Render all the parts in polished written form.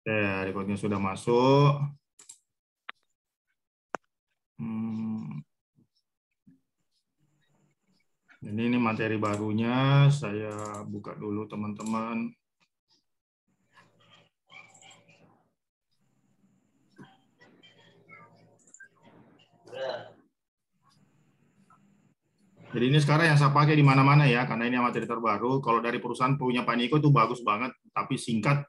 Recordnya sudah masuk. Ini materi barunya, saya buka dulu teman-teman. Jadi ini sekarang yang saya pakai di mana-mana ya, karena ini materi terbaru. Kalau dari perusahaan punya Pak Niko itu bagus banget, tapi singkat.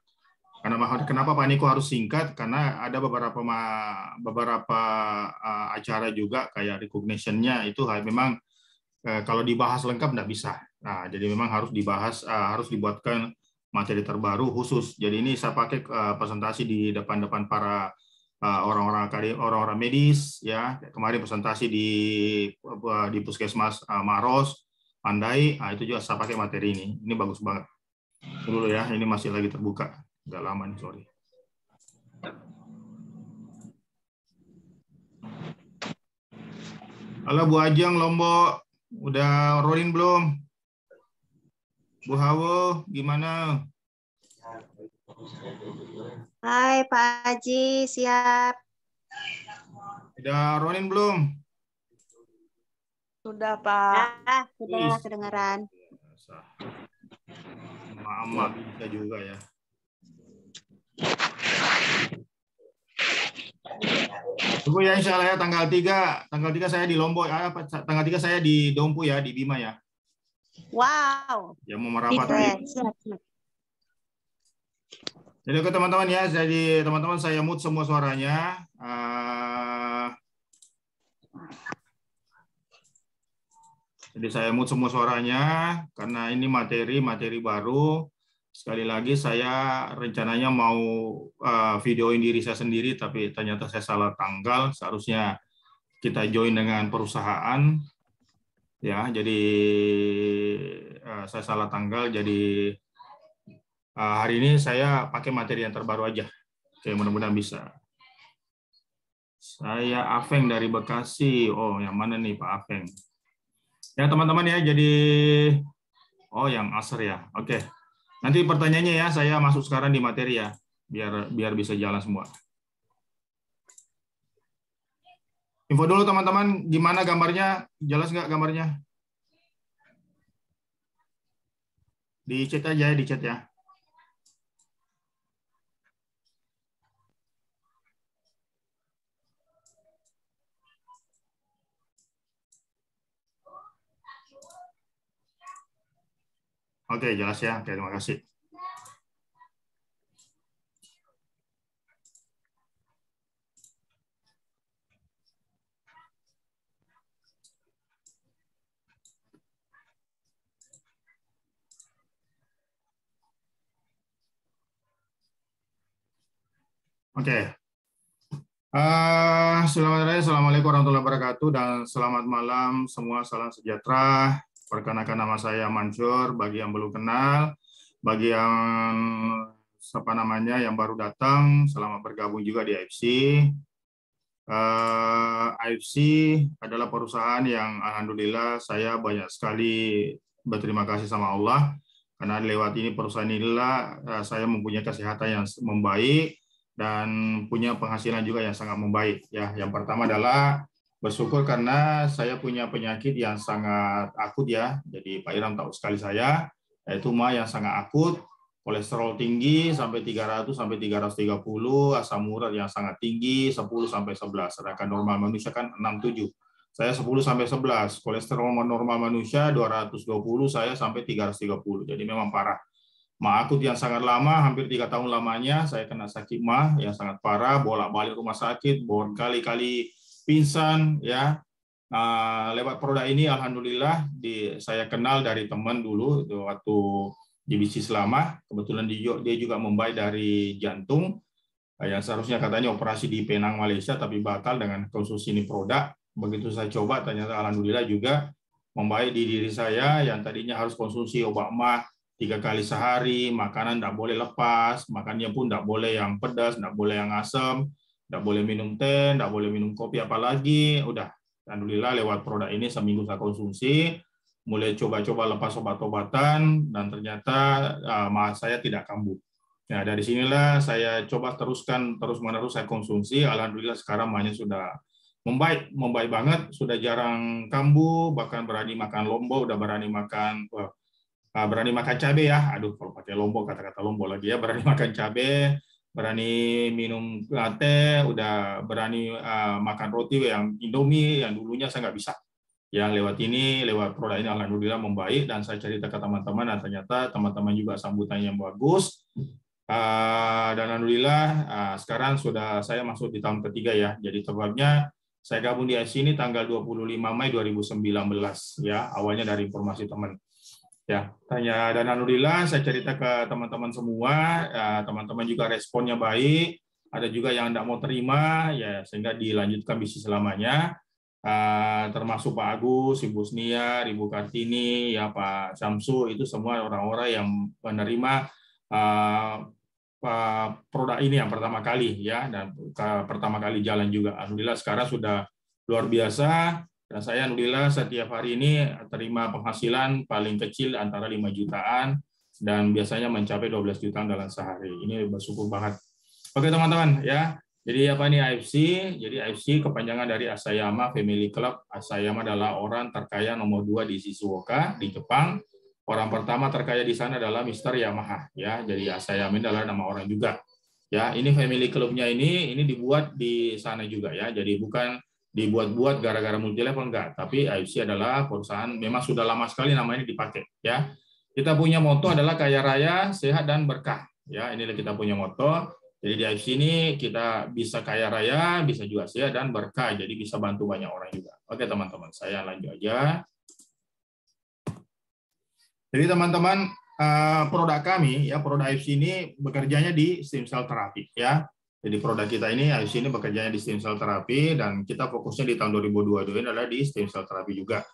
Kenapa Pak Niko harus singkat? Karena ada beberapa acara juga kayak recognition-nya itu memang kalau dibahas lengkap nggak bisa. Nah, jadi memang harus dibahas, harus dibuatkan materi terbaru khusus. Jadi ini saya pakai presentasi di depan-depan para orang-orang medis ya. Kemarin presentasi di Puskesmas Maros, Pandai, itu juga saya pakai materi ini. Ini bagus banget. Dulu ya, ini masih lagi terbuka. Nggak lama nih, sorry. Halo Bu Ajeng Lombok, udah rolling belum? Bu Hawo, gimana? Hai Pak Haji, siap. Udah rolling belum? Sudah Pak. Ya, sudah kedengaran. Mama bisa juga ya. Tunggu ya insya Allah ya tanggal 3 saya di Lombok, tanggal 3 saya di Dompu ya, di Bima ya. Wow. Ya mau merapat. Siap. Jadi oke teman-teman ya, jadi teman-teman saya mute semua suaranya. Jadi saya mute semua suaranya karena ini materi baru. Sekali lagi saya rencananya mau videoin diri saya sendiri, tapi ternyata saya salah tanggal. Seharusnya kita join dengan perusahaan. Ya, jadi saya salah tanggal. Jadi hari ini saya pakai materi yang terbaru aja. Oke, mudah-mudahan bisa. Saya Afeng dari Bekasi. Oh, yang mana nih Pak Afeng? Ya teman-teman ya, jadi yang Aser ya. Oke. Nanti pertanyaannya ya, saya masuk sekarang di materi ya, biar bisa jalan semua. Info dulu teman-teman, gimana gambarnya? Jelas nggak gambarnya? Di chat aja ya, di chat ya. Oke, jelas ya. Oke, terima kasih. Oke. Assalamualaikum warahmatullahi wabarakatuh dan selamat malam semua, salam sejahtera. Perkenalkan nama saya Mansur, bagi yang belum kenal, bagi yang yang baru datang, selamat bergabung juga di AFC. AFC adalah perusahaan yang alhamdulillah saya banyak sekali berterima kasih sama Allah karena lewat ini perusahaan inilah saya mempunyai kesehatan yang membaik dan punya penghasilan juga yang sangat membaik ya. Yang pertama adalah bersyukur karena saya punya penyakit yang sangat akut ya. Jadi Pak Iram tahu sekali saya, yaitu yang sangat akut, kolesterol tinggi sampai 300 sampai 330, asam urat yang sangat tinggi 10 sampai 11, sedangkan normal manusia kan 67. Saya 10 sampai 11, kolesterol normal manusia 220, saya sampai 330. Jadi memang parah. Akut yang sangat lama, hampir 3 tahun lamanya, saya kena sakit yang sangat parah, bolak-balik rumah sakit, berkali-kali pingsan, ya. Lewat produk ini, alhamdulillah, saya kenal dari teman dulu, waktu di bisnis lama, kebetulan dia juga membaik dari jantung, yang seharusnya katanya operasi di Penang, Malaysia, tapi batal dengan konsumsi ini produk. Begitu saya coba, ternyata alhamdulillah juga membaik di diri saya, yang tadinya harus konsumsi obat 3 kali sehari, makanan tidak boleh lepas, makannya pun tidak boleh yang pedas, tidak boleh yang asam, tidak boleh minum teh, tidak boleh minum kopi apalagi, udah. Alhamdulillah lewat produk ini seminggu saya konsumsi, mulai coba-coba lepas obat-obatan, dan ternyata saya tidak kambuh. Nah, dari sinilah saya coba teruskan terus-menerus saya konsumsi. Alhamdulillah sekarang mainnya sudah membaik banget, sudah jarang kambuh, bahkan berani makan lombok, udah berani makan cabai ya. Aduh, kalau pakai lombok kata-kata lombok lagi ya, berani makan cabai, berani minum teh, udah berani makan roti yang Indomie yang dulunya saya nggak bisa. Yang lewat ini, lewat produk ini alhamdulillah membaik dan saya cerita ke teman-teman dan ternyata teman-teman juga sambutannya yang bagus. Dan alhamdulillah sekarang sudah saya masuk di tahun ketiga ya. Jadi sebabnya saya gabung di IC ini tanggal 25 Mei 2019 ya. Awalnya dari informasi teman. Ya, dan alhamdulillah saya cerita ke teman-teman semua, teman-teman juga responnya baik. Ada juga yang tidak mau terima ya sehingga dilanjutkan bisnis selamanya. Termasuk Pak Agus, Ibu Snia, Ibu Kartini, ya Pak Samsu, itu semua orang-orang yang menerima produk ini yang pertama kali ya, dan pertama kali jalan juga. Alhamdulillah sekarang sudah luar biasa, dan saya alhamdulillah setiap hari ini terima penghasilan paling kecil antara 5 jutaan dan biasanya mencapai 12 jutaan dalam sehari. Ini bersyukur banget. Oke teman-teman ya. Jadi apa ini AFC? Jadi AFC kepanjangan dari Asayama Family Club. Asayama adalah orang terkaya nomor 2 di Shizuoka di Jepang. Orang pertama terkaya di sana adalah Mr. Yamaha ya. Jadi Asayama ini adalah nama orang juga. Ya, ini family clubnya ini dibuat di sana juga ya. Jadi bukan dibuat-buat gara-gara multi level enggak, tapi AFC adalah perusahaan memang sudah lama sekali namanya dipakai ya. Kita punya moto adalah kaya raya, sehat dan berkah. Ya, inilah kita punya moto. Jadi di AFC ini kita bisa kaya raya, bisa juga sehat dan berkah. Jadi bisa bantu banyak orang juga. Oke teman-teman, saya lanjut aja. Jadi teman-teman, produk kami ya, produk AFC ini bekerjanya di stem cell terapi ya. Jadi produk kita ini AFC ini bekerjanya di stem cell terapi dan kita fokusnya di tahun 2022 ini adalah di stem cell terapi juga.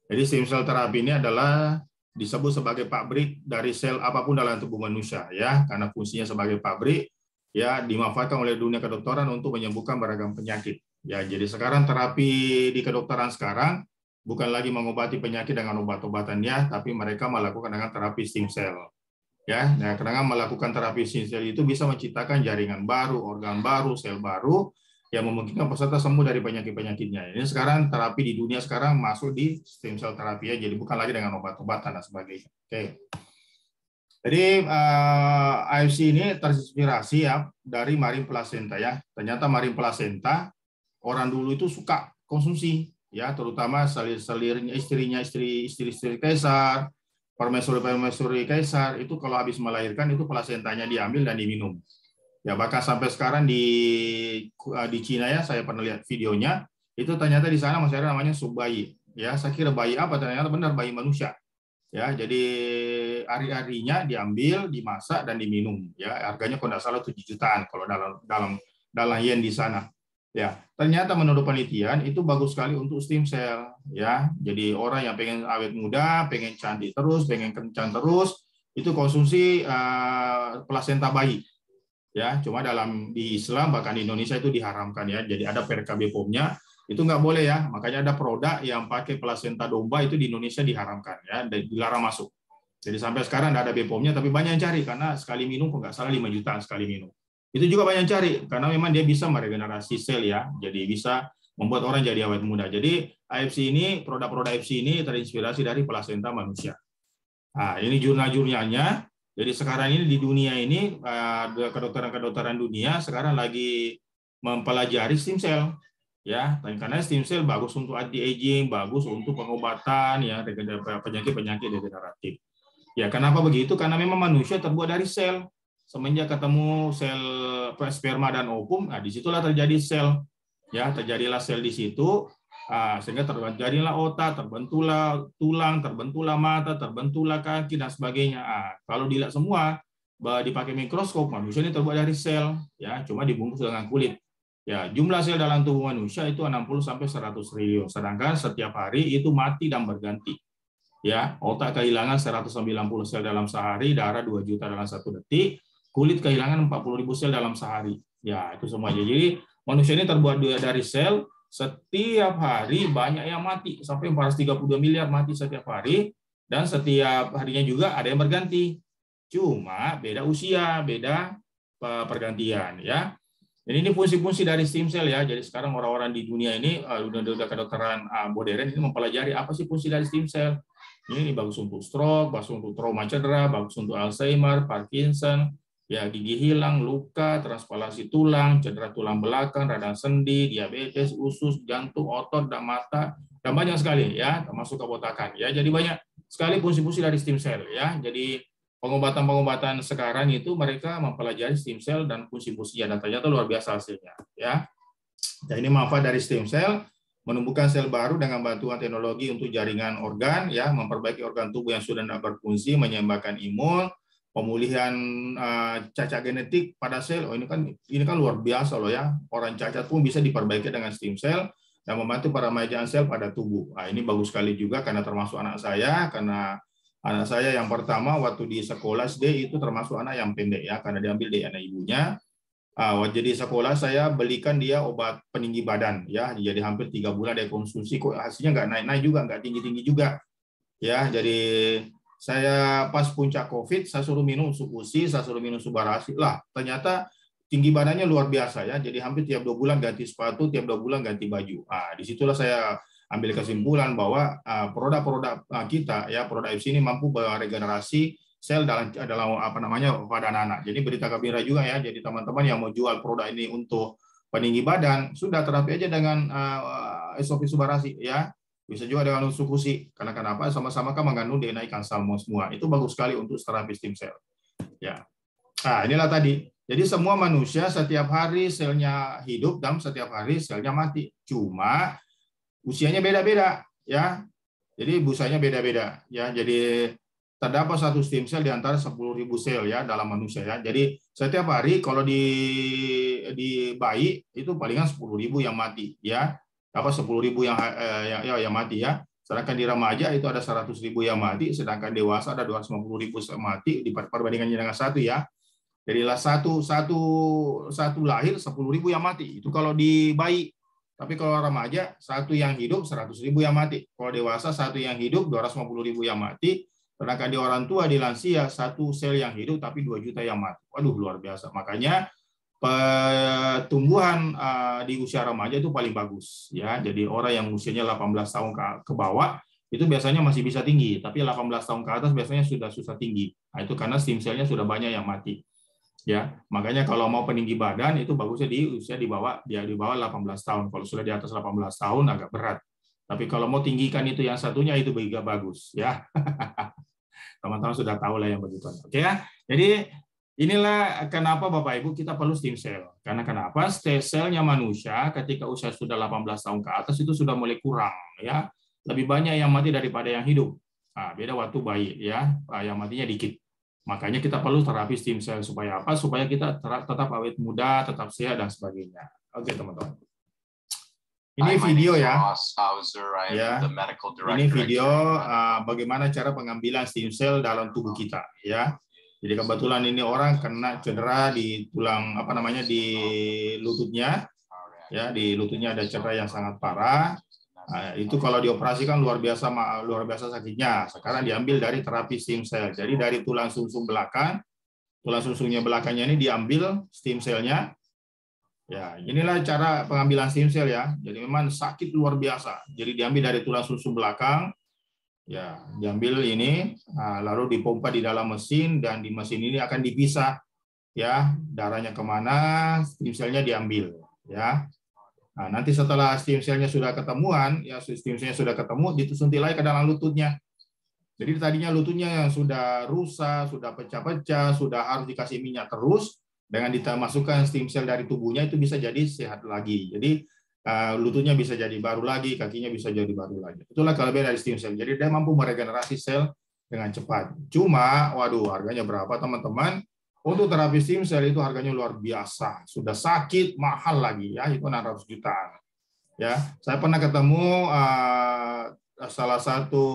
Jadi stem cell terapi ini adalah disebut sebagai pabrik dari sel apapun dalam tubuh manusia ya, karena fungsinya sebagai pabrik ya, dimanfaatkan oleh dunia kedokteran untuk menyembuhkan beragam penyakit. Ya, jadi sekarang terapi di kedokteran sekarang bukan lagi mengobati penyakit dengan obat-obatannya, tapi mereka melakukan dengan terapi stem cell. Ya, nah, dengan melakukan terapi stem cell itu bisa menciptakan jaringan baru, organ baru, sel baru yang memungkinkan peserta sembuh dari penyakit-penyakitnya. Ini sekarang terapi di dunia sekarang masuk di stem cell terapi ya, jadi bukan lagi dengan obat-obatan dan sebagainya. Oke. Jadi AFC ini terinspirasi ya dari marin placenta ya. Ternyata marin placenta orang dulu itu suka konsumsi ya, terutama selirnya istri kaisar, permaisuri kaisar itu kalau habis melahirkan itu plasentanya diambil dan diminum. Ya bahkan sampai sekarang di Cina ya, saya pernah lihat videonya, itu ternyata di sana masih ada namanya sup bayi. Ya, saya kira bayi apa, ternyata benar bayi manusia. Ya, jadi ari-arinya diambil, dimasak dan diminum. Ya, harganya kalau tidak salah 7 jutaan kalau dalam yen di sana. Ya, ternyata menurut penelitian itu bagus sekali untuk stem cell. Ya, jadi orang yang pengen awet muda, pengen cantik terus, pengen kencang terus, itu konsumsi plasenta bayi. Ya, cuma di Islam bahkan di Indonesia itu diharamkan ya. Jadi ada PRK BPOM-nya. Itu nggak boleh ya, makanya ada produk yang pakai plasenta domba itu di Indonesia diharamkan ya, dilarang masuk. Jadi sampai sekarang nggak ada BPOM-nya, tapi banyak yang cari karena sekali minum kok nggak salah 5 jutaan sekali minum. Itu juga banyak yang cari karena memang dia bisa meregenerasi sel ya, jadi bisa membuat orang jadi awet muda. Jadi AFC ini, produk-produk AFC ini terinspirasi dari plasenta manusia. Nah, ini jurnal-jurnalnya. Jadi sekarang ini di dunia ini kedokteran dunia sekarang lagi mempelajari stem cell. Ya, karena stem cell bagus untuk anti aging, bagus untuk pengobatan ya penyakit-penyakit degeneratif. Ya, kenapa begitu? Karena memang manusia terbuat dari sel. Semenjak ketemu sel sperma dan ovum, nah disitulah terjadi sel. Ya, terjadilah sel di situ, sehingga terjadilah otak, terbentuklah tulang, terbentuklah mata, terbentuklah kaki dan sebagainya. Kalau dilihat semua dipakai mikroskop, manusia ini terbuat dari sel, ya, cuma dibungkus dengan kulit. Ya, jumlah sel dalam tubuh manusia itu 60 sampai 100 triliun. Sedangkan setiap hari itu mati dan berganti. Ya, otak kehilangan 190 sel dalam sehari, darah 2 juta dalam 1 detik, kulit kehilangan 40.000 sel dalam sehari. Ya, itu semua. Jadi manusia ini terbuat dari sel, setiap hari banyak yang mati, sampai 432 miliar mati setiap hari, dan setiap harinya juga ada yang berganti. cuma beda usia, beda pergantian ya. Jadi ini fungsi-fungsi dari stem cell ya. Jadi sekarang orang-orang di dunia ini udah kedokteran modern ini mempelajari apa sih fungsi dari stem cell. Ini bagus untuk stroke, bagus untuk trauma cedera, bagus untuk Alzheimer, Parkinson, ya gigi hilang, luka, transplantasi tulang, cedera tulang belakang, radang sendi, diabetes, usus, jantung, otot, dan mata, dan banyak sekali ya, termasuk kebotakan ya. Jadi banyak sekali fungsi-fungsi dari stem cell ya. Jadi pengobatan-pengobatan sekarang itu mereka mempelajari stem cell dan fungsi-fungsinya, dan ternyata luar biasa hasilnya ya. Nah, ini manfaat dari stem cell, menumbuhkan sel baru dengan bantuan teknologi untuk jaringan organ ya, memperbaiki organ tubuh yang sudah tidak berfungsi, menyeimbangkan imun, pemulihan cacat genetik pada sel. Oh, ini kan luar biasa loh ya. Orang cacat pun bisa diperbaiki dengan stem cell dan membantu peramaian sel pada tubuh. Nah, ini bagus sekali juga karena termasuk anak saya, karena anak saya yang pertama waktu di sekolah SD itu termasuk anak yang pendek ya, karena diambil dari anak ibunya. Jadi sekolah saya belikan dia obat peninggi badan ya, jadi hampir 3 bulan dia konsumsi, kok hasilnya nggak naik-naik juga, nggak tinggi-tinggi juga ya. Jadi saya pas puncak COVID saya suruh minum Sukusi, saya suruh minum Subarasi, lah ternyata tinggi badannya luar biasa ya. Jadi hampir tiap 2 bulan ganti sepatu, tiap 2 bulan ganti baju. Disitulah saya ambil kesimpulan bahwa produk-produk kita ya, produk FC ini mampu meregenerasi sel dalam apa namanya pada anak-anak. Jadi berita gembira juga ya. Jadi teman-teman yang mau jual produk ini untuk peninggi badan, sudah terapi aja dengan SOP Subarasi ya. Bisa juga dengan Sukusi. Karena kenapa? Sama-sama kan mengandung DNA ikan salmon semua. Itu bagus sekali untuk terapi stem cell. Ya. Nah, inilah tadi. Jadi semua manusia setiap hari selnya hidup dan setiap hari selnya mati. Cuma usianya beda-beda ya. Jadi busanya beda-beda ya. Jadi terdapat satu stem cell di antara 10.000 sel ya dalam manusia ya. Jadi setiap hari kalau di bayi itu palingan 10.000 yang mati ya. Apa 10.000 yang mati ya. Sedangkan di remaja itu ada 100.000 yang mati, sedangkan dewasa ada 250.000 mati, perbandingannya dengan satu ya. Jadilah satu lahir 10.000 yang mati. Itu kalau di bayi. Tapi kalau remaja satu yang hidup 100.000 yang mati. Kalau dewasa satu yang hidup 250.000 yang mati. Sedangkan di orang tua, di lansia satu sel yang hidup tapi 2 juta yang mati. Waduh, luar biasa. Makanya pertumbuhan di usia remaja itu paling bagus ya. Jadi orang yang usianya 18 tahun ke bawah itu biasanya masih bisa tinggi, tapi 18 tahun ke atas biasanya sudah susah tinggi. Nah, itu karena stem cell-nya sudah banyak yang mati. Ya, makanya kalau mau peninggi badan itu bagusnya di usia di bawah 18 tahun. Kalau sudah di atas 18 tahun agak berat. Tapi kalau mau tinggikan itu yang satunya itu juga bagus ya. Teman-teman sudah tahu lah yang begitu. Oke ya. Jadi inilah kenapa Bapak Ibu kita perlu stem cell. Karena kenapa? Stem cell-nya manusia ketika usia sudah 18 tahun ke atas itu sudah mulai kurang ya. Lebih banyak yang mati daripada yang hidup. Nah, beda waktu bayi ya, yang matinya dikit. Makanya kita perlu terapi stem cell supaya apa? Supaya kita tetap awet muda, tetap sehat dan sebagainya. Oke, teman-teman. Ini video ya. Ini video bagaimana cara pengambilan stem cell dalam tubuh kita ya. Jadi kebetulan ini orang kena cedera di tulang apa namanya di lututnya. Ya, di lututnya ada cedera yang sangat parah. Nah, itu kalau dioperasi kan luar biasa sakitnya. Sekarang diambil dari terapi stem cell. Jadi dari tulang sumsum belakang, tulang sumsumnya belakangnya ini diambil stem cell-nya. Ya, inilah cara pengambilan stem cell ya. Jadi memang sakit luar biasa. Jadi diambil dari tulang sumsum belakang. Ya, diambil ini, lalu dipompa di dalam mesin dan di mesin ini akan dipisah. Ya, darahnya kemana, stem cell-nya diambil. Ya. Nah, nanti setelah stem cell-nya sudah ketemuan, ya stem cell-nya sudah ketemu, disuntik lagi ke dalam lututnya. Jadi tadinya lututnya yang sudah rusak, sudah pecah-pecah, sudah harus dikasih minyak terus, dengan dimasukkan stem cell dari tubuhnya itu bisa jadi sehat lagi. Jadi lututnya bisa jadi baru lagi, kakinya bisa jadi baru lagi. Itulah kelebihan dari stem cell. Jadi dia mampu meregenerasi sel dengan cepat. Cuma, waduh, harganya berapa teman-teman? Untuk terapi stem cell itu harganya luar biasa, sudah sakit, mahal lagi ya, itu 600 jutaan. Ya, saya pernah ketemu salah satu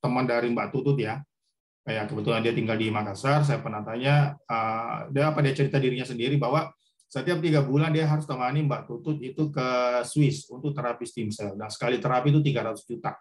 teman dari Mbak Tutut ya. Kayak kebetulan dia tinggal di Makassar, saya pernah tanya, dia cerita dirinya sendiri bahwa setiap 3 bulan dia harus temani Mbak Tutut itu ke Swiss untuk terapi stem cell. Dan sekali terapi itu 300 juta.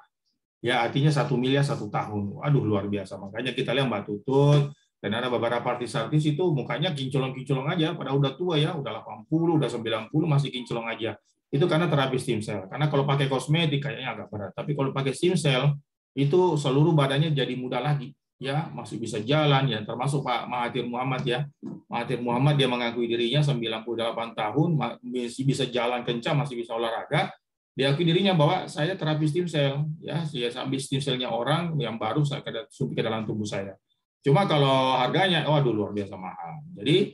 Ya, artinya 1 miliar 1 tahun. Aduh, luar biasa. Makanya kita lihat Mbak Tutut, dan ada beberapa artis-artis itu mukanya kincolong-kincolong aja, pada udah tua ya, udah 80, udah 90 masih kincolong aja. Itu karena terapi stem cell. Karena kalau pakai kosmetik kayaknya agak berat. Tapi kalau pakai stem cell, itu seluruh badannya jadi muda lagi. Ya, masih bisa jalan ya, termasuk Pak Mahathir Muhammad ya. Mahathir Muhammad dia mengakui dirinya 98 tahun, masih bisa jalan kencang, masih bisa olahraga. Diakui dirinya bahwa saya terapi stem cell, ya, saya ambil stem cellnya orang yang baru saya suntik ke dalam tubuh saya. Cuma kalau harganya, waduh luar biasa mahal. Jadi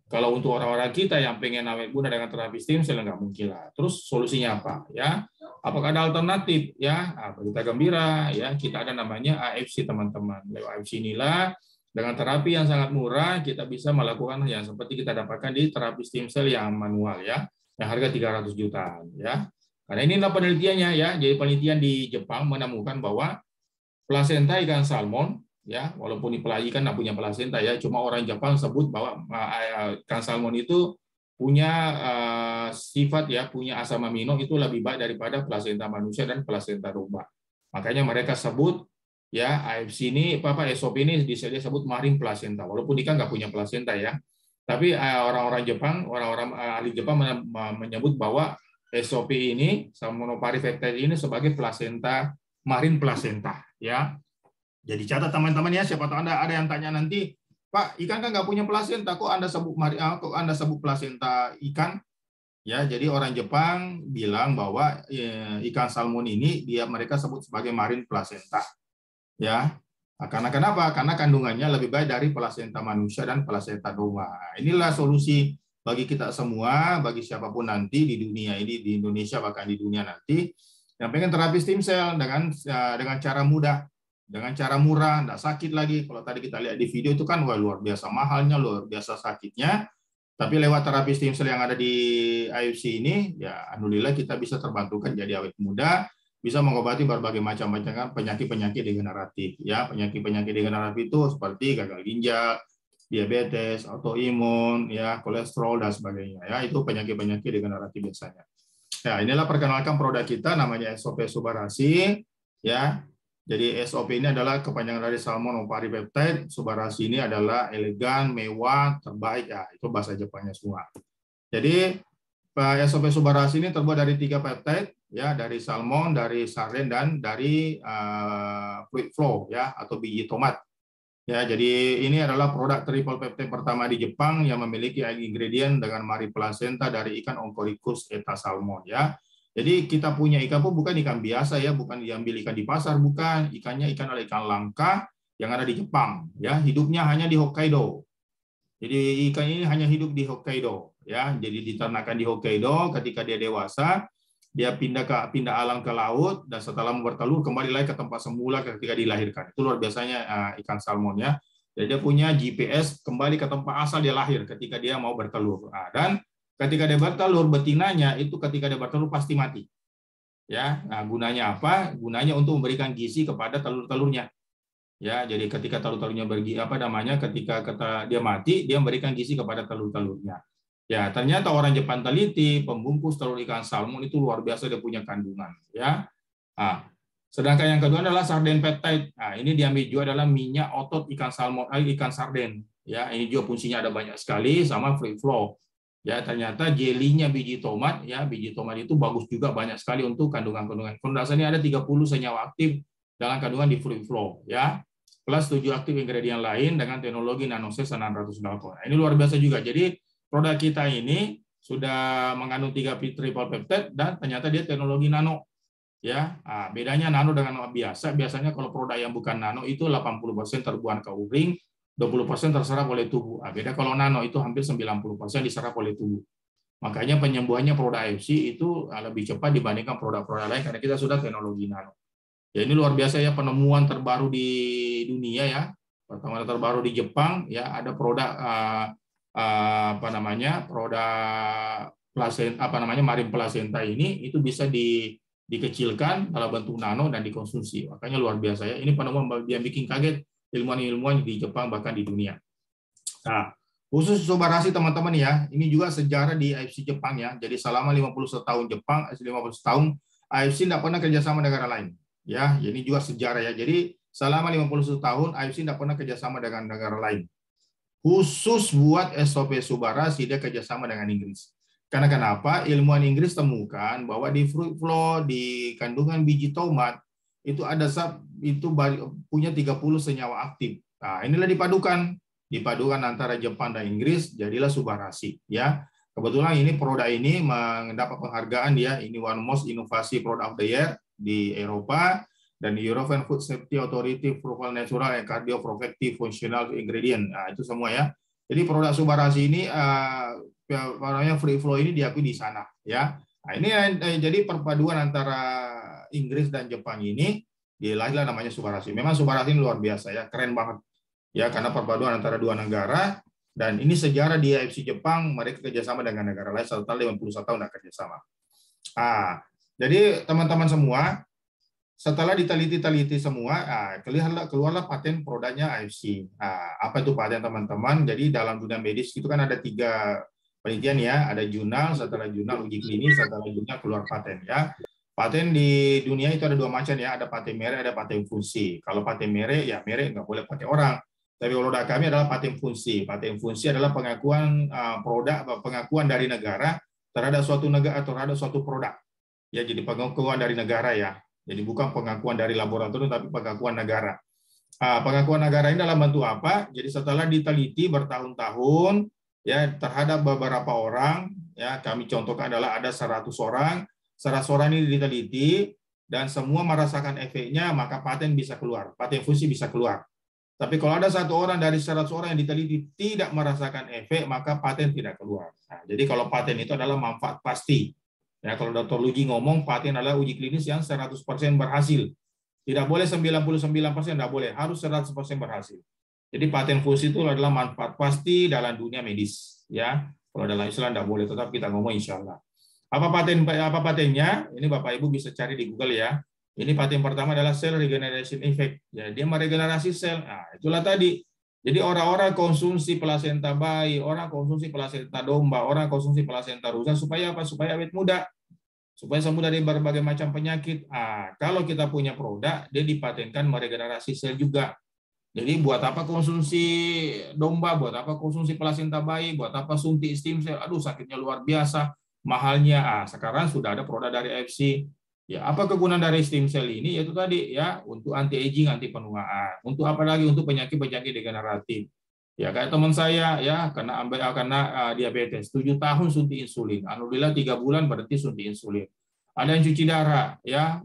kalau untuk orang-orang kita yang pengen awet muda dengan terapi stem cell nggak mungkin lah. Terus solusinya apa? Ya, apakah ada alternatif? Ya, berita gembira. Ya, kita ada namanya AFC teman-teman. Lewat AFC inilah dengan terapi yang sangat murah kita bisa melakukan yang seperti kita dapatkan di terapi stem cell yang manual ya, yang harga 300 jutaan ya. Karena inilah penelitiannya ya. Jadi penelitian di Jepang menemukan bahwa plasenta ikan salmon ya, walaupun pelai ikan nggak punya plasenta ya, cuma orang Jepang sebut bahwa ikan salmon itu punya sifat ya, punya asam amino itu lebih baik daripada plasenta manusia dan plasenta domba. Makanya mereka sebut ya AFC ini SOP ini disebut marine placenta, walaupun ikan nggak punya plasenta ya. Tapi orang-orang Jepang, orang-orang ahli Jepang menyebut bahwa SOP ini, salmonopari peptide ini sebagai plasenta, marine placenta ya. Jadi catat teman-teman ya, siapa tahu Anda ada yang tanya nanti, Pak, ikan kan nggak punya plasenta, kok Anda sebut plasenta ikan? Ya, jadi orang Jepang bilang bahwa ikan salmon ini mereka sebut sebagai marine placenta. Ya. Nah, karena kenapa? Karena kandungannya lebih baik dari plasenta manusia dan plasenta domba. Inilah solusi bagi kita semua, bagi siapapun nanti di dunia ini, di Indonesia bahkan di dunia nanti, yang pengen terapi stem cell dengan cara mudah, dengan cara murah, tidak sakit lagi. Kalau tadi kita lihat di video itu kan wah, luar biasa mahalnya, luar biasa sakitnya. Tapi lewat terapi stem cell yang ada di AFC ini, ya alhamdulillah kita bisa terbantukan jadi awet muda, bisa mengobati berbagai macam penyakit-penyakit degeneratif. Ya, penyakit-penyakit degeneratif itu seperti gagal ginjal, diabetes, autoimun, ya, kolesterol dan sebagainya. Ya, itu penyakit-penyakit degeneratif biasanya. Ya, inilah perkenalkan produk kita namanya SOP Subarasi. Ya, jadi SOP ini adalah kepanjangan dari salmonopari peptide. Subarasi ini adalah elegan, mewah, terbaik ya. Itu bahasa Jepangnya semua. Jadi SOP Subarasi ini terbuat dari 3 peptide ya, dari salmon, dari sarden dan dari fruit flow ya atau biji tomat. Ya, jadi ini adalah produk triple peptide pertama di Jepang yang memiliki ingredient dengan marine placenta dari ikan Oncorhynchus eta salmon ya. Jadi kita punya ikan pun bukan ikan biasa ya, bukan diambil ikan di pasar, bukan. Ikannya adalah ikan langka yang ada di Jepang ya, hidupnya hanya di Hokkaido. Jadi ikan ini hanya hidup di Hokkaido ya. Jadi diternakan di Hokkaido, ketika dia dewasa dia pindah alam ke laut dan setelah bertelur kembali lagi ke tempat semula ketika dilahirkan. Itu luar biasanya ikan salmon ya. Jadi dia punya GPS kembali ke tempat asal dia lahir ketika dia mau bertelur. Nah, dan ketika dia bertelur, betinanya itu ketika dia bertelur pasti mati. Ya, nah gunanya apa? Gunanya untuk memberikan gizi kepada telur-telurnya. Ya, jadi ketika telur-telurnya ketika dia mati, dia memberikan gizi kepada telur-telurnya. Ya, ternyata orang Jepang teliti, pembungkus telur ikan salmon itu luar biasa, dia punya kandungan. Ya, nah, sedangkan yang kedua adalah sarden peptide. Nah, ini diambil juga adalah minyak otot ikan salmon, ikan sarden. Ya, ini juga fungsinya ada banyak sekali, sama free flow. Ya, ternyata jelinya biji tomat, ya biji tomat itu bagus juga banyak sekali untuk kandungan-kandungan. Dasarnya ada 30 senyawa aktif dalam kandungan di free flow. Ya, plus 7 aktif ingredient lain dengan teknologi nanoses 600 dalton. Nah, ini luar biasa juga. Jadi produk kita ini sudah mengandung 3 triple peptide dan ternyata dia teknologi nano. Ya, nah, bedanya nano dengan biasa. Biasanya kalau produk yang bukan nano itu 80% terbuang ke urin, 20% terserap oleh tubuh. Nah, beda kalau nano itu hampir 90% diserap oleh tubuh. Makanya penyembuhannya produk AFC itu lebih cepat dibandingkan produk-produk lain karena kita sudah teknologi nano. Ya, ini luar biasa ya, penemuan terbaru di dunia ya. Pertama terbaru di Jepang ya, ada produk produk marine placenta ini itu bisa dikecilkan dalam bentuk nano dan dikonsumsi. Makanya luar biasa ya. Ini penemuan yang bikin kaget ilmuwan-ilmuwan di Jepang bahkan di dunia. Nah, khusus Subarasi teman-teman ya, ini juga sejarah di AFC Jepang ya. Jadi selama 51 tahun Jepang, 50 tahun AFC tidak pernah kerjasama negara lain. Ya, ini juga sejarah ya. Jadi selama 51 tahun IFC tidak pernah kerjasama dengan negara lain. Khusus buat SOP Subarasi dia kerjasama dengan Inggris. Karena kenapa? Ilmuwan Inggris temukan bahwa di fruit fly, di kandungan biji tomat itu ada punya 30 senyawa aktif. Nah, inilah dipadukan antara Jepang dan Inggris, jadilah Subarasi ya. Kebetulan ini produk ini mendapat penghargaan ya, ini one most inovasi product of the year di Eropa dan di European Food Safety Authority Approval Natural and Cardioprotective Functional Ingredient. Nah, itu semua ya. Jadi produk Subarasi ini namanya free flow ini diakui di sana ya. Nah, ini jadi perpaduan antara Inggris dan Jepang ini dilahirlah namanya Subarasi. Memang Subarasi ini luar biasa ya, keren banget. Ya, karena perpaduan antara dua negara. Dan ini sejarah di IFC Jepang, mereka kerjasama dengan negara lain setelah 51 tahun kerjasama. Jadi teman-teman semua, setelah diteliti semua, keluarlah paten produknya IFC. Apa itu paten teman-teman? Jadi dalam dunia medis itu kan ada 3 penelitian ya, ada jurnal, setelah jurnal uji klinis, setelah jurnal keluar paten ya. Paten di dunia itu ada 2 macam ya, ada paten merek, ada paten fungsi. Kalau paten merek, ya merek nggak boleh pakai orang. Tapi produk kami adalah paten fungsi. Paten fungsi adalah pengakuan pengakuan dari negara terhadap suatu negara atau terhadap suatu produk. Ya, jadi pengakuan dari negara ya. Jadi bukan pengakuan dari laboratorium, tapi pengakuan negara. Pengakuan negara ini dalam bentuk apa? Jadi setelah diteliti bertahun-tahun ya terhadap beberapa orang, ya kami contohkan adalah ada 100 orang. 100 orang ini diteliti dan semua merasakan efeknya, maka paten bisa keluar. Paten fungsi bisa keluar. Tapi kalau ada 1 orang dari 100 orang yang diteliti tidak merasakan efek, maka paten tidak keluar. Nah, jadi kalau paten itu adalah manfaat pasti. Ya, kalau Dr. Luigi ngomong paten adalah uji klinis yang 100% berhasil. Tidak boleh 99%, tidak boleh. Harus 100% berhasil. Jadi paten fungsi itu adalah manfaat pasti dalam dunia medis. Ya, kalau dalam Islam tidak boleh, tetap kita ngomong insya Allah. Apa patennya? Ini Bapak Ibu bisa cari di Google ya. Ini paten pertama adalah cell regeneration effect. Ya, dia meregenerasi sel. Nah, itulah tadi. Jadi orang-orang konsumsi plasenta bayi, orang konsumsi plasenta domba, orang konsumsi plasenta rusa supaya apa? Supaya awet muda. Supaya sembuh dari berbagai macam penyakit. Kalau kita punya produk, dia dipatenkan meregenerasi sel juga. Jadi buat apa konsumsi domba, buat apa konsumsi plasenta bayi, buat apa suntik stem cell. Aduh, sakitnya luar biasa, mahalnya. Sekarang sudah ada produk dari IFC. Ya, apa kegunaan dari stem cell ini? Yaitu tadi ya, untuk anti aging, anti penuaan. Untuk apa lagi? Untuk penyakit-penyakit degeneratif. Ya, kayak teman saya ya, karena diabetes, 7 tahun suntik insulin. Alhamdulillah 3 bulan berhenti suntik insulin. Ada yang cuci darah ya,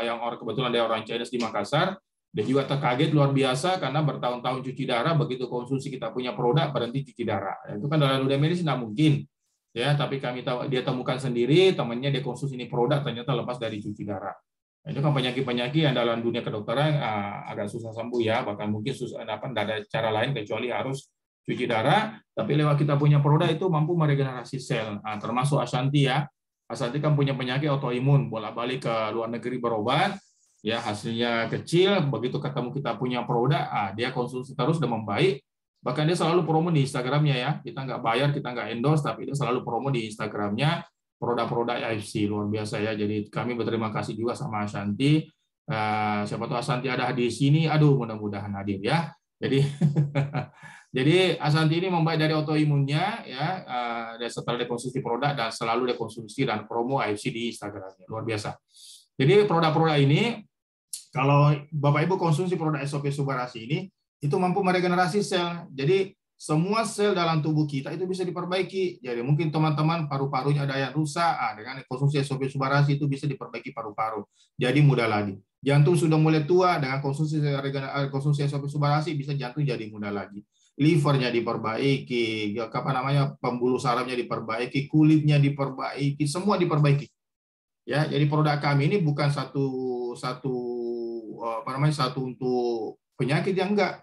yang kebetulan dia orang Chinese di Makassar, dia juga terkaget luar biasa karena bertahun-tahun cuci darah, begitu konsumsi kita punya produk berhenti cuci darah. Itu kan dalam dunia medis tidak mungkin. Ya, tapi dia temukan sendiri, temannya dia konsumsi ini produk, ternyata lepas dari cuci darah. Nah, itu kan penyakit-penyakit yang dalam dunia kedokteran agak susah sembuh ya, bahkan mungkin tidak ada cara lain kecuali harus cuci darah. Tapi lewat kita punya produk itu mampu meregenerasi sel, termasuk Ashanti ya. Ashanti kan punya penyakit autoimun, bolak-balik ke luar negeri berobat, ya hasilnya kecil. Begitu ketemu kita punya produk, dia konsumsi terus dan membaik. Bahkan dia selalu promo di Instagramnya ya. Kita nggak bayar, kita nggak endorse, tapi dia selalu promo di Instagramnya produk-produk IFC. Luar biasa ya. Jadi kami berterima kasih juga sama Ashanti. Siapa tahu Ashanti ada di sini. Aduh, mudah-mudahan hadir ya. Jadi jadi Ashanti ini membaik dari autoimunnya ya. Setelah dikonsumsi produk dan selalu dikonsumsi dan promo IFC di Instagramnya. Luar biasa. Jadi produk-produk ini, kalau Bapak Ibu konsumsi produk SOP Subarasi ini, itu mampu meregenerasi sel. Jadi semua sel dalam tubuh kita itu bisa diperbaiki. Jadi mungkin teman-teman paru-parunya ada yang rusak, dengan konsumsi SOP Subarasi itu bisa diperbaiki paru-paru. Jadi mudah lagi. Jantung sudah mulai tua, dengan konsumsi SOP Subarasi bisa jantung jadi mudah lagi. Livernya diperbaiki, pembuluh sarafnya diperbaiki, kulitnya diperbaiki, semua diperbaiki. Ya, jadi produk kami ini bukan satu untuk penyakit yang enggak,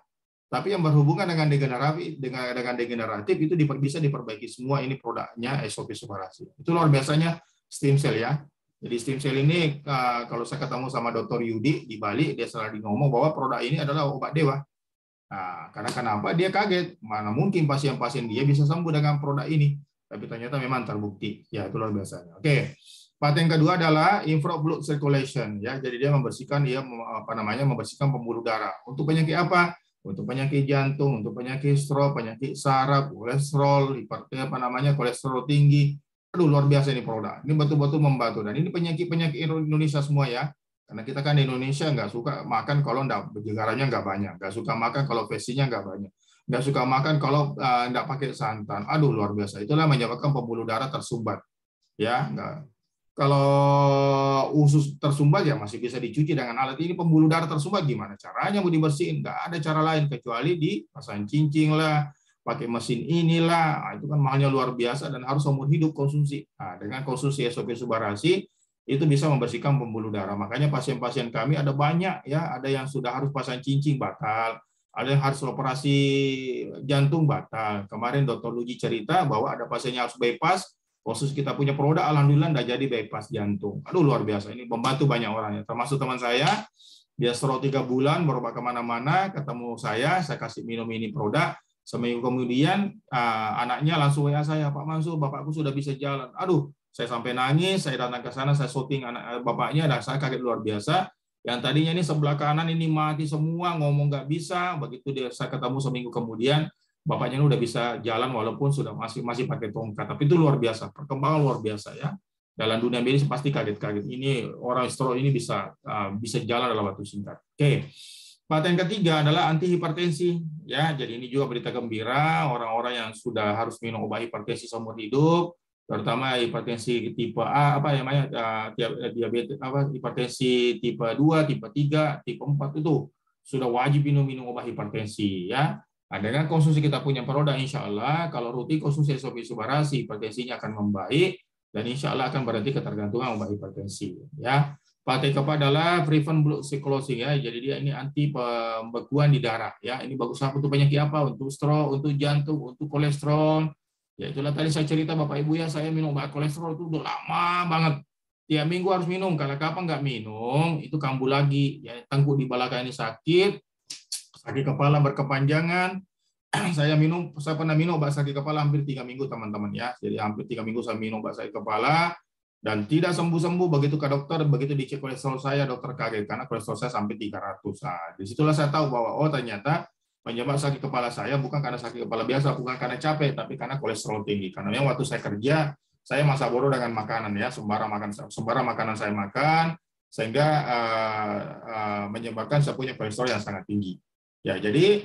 tapi yang berhubungan dengan degeneratif itu bisa diperbaiki semua. Ini produknya SOP Subarasi. Itu luar biasanya stem cell ya. Jadi stem cell ini kalau saya ketemu sama Dr. Yudi di Bali, dia selalu ngomong bahwa produk ini adalah obat dewa. Karena kenapa? Dia kaget, mana mungkin pasien-pasien dia bisa sembuh dengan produk ini. Tapi ternyata memang terbukti. Ya, itu luar biasanya. Oke. Paten kedua adalah improve blood circulation, ya. Jadi dia membersihkan, membersihkan pembuluh darah. Untuk penyakit apa? Untuk penyakit jantung, untuk penyakit stroke, penyakit saraf, kolesterol, kolesterol tinggi. Aduh, luar biasa ini produk. Ini betul-betul membantu. Dan ini penyakit-penyakit Indonesia semua ya. Karena kita kan di Indonesia nggak suka makan kalau garamnya nggak banyak, nggak suka makan kalau vesinya nggak banyak, nggak suka makan kalau nggak pakai santan. Aduh, luar biasa. Itulah menyebabkan pembuluh darah tersumbat. Ya, nggak. Kalau usus tersumbat ya masih bisa dicuci dengan alat ini. Pembuluh darah tersumbat gimana caranya mau dibersihin? Nggak ada cara lain kecuali dipasang cincin lah, pakai mesin inilah. Nah, itu kan mahalnya luar biasa dan harus seumur hidup konsumsi. Nah, dengan konsumsi SOP Subarasi itu bisa membersihkan pembuluh darah. Makanya pasien-pasien kami ada banyak ya, ada yang sudah harus pasang cincin batal, ada yang harus operasi jantung batal. Kemarin Dr. Luji cerita bahwa ada pasien yang harus bypass. Khusus kita punya produk, alhamdulillah nggak jadi bypass jantung. Aduh, luar biasa. Ini membantu banyak orang ya. Termasuk teman saya, dia stroke 3 bulan, berobat kemana-mana, ketemu saya kasih minum ini produk. Seminggu kemudian, anaknya langsung WA saya, Pak Mansur, bapakku sudah bisa jalan. Aduh, saya sampai nangis, saya datang ke sana, saya syuting anak bapaknya, dan saya kaget luar biasa. Yang tadinya ini sebelah kanan ini mati semua, ngomong nggak bisa. Begitu saya ketemu seminggu kemudian, bapaknya udah bisa jalan walaupun sudah masih pakai tongkat. Tapi itu luar biasa, perkembangan luar biasa ya. Dalam dunia medis pasti kaget-kaget. Ini orang stroke ini bisa jalan dalam waktu singkat. Oke. Paten ketiga adalah anti hipertensi ya. Jadi ini juga berita gembira, orang-orang yang sudah harus minum obat hipertensi seumur hidup, terutama hipertensi tipe A, diabetes hipertensi tipe 2, tipe 3, tipe 4 itu sudah wajib minum obat hipertensi ya. Nah, dengan konsumsi kita punya produk, insya Allah kalau rutin konsumsi SOP Subarasi, hipertensinya akan membaik dan insya Allah akan berhenti ketergantungan obat hipertensi. Ya, paten keempat adalah prevent blood clotting ya. Jadi dia ini anti pembekuan di darah. Ya, ini bagus untuk penyakit apa? Untuk stroke, untuk jantung, untuk kolesterol. Ya itulah tadi saya cerita Bapak Ibu ya, saya minum obat kolesterol itu udah lama banget. Tiap minggu harus minum. Kalau kapan nggak minum, itu kambuh lagi. Ya, tengkuk di belakang ini sakit kepala berkepanjangan. Saya pernah minum obat sakit kepala hampir 3 minggu teman-teman ya. Jadi hampir 3 minggu saya minum obat sakit kepala dan tidak sembuh-sembuh. Begitu ke dokter, begitu dicek kolesterol saya, dokter kaget karena kolesterol saya sampai 300. Nah, disitulah saya tahu bahwa ternyata penyebab sakit kepala saya bukan karena sakit kepala biasa, bukan karena capek, tapi karena kolesterol tinggi. Karena yang waktu saya kerja, saya masa bodoh dengan makanan ya, sembarang makanan saya makan, sehingga menyebabkan saya punya kolesterol yang sangat tinggi. Ya, jadi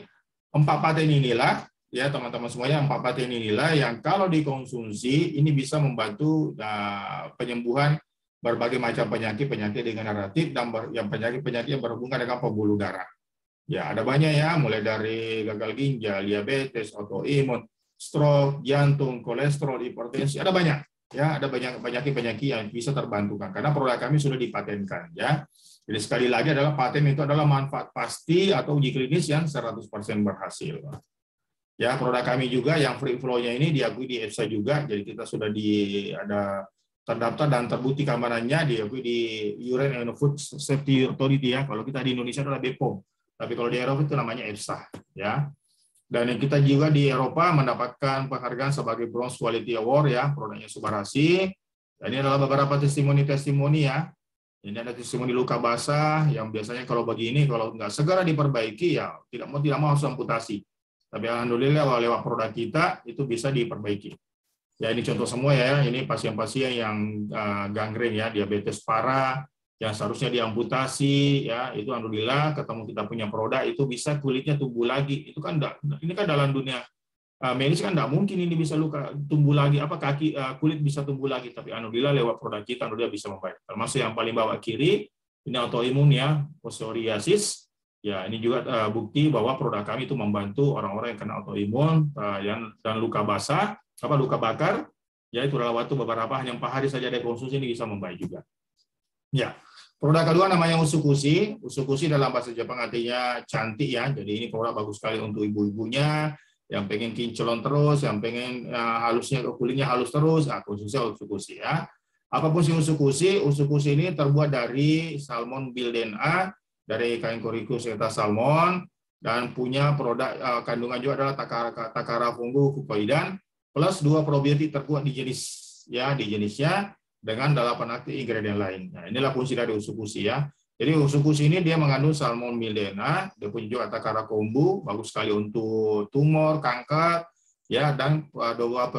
4 paten inilah ya teman-teman semuanya, 4 paten inilah yang kalau dikonsumsi ini bisa membantu penyembuhan berbagai macam penyakit degeneratif dan penyakit yang berhubungan dengan pembuluh darah. Ya, ada banyak ya, mulai dari gagal ginjal, diabetes, autoimun, stroke, jantung, kolesterol, hipertensi, ada banyak. Ya, ada banyak penyakit yang bisa terbantukan karena produk kami sudah dipatenkan ya. Jadi sekali lagi adalah paten itu adalah manfaat pasti atau uji klinis yang 100% berhasil. Ya, produk kami juga yang free flow-nya ini diakui di EFSA juga, jadi kita sudah ada terdaftar dan terbukti keamanannya diakui di European Food Safety Authority ya. Kalau kita di Indonesia adalah BPOM, tapi kalau di Eropa itu namanya EFSA ya. Dan kita juga di Eropa mendapatkan penghargaan sebagai Bronze Quality Award ya, produknya Subarasi. Dan ini adalah beberapa testimoni ya. Ini ada testimoni luka basah yang biasanya kalau begini kalau nggak segera diperbaiki ya tidak mau harus amputasi. Tapi alhamdulillah lewat produk kita itu bisa diperbaiki. Ya ini contoh semua ya. Ini pasien-pasien yang gangren ya, diabetes parah yang seharusnya diamputasi ya, itu alhamdulillah ketemu kita punya produk itu bisa kulitnya tumbuh lagi. Itu kan ini kan dalam dunia medis kan tidak mungkin ini bisa tumbuh lagi, kulit bisa tumbuh lagi, tapi alhamdulillah lewat produk kita alhamdulillah bisa membaik. Termasuk yang paling bawah kiri ini autoimun ya, psoriasis ya, ini juga bukti bahwa produk kami itu membantu orang-orang yang kena autoimun dan luka basah luka bakar ya, itu dalam waktu beberapa hanya 4 hari saja dari konsumsi ini bisa membaik juga ya. Produk kedua namanya usukushi. Usukushi dalam bahasa Jepang artinya cantik ya, jadi ini produk bagus sekali untuk ibu-ibunya yang pengen kinclon terus, yang pengen kulitnya halus terus, khususnya usukushi ya. Apapun si usukushi ini terbuat dari salmon bill DNA, dari kain Coryphus salmon, dan punya produk kandungan juga adalah takara fungu kukoidan, plus 2 probiotik terkuat di jenisnya, dengan 8 aktif ingredient lain. Nah, inilah fungsi dari usukushi ya. Jadi usukushi ini dia mengandung salmon milena, dia punya juga takara kombu, bagus sekali untuk tumor, kanker, ya, dan dua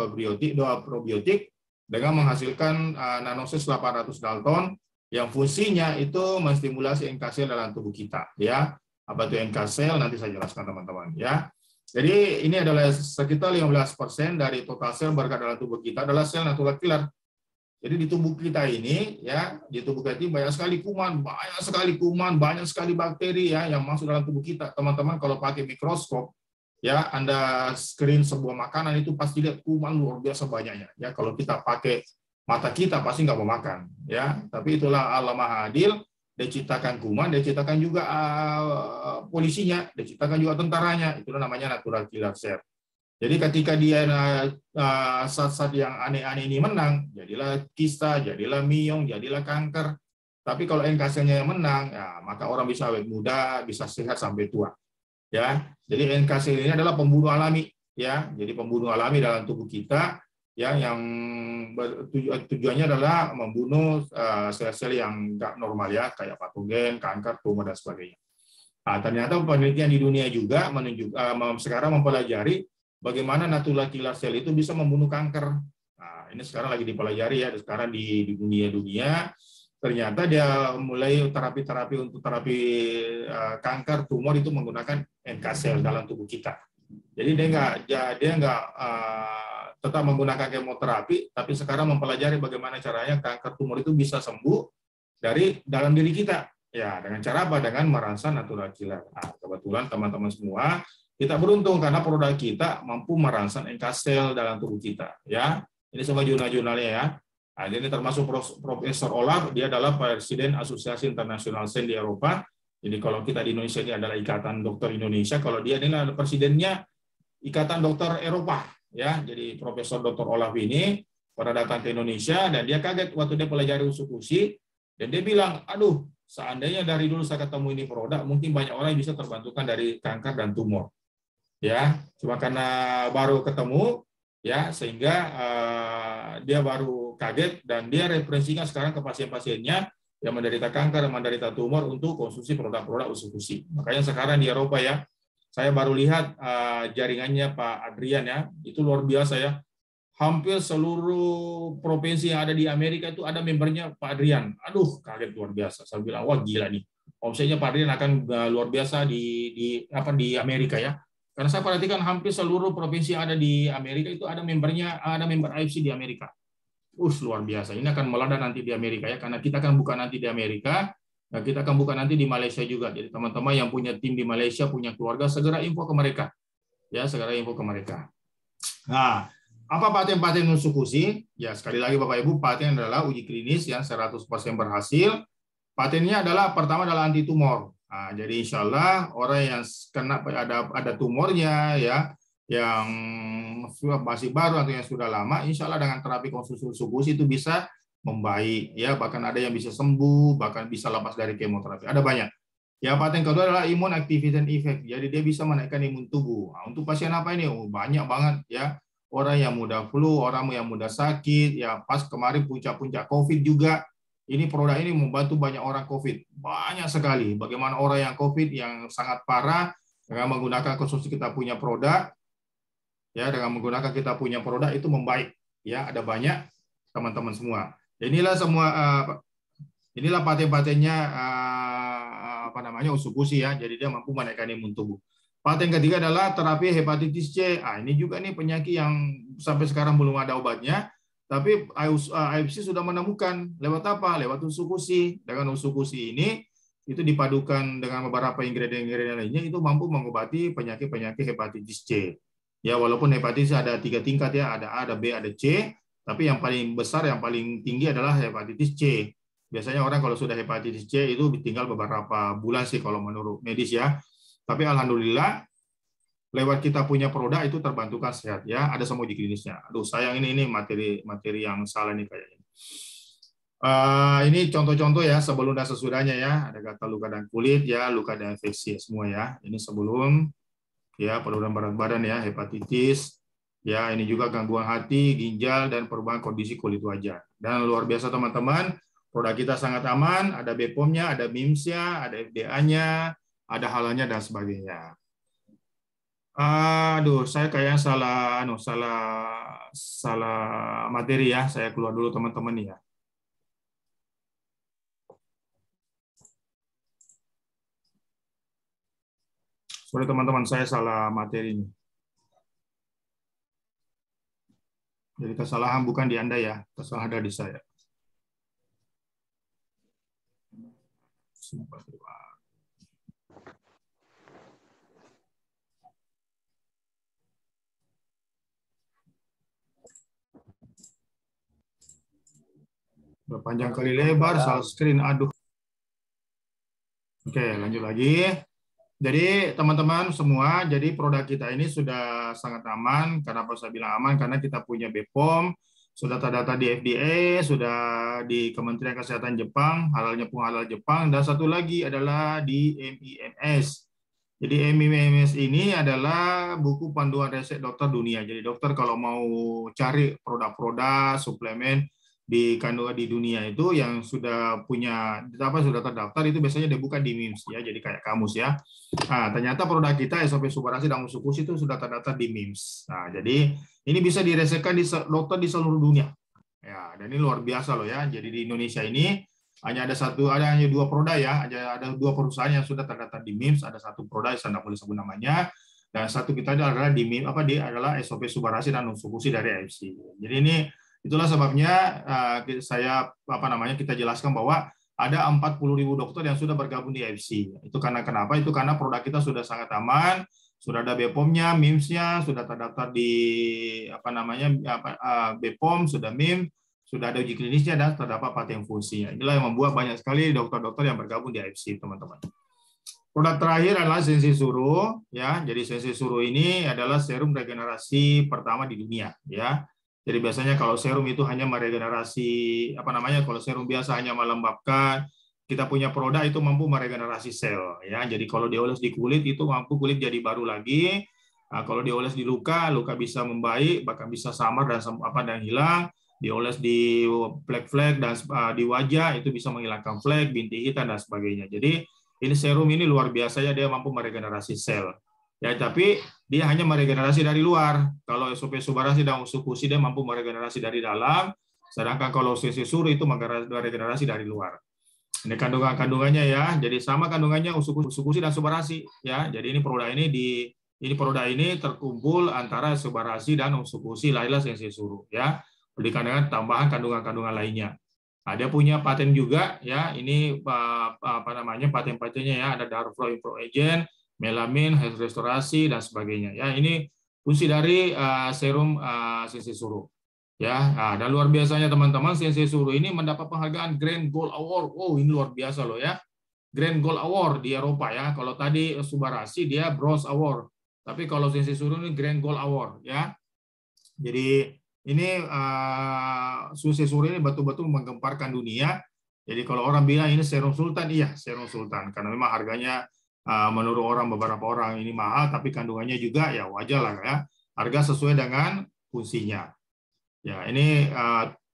probiotik dengan menghasilkan nanosis 800 Dalton yang fungsinya itu menstimulasi NK sel dalam tubuh kita. Ya, apa itu NK sel? Nanti saya jelaskan teman-teman. Ya, jadi ini adalah sekitar 15% dari total sel berada dalam tubuh kita adalah sel natural killer. Jadi di tubuh kita ini, ya, di tubuh kita ini banyak sekali kuman, banyak sekali bakteri ya yang masuk dalam tubuh kita. Teman-teman kalau pakai mikroskop, ya, Anda screen sebuah makanan itu pasti lihat kuman luar biasa banyaknya. Ya, kalau kita pakai mata kita pasti nggak mau makan, ya. Tapi itulah Allah Maha Adil, dia ciptakan kuman, dia ciptakan juga polisinya, dia ciptakan juga tentaranya. Itulah namanya natural killer cell. Jadi ketika dia saat-saat yang aneh-aneh ini menang, jadilah kista, jadilah miom, jadilah kanker. Tapi kalau NK sel-nya yang menang, ya, maka orang bisa awet muda, bisa sehat sampai tua. Ya, jadi NK sel ini adalah pembunuh alami, ya. Jadi pembunuh alami dalam tubuh kita, ya, yang tujuannya adalah membunuh sel-sel yang nggak normal ya, kayak patogen, kanker, tumor dan sebagainya. Nah, ternyata penelitian di dunia juga menunjukkan sekarang mempelajari bagaimana natural killer cell itu bisa membunuh kanker. Nah, ini sekarang lagi dipelajari ya, sekarang di dunia ternyata dia mulai terapi-terapi untuk terapi kanker, tumor itu menggunakan NK sel dalam tubuh kita. Jadi dia nggak tetap menggunakan kemoterapi, tapi sekarang mempelajari bagaimana caranya kanker tumor itu bisa sembuh dari dalam diri kita. Ya, dengan cara apa? Dengan merangsang natural killer. Nah, kebetulan teman-teman semua, kita beruntung karena produk kita mampu merangsang NK sel dalam tubuh kita. Ya, ini semua jurnal-jurnalnya ya. Nah, ini termasuk Profesor Olaf, dia adalah Presiden Asosiasi Internasional Sel di Eropa. Jadi kalau kita di Indonesia ini adalah Ikatan Dokter Indonesia, kalau dia ini adalah presidennya Ikatan Dokter Eropa. Ya, jadi Profesor Dr. Olaf ini pada datang ke Indonesia dan dia kaget waktu dia pelajari usukushi dan dia bilang, aduh, seandainya dari dulu saya ketemu ini produk, mungkin banyak orang yang bisa terbantukan dari kanker dan tumor. Ya, cuma karena baru ketemu, ya, sehingga dia baru kaget dan dia referensinya sekarang ke pasien-pasiennya yang menderita kanker, menderita tumor untuk konsumsi produk-produk usukushi. Makanya sekarang di Eropa ya, saya baru lihat jaringannya Pak Adrian ya, itu luar biasa ya. Hampir seluruh provinsi yang ada di Amerika itu ada membernya Pak Adrian. Aduh, kaget luar biasa. Saya bilang, wah gila nih. Omsetnya Pak Adrian akan luar biasa di Amerika ya. Karena saya perhatikan hampir seluruh provinsi yang ada di Amerika itu ada membernya, ada member AFC di Amerika. Luar biasa. Ini akan meledak nanti di Amerika ya, karena kita akan buka nanti di Amerika. Nah, kita akan buka nanti di Malaysia juga. Jadi teman-teman yang punya tim di Malaysia, punya keluarga, segera info ke mereka. Ya, segera info ke mereka. Nah, apa paten-paten usukushi? Ya, sekali lagi Bapak Ibu, paten adalah uji klinis yang 100% berhasil. Patennya adalah pertama adalah anti tumor. Nah, jadi insya Allah orang yang kena ada tumornya ya, yang masih baru atau yang sudah lama, insya Allah dengan terapi konsumsi usukushi itu bisa membaik ya, bahkan ada yang bisa sembuh, bahkan bisa lepas dari kemoterapi. Ada banyak. Ya, paten kedua adalah imun activation effect. Jadi dia bisa menaikkan imun tubuh. Nah, untuk pasien apa ini? Oh, banyak banget ya. Orang yang mudah flu, orang yang mudah sakit, ya pas kemarin puncak-puncak COVID juga. Ini produk ini membantu banyak orang COVID. Banyak sekali. Bagaimana orang yang COVID yang sangat parah dengan menggunakan konsumsi kita punya produk, ya dengan menggunakan kita punya produk itu membaik. Ya, ada banyak teman-teman semua. Inilah semua inilah paten-patennya usukushi ya. Jadi dia mampu menaikkan imun tubuh. Paten ketiga adalah terapi hepatitis C. Ini juga nih penyakit yang sampai sekarang belum ada obatnya, tapi AFC sudah menemukan lewat apa? Lewat usukushi. Dengan usukushi ini itu dipadukan dengan beberapa ingredient lainnya itu mampu mengobati penyakit-penyakit hepatitis C. Ya, walaupun hepatitis ada 3 tingkat ya, ada A, ada B, ada C. Tapi yang paling besar, yang paling tinggi adalah hepatitis C. Biasanya orang kalau sudah hepatitis C itu tinggal beberapa bulan sih kalau menurut medis ya. Tapi alhamdulillah lewat kita punya produk itu terbantukan sehat ya. Ada semua uji klinisnya. Aduh sayang ini materi yang salah nih kayaknya. Ini contoh-contoh ya sebelum dan sesudahnya ya. Ada gatal luka dan kulit ya, luka dan infeksi semua ya. Ini sebelum ya penurunan berat badan ya, hepatitis. Ya, ini juga gangguan hati, ginjal, dan perubahan kondisi kulit wajah. Dan luar biasa teman-teman, produk kita sangat aman, ada BPOM-nya, ada MIMS-nya, ada FDA-nya, ada halalnya dan sebagainya. Aduh, saya kayaknya salah materi ya. Saya keluar dulu teman-teman ya. Sorry teman-teman, saya salah materi ini. Jadi kesalahan bukan di Anda ya, kesalahan ada di saya. Berpanjang kali lebar, salah screen, aduh. Oke, lanjut lagi. Jadi teman-teman semua, jadi produk kita ini sudah sangat aman. Kenapa saya bilang aman? Karena kita punya BPOM, sudah terdaftar di FDA, sudah di Kementerian Kesehatan Jepang, halalnya pun halal Jepang, dan satu lagi adalah di MIMS. Jadi MIMS ini adalah buku panduan resep dokter dunia. Jadi dokter kalau mau cari produk-produk suplemen di kandungan di dunia itu yang sudah punya sudah terdaftar itu biasanya dibuka di MIMS ya, jadi kayak kamus ya. Nah, ternyata produk kita SOP Subarasi dan Usukushi itu sudah terdaftar di MIMS. Nah, jadi ini bisa diresepkan di dokter di seluruh dunia. Ya, dan ini luar biasa loh ya. Jadi di Indonesia ini hanya hanya dua produk ya, ada dua perusahaan yang sudah terdaftar di MIMS, ada satu produk saya tidak boleh sebut namanya, dan satu kita adalah di MIMS adalah SOP Subarasi dan Usukushi dari AFC. Jadi ini itulah sebabnya kita jelaskan bahwa ada 40.000 dokter yang sudah bergabung di AFC. Itu karena kenapa? Itu karena produk kita sudah sangat aman, sudah ada BPOM-nya, MIMS-nya, sudah terdaftar di BPOM, sudah MIMS, sudah ada uji klinisnya dan terdapat paten fungsinya. Inilah yang membuat banyak sekali dokter-dokter yang bergabung di AFC, teman-teman. Produk terakhir adalah Sensei Suro, ya. Jadi Sensei Suro ini adalah serum regenerasi pertama di dunia, ya. Jadi biasanya kalau serum itu hanya meregenerasi kalau serum biasa hanya melembabkan, kita punya produk itu mampu meregenerasi sel ya. Jadi kalau dioles di kulit itu mampu kulit jadi baru lagi. Nah, kalau dioles di luka, luka bisa membaik, bahkan bisa samar dan hilang. Dioles di flek-flek dan di wajah itu bisa menghilangkan flek, bintik hitam dan sebagainya. Jadi ini serum ini luar biasa ya, dia mampu meregenerasi sel. Ya, tapi dia hanya meregenerasi dari luar. Kalau SOP Subarasi dan Usukushi dia mampu meregenerasi dari dalam, sedangkan kalau Sensei Suro itu meregenerasi dari luar. Ini kandungannya ya. Jadi sama kandungannya Usukushi dan Subarasi ya. Jadi ini produk ini terkumpul antara Subarasi dan Usukushi lahirlah Sensei Suro ya. Dengan tambahan kandungan-kandungan lainnya. Nah, dia punya paten juga ya. Ini paten-patennya ya, ada Darflow Impro Agent, melamin, hair restorasi dan sebagainya. Ya, ini fungsi dari serum Sensei Suro. Ya, dan luar biasanya teman-teman, Sensei Suro ini mendapat penghargaan Grand Gold Award. Oh, ini luar biasa loh ya. Grand Gold Award di Eropa ya. Kalau tadi Subarasi dia Bronze Award. Tapi kalau Sensei Suro ini Grand Gold Award ya. Jadi ini Sensei Suro ini betul-betul menggemparkan dunia. Jadi kalau orang bilang ini serum sultan, iya serum sultan. Karena memang harganya menurut beberapa orang ini mahal, tapi kandungannya juga ya wajar lah ya. Harga sesuai dengan fungsinya. Ya, ini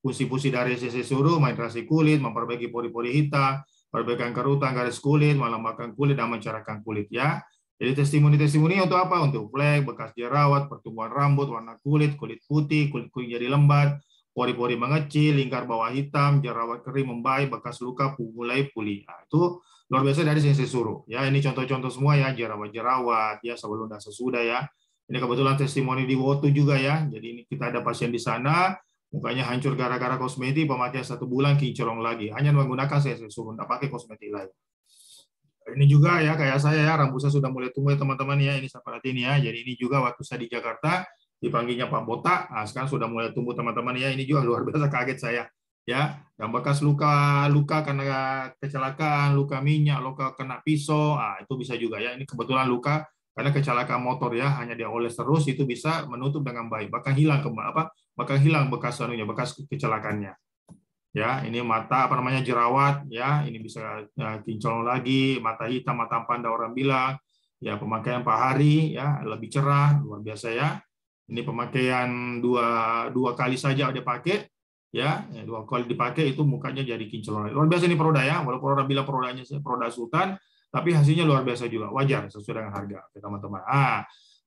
fungsi-fungsi dari Sensei Suro, menhidrasi kulit, memperbaiki pori-pori hitam, perbaikan kerutan garis kulit, melembabkan kulit dan mencerahkan kulit ya. Jadi testimoni untuk apa? Untuk flek, bekas jerawat, pertumbuhan rambut, warna kulit putih, kulit jadi lembat, pori-pori mengecil, lingkar bawah hitam, jerawat kering membaik, bekas luka mulai pulih. Nah, itu luar biasa dari Sensei Suro. Ya, ini contoh-contoh semua ya, jerawat-jerawat ya sebelum dan sesudah ya. Ini kebetulan testimoni di Wotu juga ya. Jadi ini kita ada pasien di sana, mukanya hancur gara-gara kosmetik, pemakaian 1 bulan kinclong lagi. Hanya menggunakan Sensei Suro, tidak pakai kosmetik lain. Ini juga ya kayak saya ya, rambut saya sudah mulai tumbuh ya teman-teman ya, ini saya perhatiin ya. Jadi ini juga waktu saya di Jakarta dipanggilnya Pak Botak, nah, sekarang sudah mulai tumbuh teman-teman ya. Ini juga luar biasa kaget saya ya. Dan bekas luka karena kecelakaan, luka minyak, luka kena pisau, nah, itu bisa juga ya. Ini kebetulan luka karena kecelakaan motor ya, hanya dia oles terus itu bisa menutup dengan baik, bahkan hilang bekas kecelakaannya. Ya, ini mata jerawat ya, ini bisa kinclong lagi, mata hitam, mata panda orang bilang ya, pemakaian Pak Hari ya lebih cerah, luar biasa ya. Ini pemakaian dua kali saja dia pakai Ya, dua kali dipakai itu mukanya jadi kinclong. Luar biasa nih produk ya, walaupun orang bilang produknya produk Sultan, tapi hasilnya luar biasa juga, wajar sesuai dengan harga, teman-teman.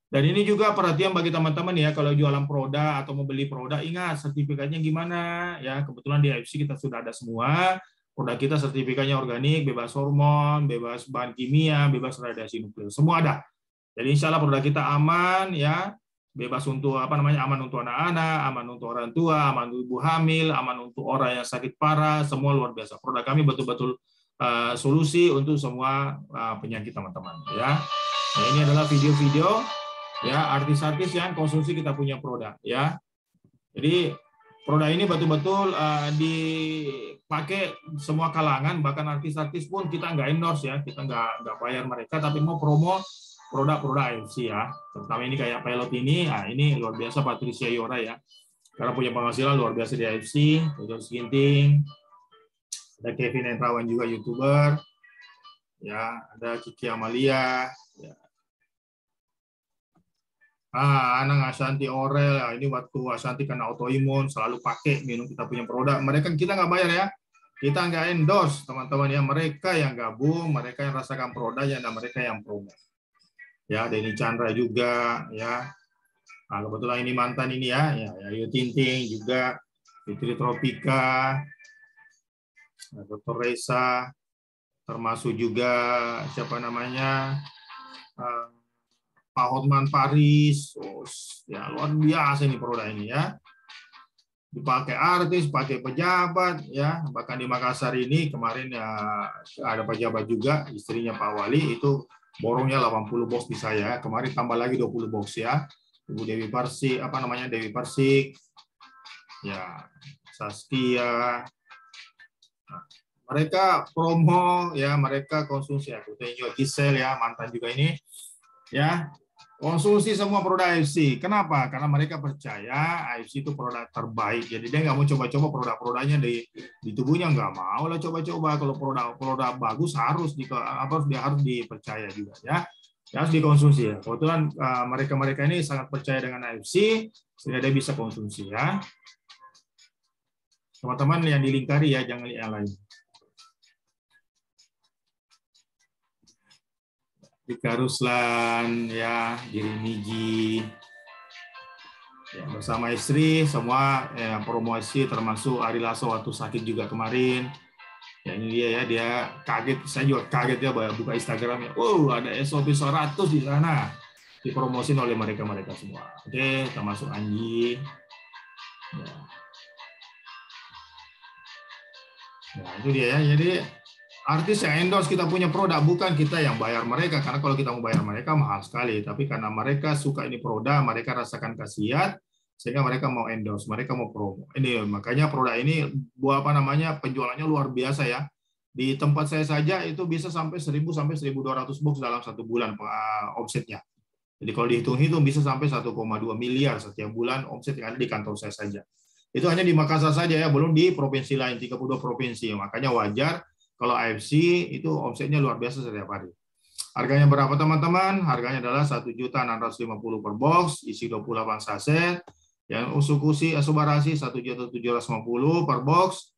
Dan ini juga perhatian bagi teman-teman ya, kalau jualan produk atau mau beli produk, ingat sertifikatnya gimana ya. Kebetulan di IFC kita sudah ada semua, produk kita sertifikatnya organik, bebas hormon, bebas bahan kimia, bebas radiasi nuklir, semua ada. Jadi insya Allah produk kita aman ya, bebas untuk aman untuk anak-anak, aman untuk orang tua, aman untuk ibu hamil, aman untuk orang yang sakit parah, semua luar biasa. Produk kami betul-betul solusi untuk semua penyakit teman-teman ya. Nah, ini adalah video-video ya artis-artis yang konsumsi kita punya produk ya. Jadi produk ini betul-betul dipakai semua kalangan, bahkan artis-artis pun kita nggak endorse ya, kita nggak bayar mereka, tapi mau promo produk-produk IFC ya. Terutama ini kayak pilot ini, ini luar biasa Patricia Yora ya. Karena punya penghasilan luar biasa di IFC, Jojo Ginting, ada Kevin Entrawan juga YouTuber, ya, ada Kiki Amalia, ya. Anak Ashanti Orel, ya, ini waktu Ashanti kena autoimun selalu pakai minum kita punya produk. Mereka kita nggak bayar ya, kita nggak endorse teman-teman ya. Mereka yang gabung, mereka yang rasakan produknya dan mereka yang promo. Ya, Denny Chandra juga ya. Nah, kebetulan ini mantan ini ya Ayu Tinting juga, Fitri Tropika, Dr. Reza, termasuk juga siapa namanya Pak Hotman Paris, ya luar biasa ini produk ini ya. Dipakai artis, pakai pejabat ya, bahkan di Makassar ini kemarin ya ada pejabat juga, istrinya Pak Wali itu borongnya 80 box di saya. Kemarin tambah lagi 20 box ya. Ibu Dewi Persik, Dewi Persik, ya Saskia. Nah, mereka promo ya, mereka konsumsi ya. Juga Gisel ya, mantan juga ini ya. Konsumsi semua produk IFC. Kenapa? Karena mereka percaya IFC itu produk terbaik. Jadi dia nggak mau coba-coba produk-produknya di tubuhnya, nggak mau lah coba-coba. Kalau produk bagus harus dipercaya juga ya. Harus dikonsumsi ya. Kebetulan mereka ini sangat percaya dengan IFC sehingga dia bisa konsumsi ya. Teman-teman yang dilingkari ya, jangan lihat yang lain. Rika Ruslan, ya, Giri Miji, ya, bersama istri semua ya, promosi termasuk Ari Lasso waktu sakit juga kemarin. Ya, ini dia ya, dia kaget, saya juga kaget ya buka Instagramnya. Ada SOP 100 di sana dipromosin oleh mereka semua. Oke, termasuk Anji. Ya. Nah, itu dia ya. Jadi artis yang endorse kita punya produk, bukan kita yang bayar mereka, karena kalau kita mau bayar mereka mahal sekali, tapi karena mereka suka ini produk, mereka rasakan khasiat, sehingga mereka mau endorse, mereka mau promo. Ini makanya produk ini penjualannya luar biasa ya. Di tempat saya saja itu bisa sampai 1.000 sampai 1.200 box dalam satu bulan omsetnya. Jadi kalau dihitung-hitung bisa sampai 1,2 miliar setiap bulan omset yang ada di kantor saya saja. Itu hanya di Makassar saja ya, belum di provinsi lain, 32 provinsi. Makanya wajar kalau IFC itu omsetnya luar biasa setiap hari. Harganya berapa teman-teman? Harganya adalah 1.650.000 per box, isi 28 saset. Yang usukusi asubarasi 1.750.000 per box,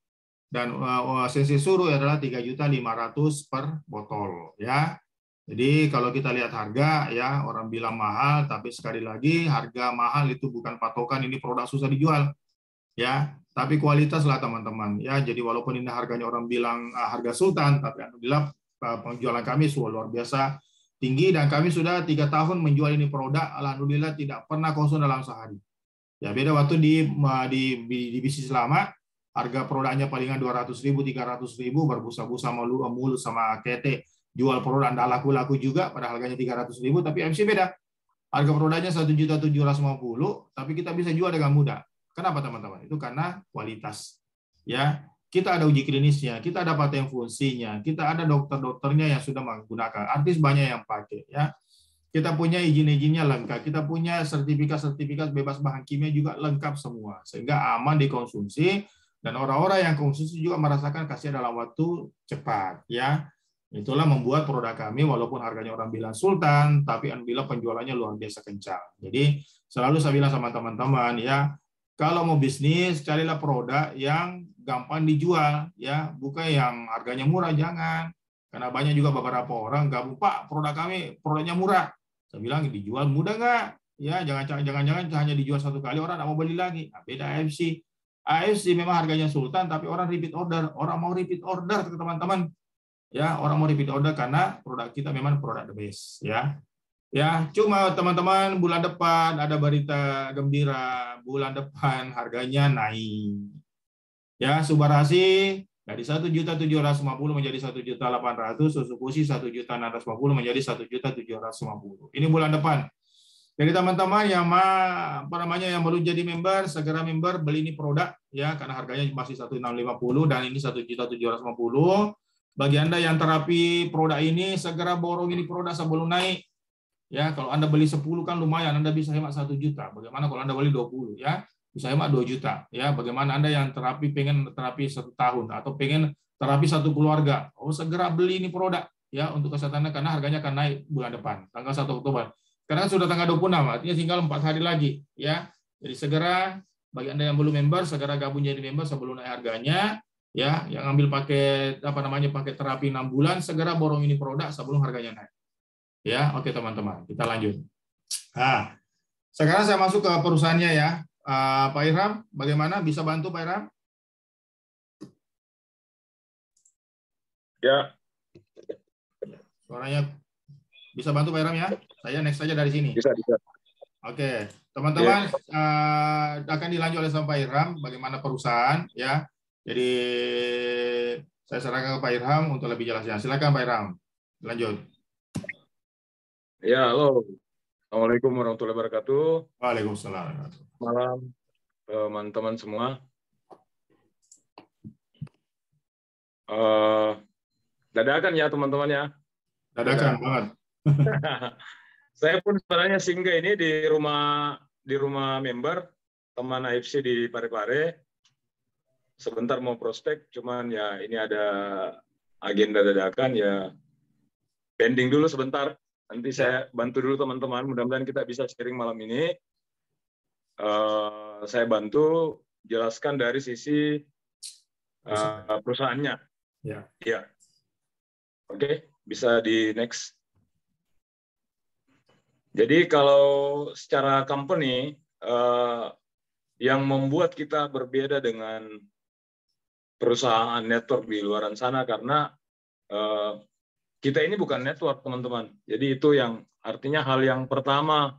dan sesi suruh adalah 3.500.000 per botol ya. Jadi kalau kita lihat harga ya, orang bilang mahal, tapi sekali lagi harga mahal itu bukan patokan ini produk susah dijual ya. Tapi kualitas lah teman-teman ya. Jadi walaupun ini harganya orang bilang harga sultan, tapi alhamdulillah penjualan kami sudah luar biasa tinggi, dan kami sudah 3 tahun menjual ini produk, alhamdulillah tidak pernah kosong dalam sehari. Ya beda waktu di bisnis lama, harga produknya palingan 200.000, 300.000, berbusa-busa mulut sama kete, jual produk anda laku-laku juga pada harganya 300.000, tapi MC beda. Harga produknya 1.750.000, tapi kita bisa jual dengan mudah. Kenapa teman-teman? Itu karena kualitas. Ya, kita ada uji klinisnya, kita ada paten fungsinya, kita ada dokter-dokternya yang sudah menggunakan. Artis banyak yang pakai ya. Kita punya izin-izinnya lengkap, kita punya sertifikat-sertifikat bebas bahan kimia juga lengkap semua, sehingga aman dikonsumsi, dan orang-orang yang konsumsi juga merasakan khasiat dalam waktu cepat ya. Itulah membuat produk kami walaupun harganya orang bilang sultan, tapi alhamdulillah penjualannya luar biasa kencang. Jadi selalu saya bilang sama teman-teman ya, kalau mau bisnis carilah produk yang gampang dijual, ya, bukan yang harganya murah, jangan. Karena banyak juga beberapa orang gabung, Pak, produk kami produknya murah. Saya bilang dijual mudah nggak? Ya, jangan hanya dijual satu kali orang nggak mau beli lagi. Nah, beda AFC. AFC memang harganya sultan, tapi orang repeat order. Orang mau repeat order, teman-teman. Ya, orang mau repeat order karena produk kita memang produk the best. Ya, ya, cuma teman-teman bulan depan ada berita gembira, bulan depan harganya naik. Ya, Subarasi dari 1.750.000 menjadi 1.800.000, Suzuki 1.650.000 menjadi 1.750.000. Ini bulan depan. Jadi teman-teman yang yang baru jadi member, segera member beli ini produk ya, karena harganya masih 1.650 dan ini 1.750.000. Bagi Anda yang terapi produk ini, segera borong ini produk sebelum naik. Ya, kalau Anda beli 10 kan lumayan, Anda bisa hemat 1 juta. Bagaimana kalau Anda beli 20 ya? Bisa hemat 2 juta. Ya, bagaimana Anda yang pengen terapi 1 tahun atau pengen terapi 1 keluarga? Oh, segera beli ini produk ya untuk kesehatan karena harganya akan naik bulan depan, tanggal 1 Oktober. Karena sudah tanggal 26, artinya tinggal 4 hari lagi ya. Jadi segera bagi Anda yang belum member, segera gabung jadi member sebelum naik harganya ya. Yang ambil paket paket terapi 6 bulan, segera borong ini produk sebelum harganya naik. Ya, oke teman-teman, kita lanjut. Nah, sekarang saya masuk ke perusahaannya ya. Pak Irham, bagaimana bisa bantu Pak Irham? Ya. Suaranya bisa bantu Pak Irham ya? Saya next saja dari sini. Bisa. Oke, teman-teman akan dilanjut oleh Pak Irham bagaimana perusahaan ya. Jadi saya serahkan ke Pak Irham untuk lebih jelasnya. Silakan Pak Irham, lanjut. Ya, halo. Assalamualaikum warahmatullahi wabarakatuh. Waalaikumsalam. Malam, teman-teman semua. Dadakan ya teman-teman ya. Dadakan banget. Saya pun sebenarnya singgah ini di rumah member teman AFC di Parepare. Sebentar mau prospek, cuman ya ini ada agenda dadakan ya. Pending dulu sebentar. Nanti saya bantu dulu teman-teman. Mudah-mudahan kita bisa sharing malam ini. Saya bantu jelaskan dari sisi perusahaannya. Ya. Oke, bisa di next. Jadi kalau secara company yang membuat kita berbeda dengan perusahaan network di luar sana karena kita ini bukan network, teman-teman. Jadi itu yang artinya hal yang pertama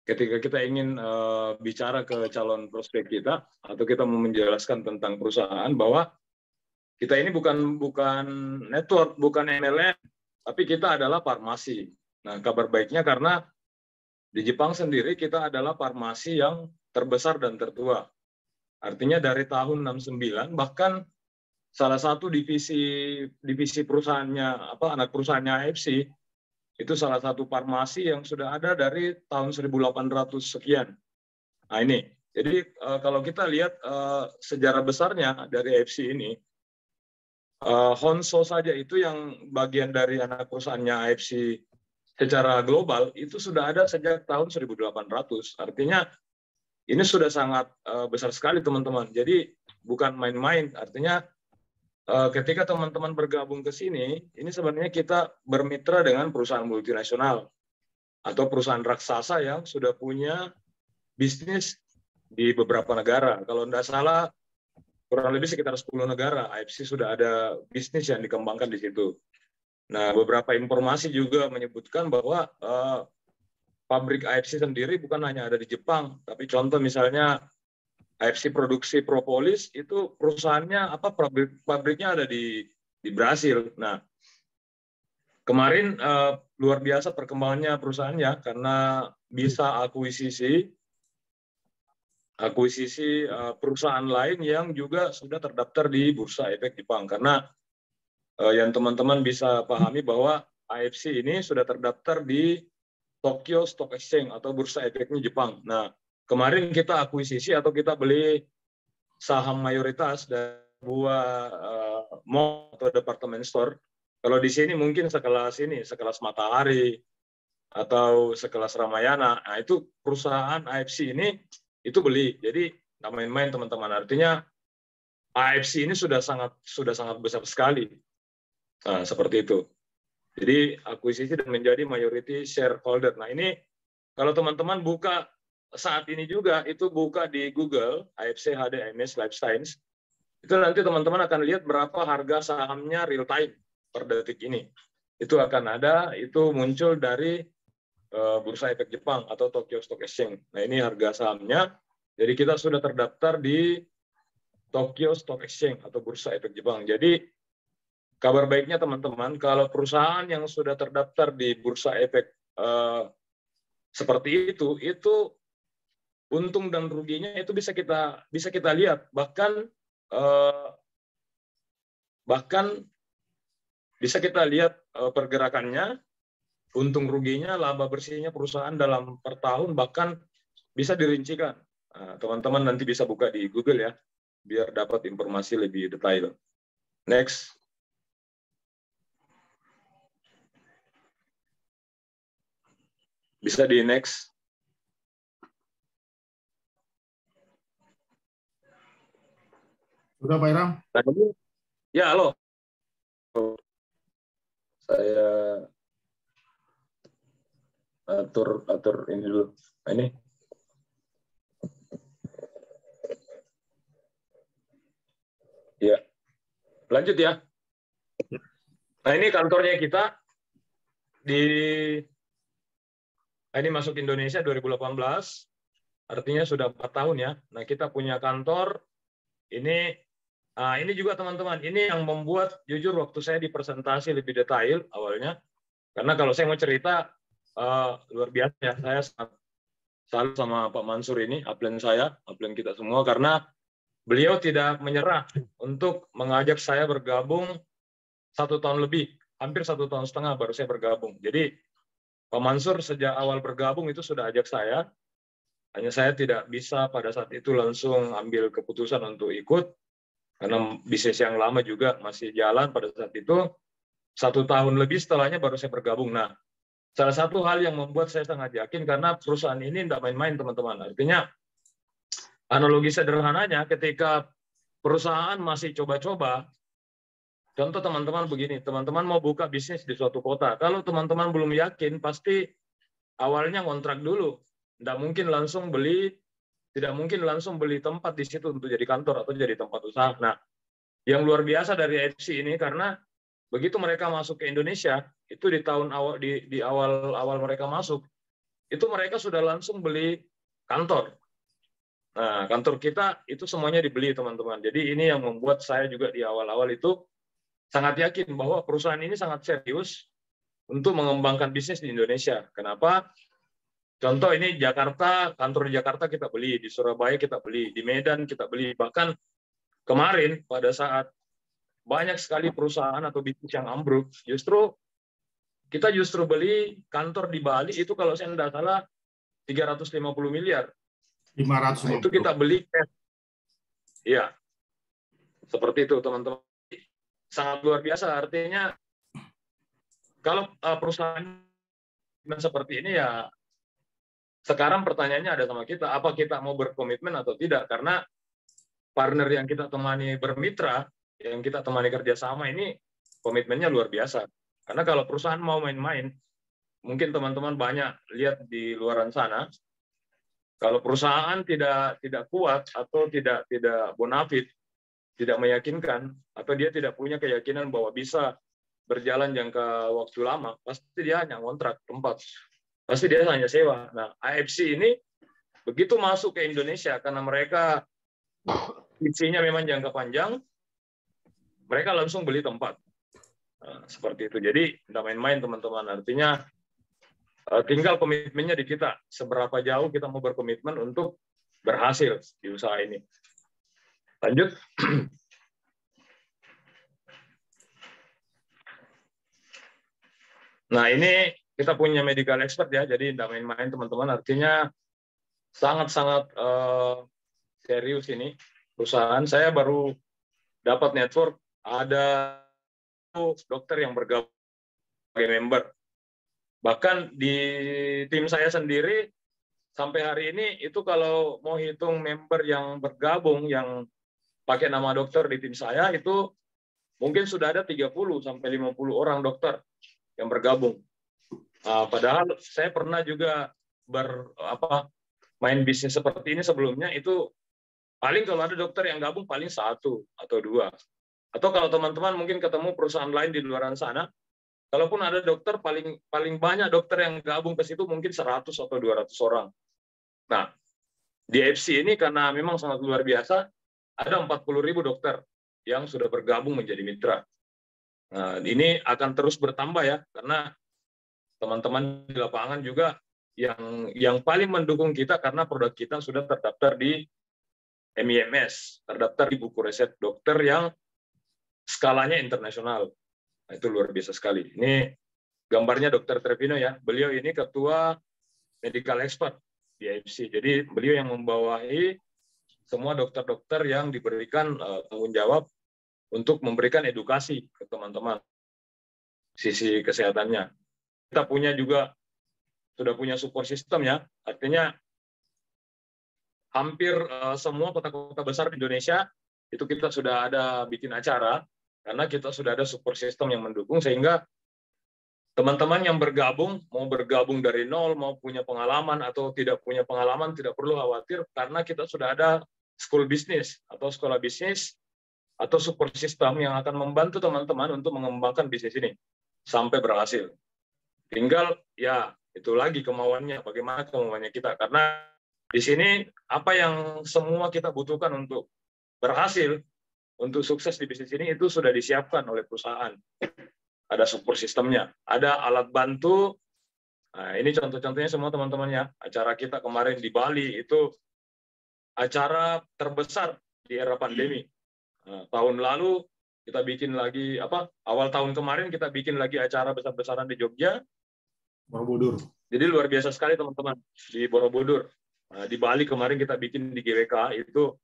ketika kita ingin bicara ke calon prospek kita atau kita mau menjelaskan tentang perusahaan bahwa kita ini bukan network, bukan MLM, tapi kita adalah farmasi. Nah, kabar baiknya karena di Jepang sendiri kita adalah farmasi yang terbesar dan tertua. Artinya dari tahun 69 bahkan salah satu divisi perusahaannya anak perusahaannya AFC itu salah satu farmasi yang sudah ada dari tahun 1800 sekian. Nah ini, jadi kalau kita lihat sejarah besarnya dari AFC ini, Honso saja itu yang bagian dari anak perusahaannya AFC secara global itu sudah ada sejak tahun 1800. Artinya ini sudah sangat besar sekali teman-teman. Jadi bukan main-main. Artinya ketika teman-teman bergabung ke sini, ini sebenarnya kita bermitra dengan perusahaan multinasional atau perusahaan raksasa yang sudah punya bisnis di beberapa negara. Kalau tidak salah, kurang lebih sekitar 10 negara, AFC sudah ada bisnis yang dikembangkan di situ. Nah, beberapa informasi juga menyebutkan bahwa pabrik AFC sendiri bukan hanya ada di Jepang, tapi contoh misalnya AFC produksi propolis itu perusahaannya pabriknya ada di Brasil. Nah, kemarin luar biasa perkembangannya perusahaannya karena bisa akuisisi perusahaan lain yang juga sudah terdaftar di Bursa Efek Jepang. Karena yang teman-teman bisa pahami bahwa AFC ini sudah terdaftar di Tokyo Stock Exchange atau Bursa Efeknya Jepang. Nah, kemarin kita akuisisi atau kita beli saham mayoritas dari sebuah mall atau department store. Kalau di sini mungkin sekelas Matahari atau sekelas Ramayana. Nah, itu perusahaan AFC ini itu beli. Jadi nggak main-main teman-teman. Artinya AFC ini sudah sangat besar sekali. Nah, seperti itu. Jadi akuisisi dan menjadi majority shareholder. Nah, ini kalau teman-teman buka saat ini juga, itu buka di Google, AFC HDMS Life Science, itu nanti teman-teman akan lihat berapa harga sahamnya real time per detik ini. Itu akan ada, itu muncul dari Bursa Efek Jepang atau Tokyo Stock Exchange. Nah, ini harga sahamnya. Jadi kita sudah terdaftar di Tokyo Stock Exchange atau Bursa Efek Jepang. Jadi kabar baiknya teman-teman, kalau perusahaan yang sudah terdaftar di Bursa Efek seperti itu untung dan ruginya itu bisa kita lihat. Bahkan bisa kita lihat pergerakannya, untung ruginya, laba bersihnya perusahaan dalam per tahun, bahkan bisa dirincikan. Teman-teman nanti bisa buka di Google ya, biar dapat informasi lebih detail. Next. Bisa di next. Sudah Pak Iram? Ya, halo. Saya atur ini dulu. Ini. Ya. Lanjut ya. Nah, ini kantornya kita ini masuk Indonesia 2018. Artinya sudah 4 tahun ya. Nah, kita punya kantor ini juga teman-teman, ini yang membuat jujur waktu saya dipresentasi lebih detail awalnya. Karena kalau saya mau cerita luar biasa ya, saya salut sama Pak Mansur ini, upline saya, upline kita semua, karena beliau tidak menyerah untuk mengajak saya bergabung 1 tahun lebih, hampir 1,5 tahun baru saya bergabung. Jadi Pak Mansur sejak awal bergabung itu sudah ajak saya, hanya saya tidak bisa pada saat itu langsung ambil keputusan untuk ikut, karena bisnis yang lama juga masih jalan pada saat itu. 1 tahun lebih setelahnya baru saya bergabung. Nah, salah satu hal yang membuat saya sangat yakin, karena perusahaan ini tidak main-main teman-teman. Artinya, analogi sederhananya ketika perusahaan masih coba-coba, contoh teman-teman begini, teman-teman mau buka bisnis di suatu kota. Kalau teman-teman belum yakin, pasti awalnya ngontrak dulu. Tidak mungkin langsung beli tempat di situ untuk jadi kantor atau jadi tempat usaha. Nah, yang luar biasa dari AFC ini, karena begitu mereka masuk ke Indonesia, itu di awal mereka masuk, itu mereka sudah langsung beli kantor. Nah, kantor kita itu semuanya dibeli teman-teman. Jadi ini yang membuat saya juga di awal-awal itu sangat yakin bahwa perusahaan ini sangat serius untuk mengembangkan bisnis di Indonesia. Kenapa? Contoh ini Jakarta, kantor di Jakarta kita beli, di Surabaya kita beli, di Medan kita beli. Bahkan kemarin pada saat banyak sekali perusahaan atau bisnis yang ambruk, kita beli kantor di Bali itu kalau saya tidak salah 350 miliar. 500. Nah, itu kita beli cash. Iya. Seperti itu teman-teman. Sangat luar biasa, artinya kalau perusahaan seperti ini ya, sekarang pertanyaannya ada sama kita, apa kita mau berkomitmen atau tidak, karena partner yang kita temani bermitra, yang kita temani kerjasama ini komitmennya luar biasa. Karena kalau perusahaan mau main-main, mungkin teman-teman banyak lihat di luaran sana, kalau perusahaan tidak kuat atau tidak bonafit, tidak meyakinkan, atau dia tidak punya keyakinan bahwa bisa berjalan jangka waktu lama, pasti dia hanya ngontrak tempat. Pasti dia hanya sewa. Nah, AFC ini begitu masuk ke Indonesia, karena mereka visinya memang jangka panjang, mereka langsung beli tempat. Nah, seperti itu. Jadi, tidak main-main teman-teman. Artinya, tinggal komitmennya di kita. Seberapa jauh kita mau berkomitmen untuk berhasil di usaha ini. Lanjut. Nah, ini kita punya medical expert ya, jadi tidak main-main teman-teman. Artinya sangat-sangat serius ini perusahaan. Saya baru dapat network, ada dokter yang bergabung sebagai member. Bahkan di tim saya sendiri sampai hari ini itu kalau mau hitung member yang bergabung, yang pakai nama dokter di tim saya, itu mungkin sudah ada 30 sampai 50 orang dokter yang bergabung. Padahal saya pernah juga main bisnis seperti ini sebelumnya, itu paling kalau ada dokter yang gabung paling 1 atau 2. Atau kalau teman-teman mungkin ketemu perusahaan lain di luar sana, kalaupun ada dokter, paling banyak dokter yang gabung ke situ mungkin 100 atau 200 orang. Nah, di FC ini karena memang sangat luar biasa, ada 40.000 dokter yang sudah bergabung menjadi mitra. Nah, ini akan terus bertambah ya, karena teman-teman di lapangan juga yang paling mendukung kita karena produk kita sudah terdaftar di MIMS, terdaftar di buku resep dokter yang skalanya internasional. Nah, itu luar biasa sekali. Ini gambarnya Dr. Trevino ya. Beliau ini ketua medical expert di AFC. Jadi beliau yang membawahi semua dokter-dokter yang diberikan tanggung jawab untuk memberikan edukasi ke teman-teman sisi kesehatannya. Kita sudah punya support system ya. Artinya hampir semua kota-kota besar di Indonesia itu kita sudah ada bikin acara karena kita sudah ada support system yang mendukung, sehingga teman-teman yang mau bergabung dari nol, mau punya pengalaman atau tidak punya pengalaman, tidak perlu khawatir karena kita sudah ada school bisnis atau sekolah bisnis atau support system yang akan membantu teman-teman untuk mengembangkan bisnis ini sampai berhasil. Tinggal ya itu lagi kemauannya, bagaimana kemauannya kita. Karena di sini apa yang semua kita butuhkan untuk berhasil, untuk sukses di bisnis ini itu sudah disiapkan oleh perusahaan. Ada support sistemnya, ada alat bantu. Nah, ini contoh-contohnya semua teman-teman ya. Acara kita kemarin di Bali itu acara terbesar di era pandemi. Nah, tahun lalu kita bikin lagi awal tahun kemarin kita bikin lagi acara besar-besaran di Jogja, Borobudur. Jadi luar biasa sekali teman-teman di Borobudur. Nah, di Bali kemarin kita bikin di GWK, itu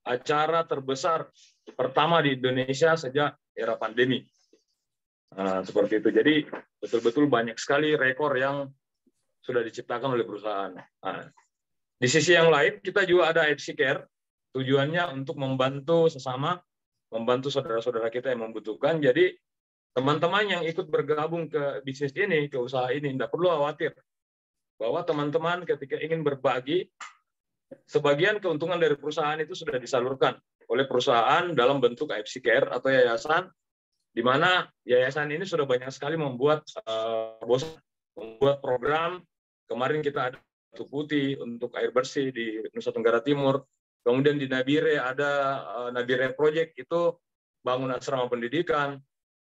acara terbesar pertama di Indonesia sejak era pandemi. Nah, seperti itu. Jadi betul-betul banyak sekali rekor yang sudah diciptakan oleh perusahaan. Nah, di sisi yang lain kita juga ada FC Care. Tujuannya untuk membantu sesama, membantu saudara-saudara kita yang membutuhkan. Jadi teman-teman yang ikut bergabung ke bisnis ini, ke usaha ini, tidak perlu khawatir bahwa teman-teman ketika ingin berbagi, sebagian keuntungan dari perusahaan itu sudah disalurkan oleh perusahaan dalam bentuk FC Care atau yayasan, di mana yayasan ini sudah banyak sekali membuat program. Kemarin kita ada Batu Putih untuk air bersih di Nusa Tenggara Timur. Kemudian di Nabire ada Nabire Project, itu bangun asrama pendidikan.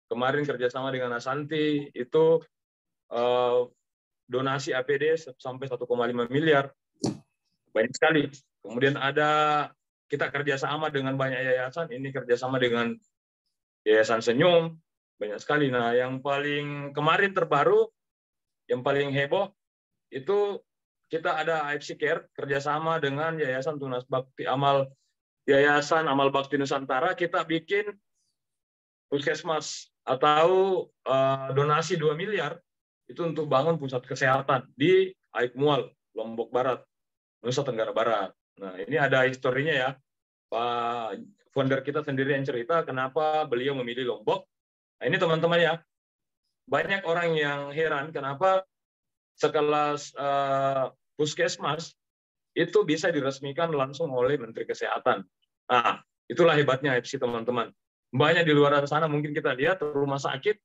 Kemarin kerjasama dengan Asanti, itu donasi APD sampai 1,5 miliar. Banyak sekali. Kemudian kita kerjasama dengan banyak yayasan. Ini kerjasama dengan Yayasan Senyum, banyak sekali. Nah, yang paling kemarin terbaru, yang paling heboh, itu kita ada AFC Care kerjasama dengan Yayasan Tunas Bakti Yayasan Amal Bakti Nusantara. Kita bikin puskesmas atau donasi 2 miliar itu untuk bangun pusat kesehatan di Aikmual, Lombok Barat, Nusa Tenggara Barat. Nah, ini ada historinya ya. Pak founder kita sendiri yang cerita kenapa beliau memilih Lombok. Nah, ini teman-teman ya. Banyak orang yang heran kenapa sekelas puskesmas itu bisa diresmikan langsung oleh Menteri Kesehatan. Nah, itulah hebatnya FC teman-teman. Banyak di luar sana mungkin kita lihat rumah sakit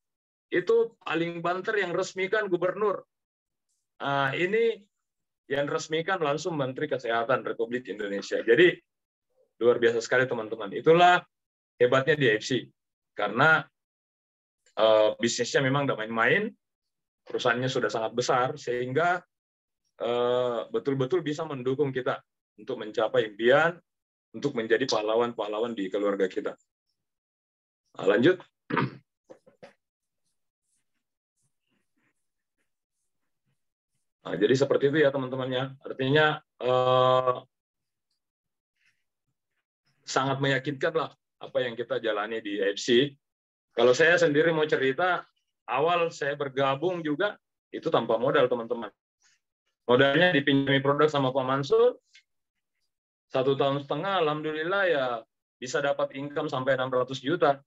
itu paling banter yang resmikan gubernur. Nah, ini yang resmikan langsung Menteri Kesehatan Republik Indonesia. Jadi luar biasa sekali teman-teman. Itulah hebatnya di AFC. Karena bisnisnya memang tidak main-main, perusahaannya sudah sangat besar, sehingga betul-betul bisa mendukung kita untuk mencapai impian, untuk menjadi pahlawan-pahlawan di keluarga kita. Nah, lanjut. Nah, jadi seperti itu ya teman-temannya. Artinya sangat meyakinkan lah apa yang kita jalani di AFC. Kalau saya sendiri mau cerita, awal saya bergabung juga itu tanpa modal teman-teman. Modalnya dipinjami produk sama Pak Mansur, 1,5 tahun, alhamdulillah ya bisa dapat income sampai 600 juta.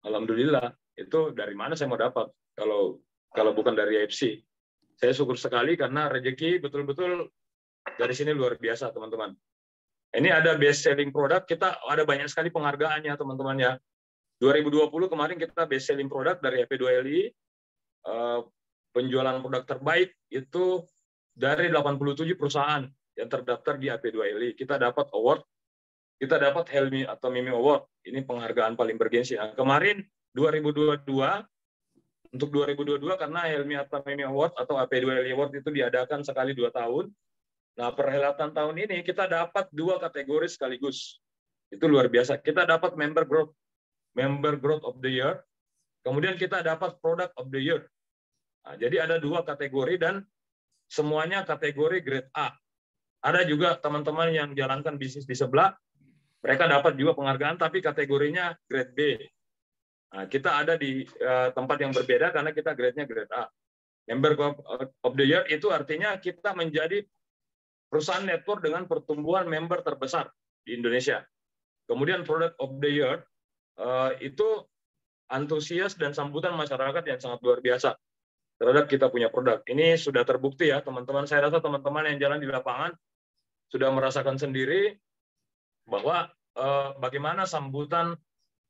Alhamdulillah. Itu dari mana saya mau dapat kalau bukan dari AFC. Saya syukur sekali karena rezeki betul-betul dari sini luar biasa, teman-teman. Ini ada best selling produk, kita ada banyak sekali penghargaannya, teman-teman ya. 2020 kemarin kita best selling produk dari AP2LI, penjualan produk terbaik itu dari 87 perusahaan yang terdaftar di AP2LI. Kita dapat award, kita dapat Helmi atau Mimi Award. Ini penghargaan paling bergensi. Nah, kemarin 2022, untuk 2022 karena Helmi atau Mimi Award atau AP2LI Award itu diadakan sekali 2 tahun. Nah, perhelatan tahun ini kita dapat 2 kategori sekaligus. Itu luar biasa. Kita dapat Member Growth of the Year. Kemudian kita dapat Product of the Year. Nah, jadi ada 2 kategori dan semuanya kategori grade A. Ada juga teman-teman yang jalankan bisnis di sebelah, mereka dapat juga penghargaan, tapi kategorinya grade B. Nah, kita ada di tempat yang berbeda karena kita grade-nya grade A. Member of the Year itu artinya kita menjadi perusahaan network dengan pertumbuhan member terbesar di Indonesia. Kemudian Product of the Year itu antusias dan sambutan masyarakat yang sangat luar biasa terhadap kita punya produk. Ini sudah terbukti ya, teman-teman. Saya rasa teman-teman yang jalan di lapangan sudah merasakan sendiri bahwa bagaimana sambutan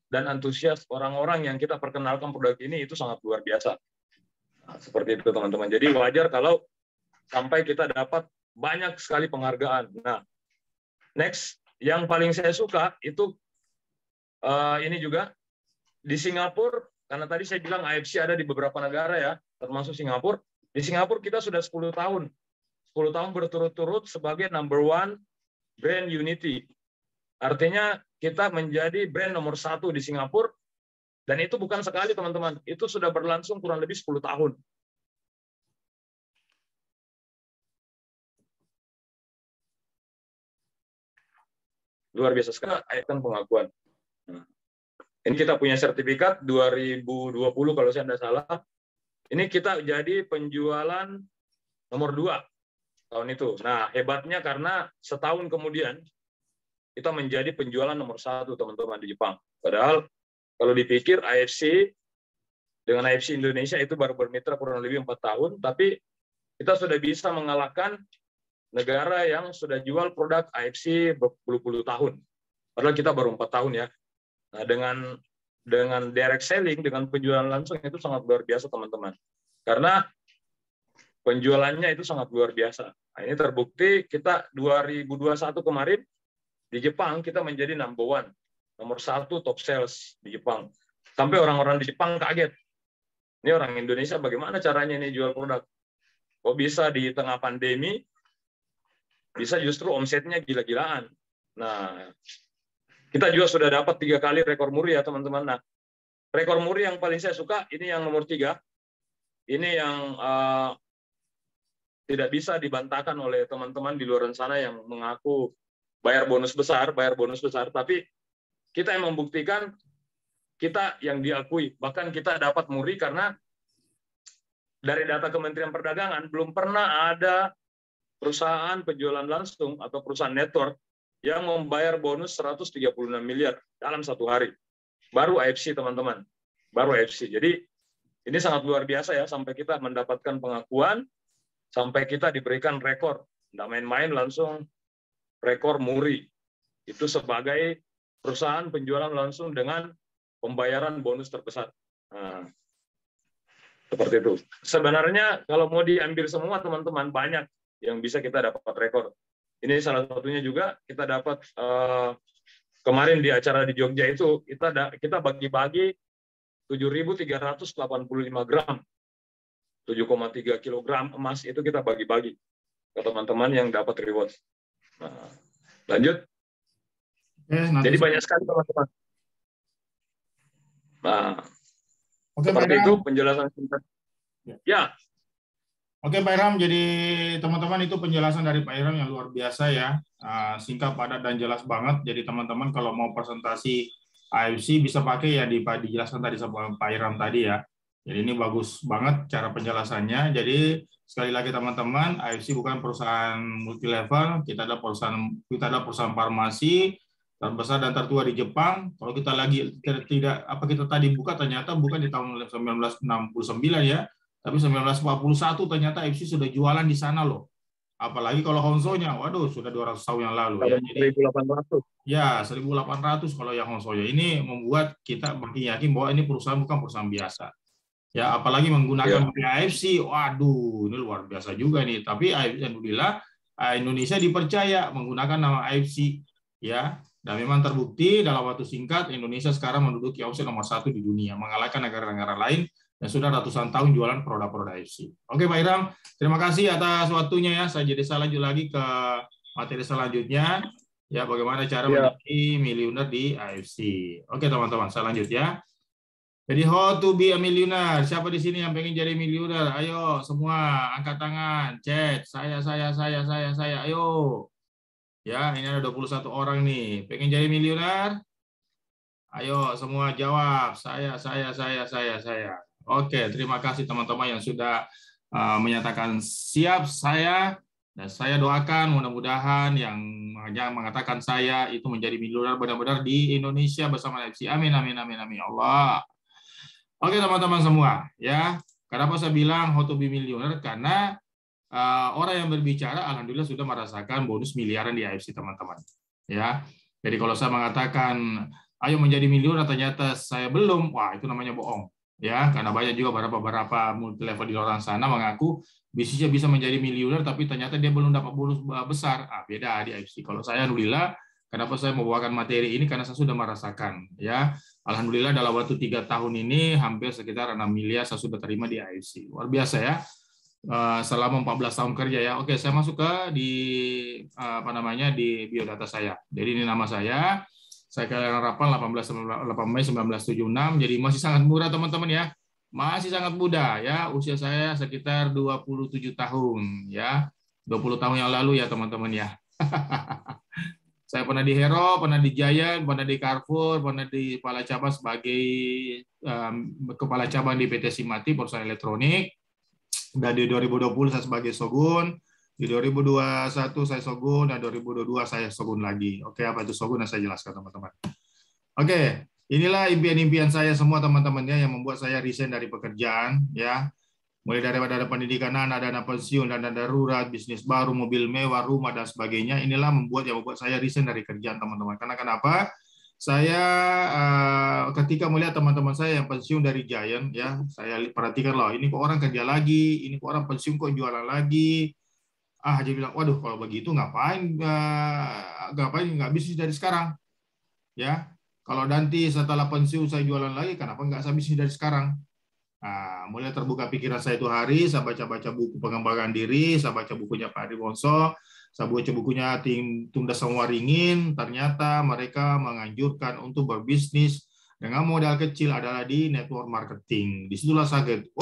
dan antusias orang-orang yang kita perkenalkan produk ini itu sangat luar biasa. Nah, seperti itu, teman-teman. Jadi wajar kalau sampai kita dapat banyak sekali penghargaan. Nah, next, yang paling saya suka itu ini juga di Singapura, karena tadi saya bilang AFC ada di beberapa negara ya, termasuk Singapura. Di Singapura kita sudah 10 tahun. 10 tahun berturut-turut sebagai #1 brand Unity. Artinya kita menjadi brand nomor 1 di Singapura, dan itu bukan sekali, teman-teman. Itu sudah berlangsung kurang lebih 10 tahun. Luar biasa sekali, ikon pengakuan. Nah, ini kita punya sertifikat 2020 kalau saya tidak salah. Ini kita jadi penjualan nomor 2 tahun itu. Nah, hebatnya karena setahun kemudian kita menjadi penjualan nomor 1, teman-teman, di Jepang. Padahal kalau dipikir AFC dengan AFC Indonesia itu baru bermitra kurang lebih 4 tahun, tapi kita sudah bisa mengalahkan negara yang sudah jual produk AFC berpuluh-puluh tahun. Padahal kita baru 4 tahun ya. Nah, dengan direct selling, dengan penjualan langsung itu sangat luar biasa, teman-teman. Karena penjualannya itu sangat luar biasa. Nah, ini terbukti kita 2021 kemarin di Jepang kita menjadi #1, nomor 1 top sales di Jepang. Sampai orang-orang di Jepang kaget. Ini orang Indonesia bagaimana caranya ini jual produk? Kok bisa di tengah pandemi bisa justru omsetnya gila-gilaan. Nah, kita juga sudah dapat 3 kali rekor muri ya, teman-teman. Nah, rekor muri yang paling saya suka ini yang nomor 3. Ini yang tidak bisa dibantahkan oleh teman-teman di luar sana yang mengaku bayar bonus besar, tapi kita yang membuktikan kita yang diakui. Bahkan kita dapat muri karena dari data Kementerian Perdagangan belum pernah ada perusahaan penjualan langsung atau perusahaan network yang membayar bonus 136 miliar dalam 1 hari. Baru AFC, teman-teman. Baru AFC. Jadi ini sangat luar biasa ya, sampai kita mendapatkan pengakuan, sampai kita diberikan rekor. Nggak main-main, langsung rekor muri. Itu sebagai perusahaan penjualan langsung dengan pembayaran bonus terbesar. Nah, seperti itu. Sebenarnya kalau mau diambil semua, teman-teman, banyak yang bisa kita dapat rekor. Ini salah satunya juga kita dapat kemarin di acara di Jogja itu kita bagi-bagi 7.385 gram, 7,3 kilogram emas itu kita bagi-bagi ke teman-teman yang dapat reward. Nah, lanjut. Jadi banyak sekali, teman-teman. Nah, seperti itu penjelasan singkat. Ya. Oke, Pak Ilham, jadi teman-teman itu penjelasan dari Pak Ilham yang luar biasa ya, singkat, padat, dan jelas banget. Jadi teman-teman kalau mau presentasi AFC bisa pakai ya dijelaskan tadi sama Pak Ilham tadi ya. Jadi ini bagus banget cara penjelasannya. Jadi sekali lagi teman-teman, AFC bukan perusahaan multi level, kita adalah perusahaan farmasi terbesar dan tertua di Jepang. Kalau kita kita tadi buka ternyata bukan di tahun 1969 ya, tapi 1941 ternyata AFC sudah jualan di sana loh. Apalagi kalau Honso-nya, waduh sudah 200 tahun yang lalu ya. Jadi 1800. ya 1800 kalau yang Honso-nya. Ini membuat kita makin yakin bahwa ini perusahaan bukan perusahaan biasa. Ya, apalagi menggunakan AFC, waduh, ini luar biasa juga nih. Tapi alhamdulillah Indonesia dipercaya menggunakan nama AFC, ya. Dan memang terbukti dalam waktu singkat Indonesia sekarang menduduki omset nomor 1 di dunia, mengalahkan negara-negara lain yang sudah ratusan tahun jualan produk-produk AFC. Oke, Pak Iram, terima kasih atas waktunya ya. Saya lanjut lagi ke materi selanjutnya, ya bagaimana cara menjadi miliuner di AFC. Oke, teman-teman, saya lanjut ya. Jadi how to be a millionaire. Siapa di sini yang pengen jadi miliuner? Ayo semua angkat tangan, chat. Saya. Ayo. Ya, ini ada 21 orang nih. Pengen jadi miliuner? Ayo semua jawab. Saya. Oke, terima kasih teman-teman yang sudah menyatakan siap dan saya doakan mudah-mudahan yang mengatakan saya itu menjadi miliuner benar-benar di Indonesia bersama AFC. Amin. Allah. Oke teman-teman semua, ya. Kenapa saya bilang how to be millionaire? Karena orang yang berbicara, alhamdulillah sudah merasakan bonus miliaran di AFC teman-teman. Ya, jadi kalau saya mengatakan, ayo menjadi miliuner, ternyata saya belum, wah itu namanya bohong. Ya, karena banyak juga beberapa multi level di luar sana mengaku bisnisnya bisa menjadi miliuner, tapi ternyata dia belum dapat bonus besar. Beda di AFC. Kalau saya, alhamdulillah, kenapa saya membawakan materi ini? Karena saya sudah merasakan, ya. Alhamdulillah dalam waktu 3 tahun ini hampir sekitar 6 miliar saya sudah terima di AFC. Luar biasa ya. Selama 14 tahun kerja ya. Oke, saya masuk ke di biodata saya. Jadi ini nama saya. Saya kelahiran Harapan 8 Mei 1976. Jadi masih sangat muda teman-teman ya. Masih sangat muda ya. Usia saya sekitar 27 tahun ya. 20 tahun yang lalu ya teman-teman ya. Saya pernah di Hero, pernah di Giant, pernah di Carrefour, pernah di kepala cabang sebagai kepala cabang di PT Simati, perusahaan elektronik. Dan di 2020 saya sebagai Shogun, di 2021 saya Shogun, dan 2022 saya Shogun lagi. Oke, apa itu Shogun? Saya jelaskan teman-teman. Oke, inilah impian-impian saya semua teman-temannya yang membuat saya resign dari pekerjaan, ya. Mulai dari dana pendidikan anak, dana pensiun, dana darurat, bisnis baru, mobil mewah, rumah, dan sebagainya. Inilah membuat saya resign dari kerjaan, teman-teman. Karena kenapa? Saya ketika melihat teman-teman saya yang pensiun dari Giant, ya, saya perhatikan loh, ini kok orang kerja lagi, ini kok orang pensiun kok jualan lagi. Dia bilang, waduh, kalau begitu ngapain nggak bisnis dari sekarang? Ya, kalau nanti setelah pensiun saya jualan lagi, kenapa nggak saya bisnis dari sekarang? Mulai terbuka pikiran saya itu hari, saya baca-baca buku pengembangan diri, saya baca bukunya Pak Ari Wonso, saya baca bukunya Tim Tunda Semua Ringin, ternyata mereka menganjurkan untuk berbisnis dengan modal kecil adalah di network marketing. Disitulah saya kaget,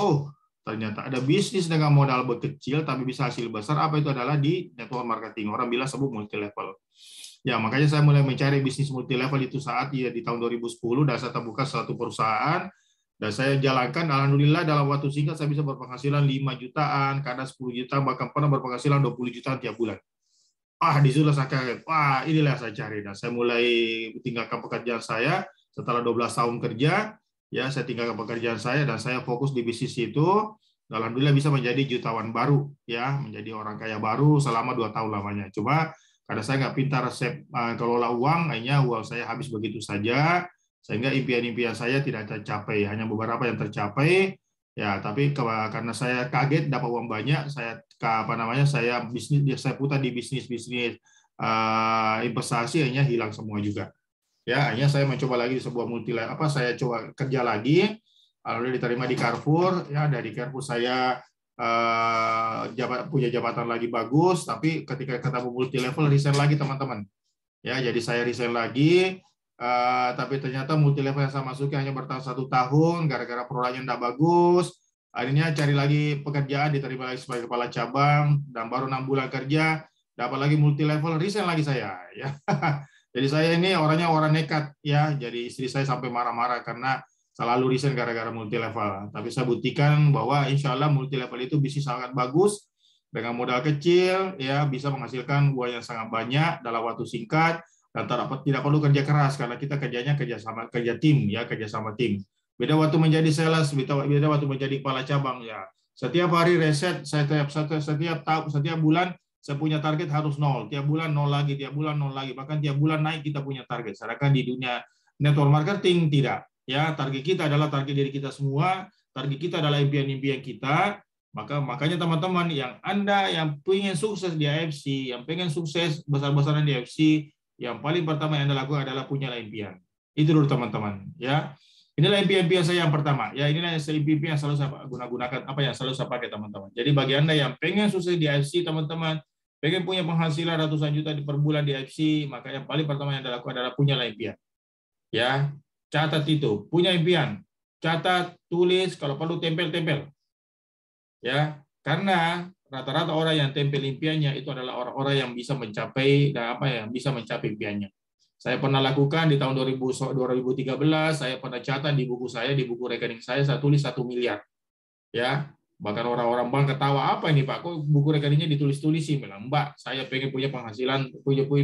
ternyata ada bisnis dengan modal kecil tapi bisa hasil besar, apa itu adalah di network marketing. Orang bilang sebut multi level. Ya, makanya saya mulai mencari bisnis multi level itu saat di tahun 2010 dan saya terbuka suatu perusahaan. Dan saya jalankan, alhamdulillah dalam waktu singkat saya bisa berpenghasilan 5 jutaan, kadang 10 juta, bahkan pernah berpenghasilan 20 jutaan tiap bulan. Di situ saya kaget, inilah yang saya cari. Dan saya mulai tinggalkan pekerjaan saya setelah 12 tahun kerja, ya saya tinggalkan pekerjaan saya dan saya fokus di bisnis itu. Alhamdulillah bisa menjadi jutawan baru, ya menjadi orang kaya baru selama 2 tahun lamanya. Cuma karena saya nggak pintar resep kelola uang, akhirnya uang saya habis begitu saja. Sehingga impian-impian saya tidak tercapai, hanya beberapa yang tercapai ya. Tapi karena saya kaget dapat uang banyak, saya putar di bisnis investasi, akhirnya hilang semua juga. Ya, akhirnya saya mencoba lagi di sebuah saya coba kerja lagi, alhamdulillah diterima di Carrefour. Ya, dari Carrefour saya punya jabatan lagi bagus, tapi ketika ketemu multi level resign lagi teman-teman. Ya, jadi saya resign lagi. Tapi ternyata multi level yang saya masuki hanya bertahan 1 tahun gara-gara produknya tidak bagus. Akhirnya cari lagi pekerjaan, diterima lagi sebagai kepala cabang, dan baru 6 bulan kerja dapat lagi multi level, resign lagi saya. Ya, jadi saya ini orangnya orang nekat ya. Jadi istri saya sampai marah-marah karena selalu resign gara-gara multi level. Tapi saya buktikan bahwa insya Allah multi level itu bisnis sangat bagus, dengan modal kecil, ya bisa menghasilkan uang yang sangat banyak dalam waktu singkat, dan tidak perlu kerja keras karena kita kerja tim, ya kerja sama tim. Beda waktu menjadi sales, beda waktu menjadi kepala cabang, ya. Setiap hari reset, setiap bulan saya punya target harus 0, tiap bulan 0 lagi, tiap bulan 0 lagi, bahkan tiap bulan naik kita punya target. Sedangkan di dunia network marketing tidak, ya target kita adalah target diri kita semua, target kita adalah impian-impian kita. Makanya teman-teman Anda yang pengen sukses di AFC, yang pengen sukses besar-besaran di AFC, yang paling pertama yang Anda lakukan adalah punya impian. Itu dulu teman-teman, ya. Inilah impian-impian saya yang pertama. Ya, inilah impian yang selalu saya gunakan, yang selalu saya pakai teman-teman. Jadi bagi Anda yang pengen sukses di AFC teman-teman, pengen punya penghasilan ratusan juta per bulan di AFC, maka yang paling pertama yang Anda lakukan adalah punya impian. Ya, catat itu, punya impian. Catat, tulis, kalau perlu tempel-tempel. Ya, karena rata-rata orang yang tempel impiannya itu adalah orang-orang yang bisa mencapai bisa mencapai impiannya. Saya pernah lakukan di tahun 2013, saya pernah catat di buku rekening saya tulis 1 miliar. Ya, bahkan orang-orang bank ketawa, apa ini Pak, kok buku rekeningnya ditulis-tulisi? Bilang, Mbak, saya pengen punya penghasilan,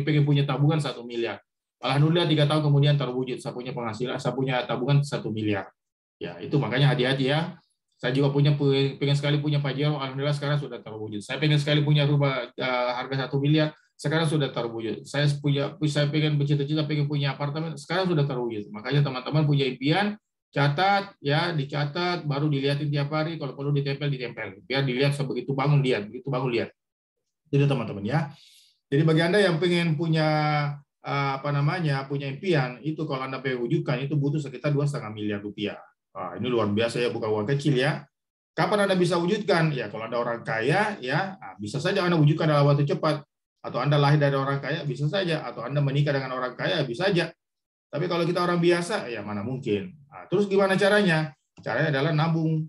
pengen punya tabungan 1 miliar. Alhamdulillah 3 tahun kemudian terwujud, saya punya penghasilan, saya punya tabungan 1 miliar. Ya, itu makanya hati-hati ya. Saya juga pengen sekali punya Pajero, alhamdulillah sekarang sudah terwujud. Saya pengen sekali punya rumah harga 1 miliar, sekarang sudah terwujud. Saya pengen bercita-cita pengen punya apartemen, sekarang sudah terwujud. Makanya teman-teman punya impian, catat ya, dicatat, baru dilihatin tiap hari, kalau perlu ditempel, biar dilihat begitu bangun lihat. Jadi teman-teman ya. Jadi bagi Anda yang pengen punya punya impian, itu kalau Anda pengen wujudkan itu butuh sekitar 2,5 miliar rupiah. Ini luar biasa ya, bukan uang kecil ya. Kapan Anda bisa wujudkan? Ya kalau Anda orang kaya ya, bisa saja Anda wujudkan dalam waktu cepat. Atau Anda lahir dari orang kaya bisa saja, atau Anda menikah dengan orang kaya bisa saja. Tapi kalau kita orang biasa ya mana mungkin. Terus gimana caranya? Caranya adalah nabung.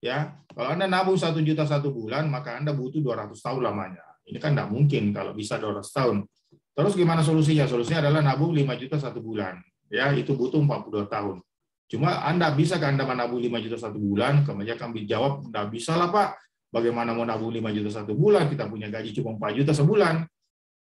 Ya, kalau Anda nabung 1 juta 1 bulan, maka Anda butuh 200 tahun lamanya. Ini kan tidak mungkin kalau bisa 200 tahun. Terus gimana solusinya? Solusinya adalah nabung 5 juta 1 bulan. Ya, itu butuh 42 tahun. Cuma Anda bisa kan Anda menabung 5 juta 1 bulan? Kemudian akan dijawab, nggak bisa lah Pak. Bagaimana mau nabung 5 juta 1 bulan? Kita punya gaji cuma 4 juta sebulan.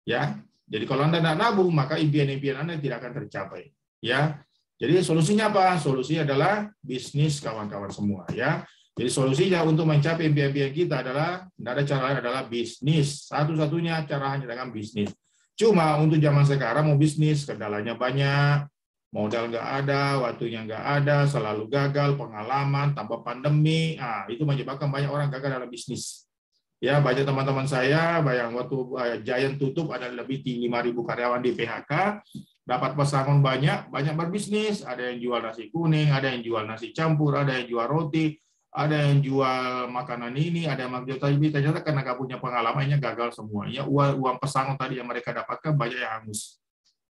Ya, jadi kalau Anda tidak nabung, maka impian-impian Anda tidak akan tercapai. Ya, jadi solusinya apa? Solusinya adalah bisnis kawan-kawan semua. Ya, jadi solusinya untuk mencapai impian-impian kita adalah tidak ada cara lain adalah bisnis. Satu-satunya cara hanya dengan bisnis. Cuma untuk zaman sekarang mau bisnis kendalanya banyak. Modal nggak ada, waktunya nggak ada, selalu gagal, pengalaman, tambah pandemi, itu menyebabkan banyak orang gagal dalam bisnis. Ya, banyak teman-teman saya, bayang waktu Giant tutup ada lebih 5.000 karyawan di PHK, dapat pesangon banyak berbisnis, ada yang jual nasi kuning, ada yang jual nasi campur, ada yang jual roti, ada yang jual makanan ini, ada yang jual tapi ternyata karena nggak punya pengalamannya gagal semuanya. Uang pesangon tadi yang mereka dapatkan banyak yang hangus.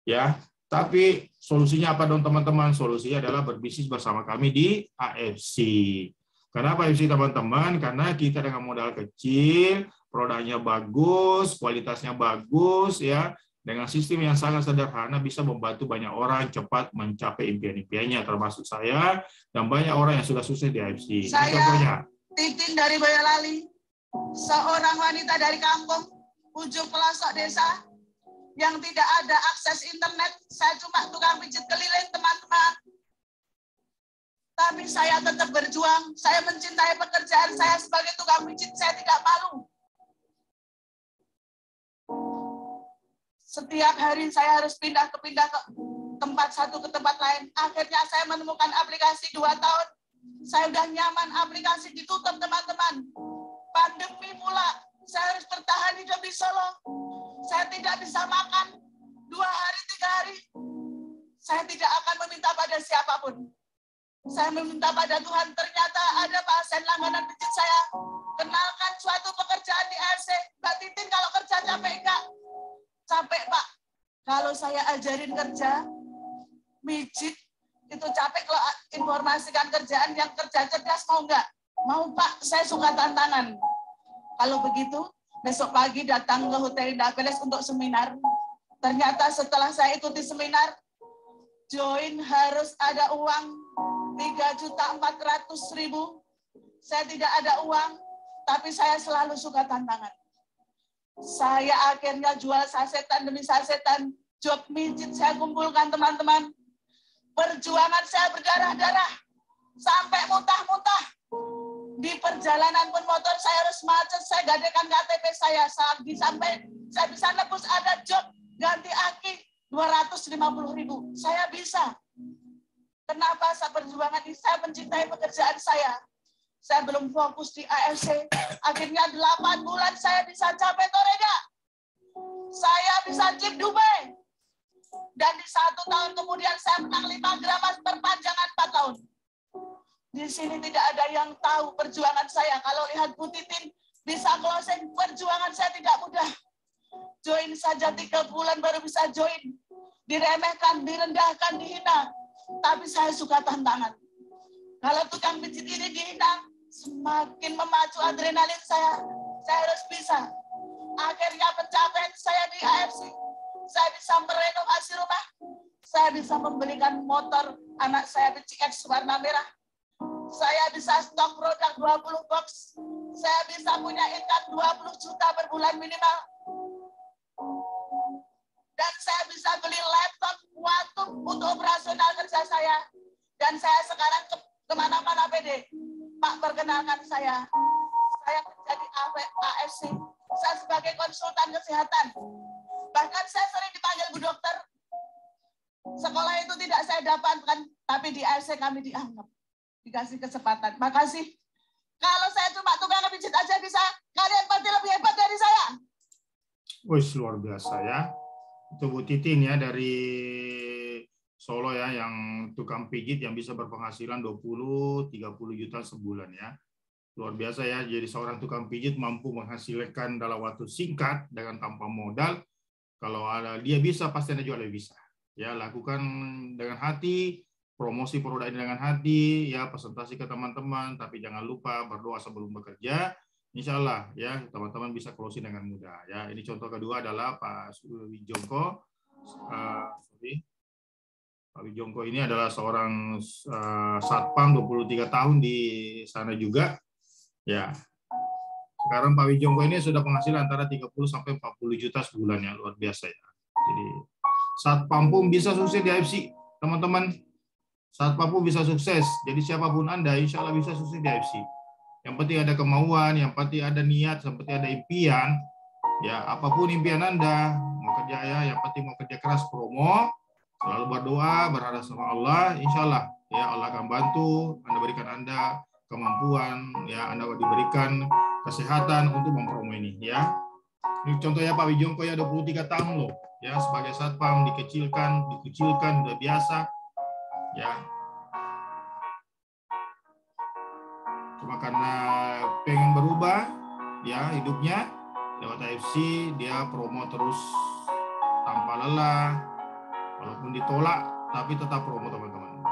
Ya. Tapi solusinya apa dong teman-teman? Solusinya adalah berbisnis bersama kami di AFC. Kenapa AFC teman-teman? Karena kita dengan modal kecil, produknya bagus, kualitasnya bagus, ya, dengan sistem yang sangat sederhana bisa membantu banyak orang cepat mencapai impian-impiannya, termasuk saya dan banyak orang yang sudah sukses di AFC. Saya Titin dari Boyolali, seorang wanita dari kampung ujung pelosok desa, yang tidak ada akses internet, saya cuma tukang pijit keliling teman-teman. Tapi saya tetap berjuang, saya mencintai pekerjaan saya sebagai tukang pijit, saya tidak malu. Setiap hari saya harus pindah ke tempat satu ke tempat lain. Akhirnya saya menemukan aplikasi 2 tahun. Saya udah nyaman, aplikasi ditutup teman-teman. Pandemi pula, saya harus bertahan hidup di Solo. Saya tidak bisa makan 2 hari, 3 hari. Saya tidak akan meminta pada siapapun. Saya meminta pada Tuhan, ternyata ada pasien langganan pijit saya. Kenalkan suatu pekerjaan di AFC. Mbak Titin kalau kerja capek enggak? Capek Pak. Kalau saya ajarin kerja, mijit, itu capek. Kalau informasikan kerjaan yang kerja cerdas mau enggak? Mau Pak, saya suka tantangan. Kalau begitu, besok pagi datang ke Hotel Indah Palace untuk seminar. Ternyata setelah saya ikuti seminar, join harus ada uang 3.400.000. Saya tidak ada uang, tapi saya selalu suka tantangan. Saya akhirnya jual sasetan demi sasetan, job mijit saya kumpulkan teman-teman. Perjuangan saya berdarah-darah, sampai muntah-muntah. Di perjalanan pun motor saya harus macet, saya gadekan KTP saya. Sampai saya bisa nebus ada job ganti aki 250.000. Saya bisa. Kenapa saya perjuangan ini? Saya mencintai pekerjaan saya. Saya belum fokus di AFC. Akhirnya 8 bulan saya bisa capai Torega. Saya bisa chip Dubai. Dan di 1 tahun kemudian saya menang 5 gram emas perpanjangan 4 tahun. Di sini tidak ada yang tahu perjuangan saya. Kalau lihat Bu Titin bisa closing, perjuangan saya tidak mudah. Join saja 3 bulan baru bisa join. Diremehkan, direndahkan, dihina. Tapi saya suka tantangan. Kalau tukang pijit ini dihina, semakin memacu adrenalin saya. Saya harus bisa. Akhirnya pencapaian saya di AFC. Saya bisa merenovasi rumah. Saya bisa membelikan motor anak saya di CX warna merah. Saya bisa stok produk 20 box. Saya bisa punya income 20 juta per bulan minimal. Dan saya bisa beli laptop waktu untuk operasional kerja saya. Dan saya sekarang kemana-mana PD. Pak, perkenalkan saya. Saya menjadi AFC. Saya sebagai konsultan kesehatan. Bahkan saya sering dipanggil Bu Dokter. Sekolah itu tidak saya dapatkan, tapi di AFC kami dianggap. Dikasih kesempatan. Makasih. Kalau saya cuma tukang pijit aja bisa, kalian pasti lebih hebat dari saya. Wih, luar biasa ya. Itu Bu Titin ya dari Solo ya, yang tukang pijit yang bisa berpenghasilan 20-30 juta sebulan ya. Luar biasa ya, jadi seorang tukang pijit mampu menghasilkan dalam waktu singkat dengan tanpa modal. Kalau ada dia bisa, pasti Anda juga lebih bisa. Ya, lakukan dengan hati, promosi produk dengan hati, ya presentasi ke teman-teman, tapi jangan lupa berdoa sebelum bekerja. Insya Allah ya teman-teman bisa closing dengan mudah. Ya, ini contoh kedua adalah Pak Wijongko. Pak Wijongko ini adalah seorang satpam 23 tahun di sana juga. Ya, sekarang Pak Wijongko ini sudah penghasilan antara 30 sampai 40 juta sebulan ya, luar biasa ya. Jadi satpam pun bisa sukses di AFC, teman-teman. Satpam pun bisa sukses. Jadi siapapun Anda, insya Allah bisa sukses di AFC. Yang penting ada kemauan, yang penting ada niat, yang penting ada impian. Ya, apapun impian Anda, mau kerja ya, yang penting mau kerja keras, promo, selalu berdoa, berharap sama Allah, insya Allah ya Allah akan bantu, Anda berikan Anda kemampuan, ya Anda diberikan kesehatan untuk mempromo ini ya. Ini contohnya Pak Wijongko ya 23 tahun loh, ya sebagai satpam dikucilkan, udah biasa, ya. Cuma karena pengen berubah ya hidupnya lewat AFC, dia promo terus tanpa lelah, walaupun ditolak tapi tetap promo teman-teman.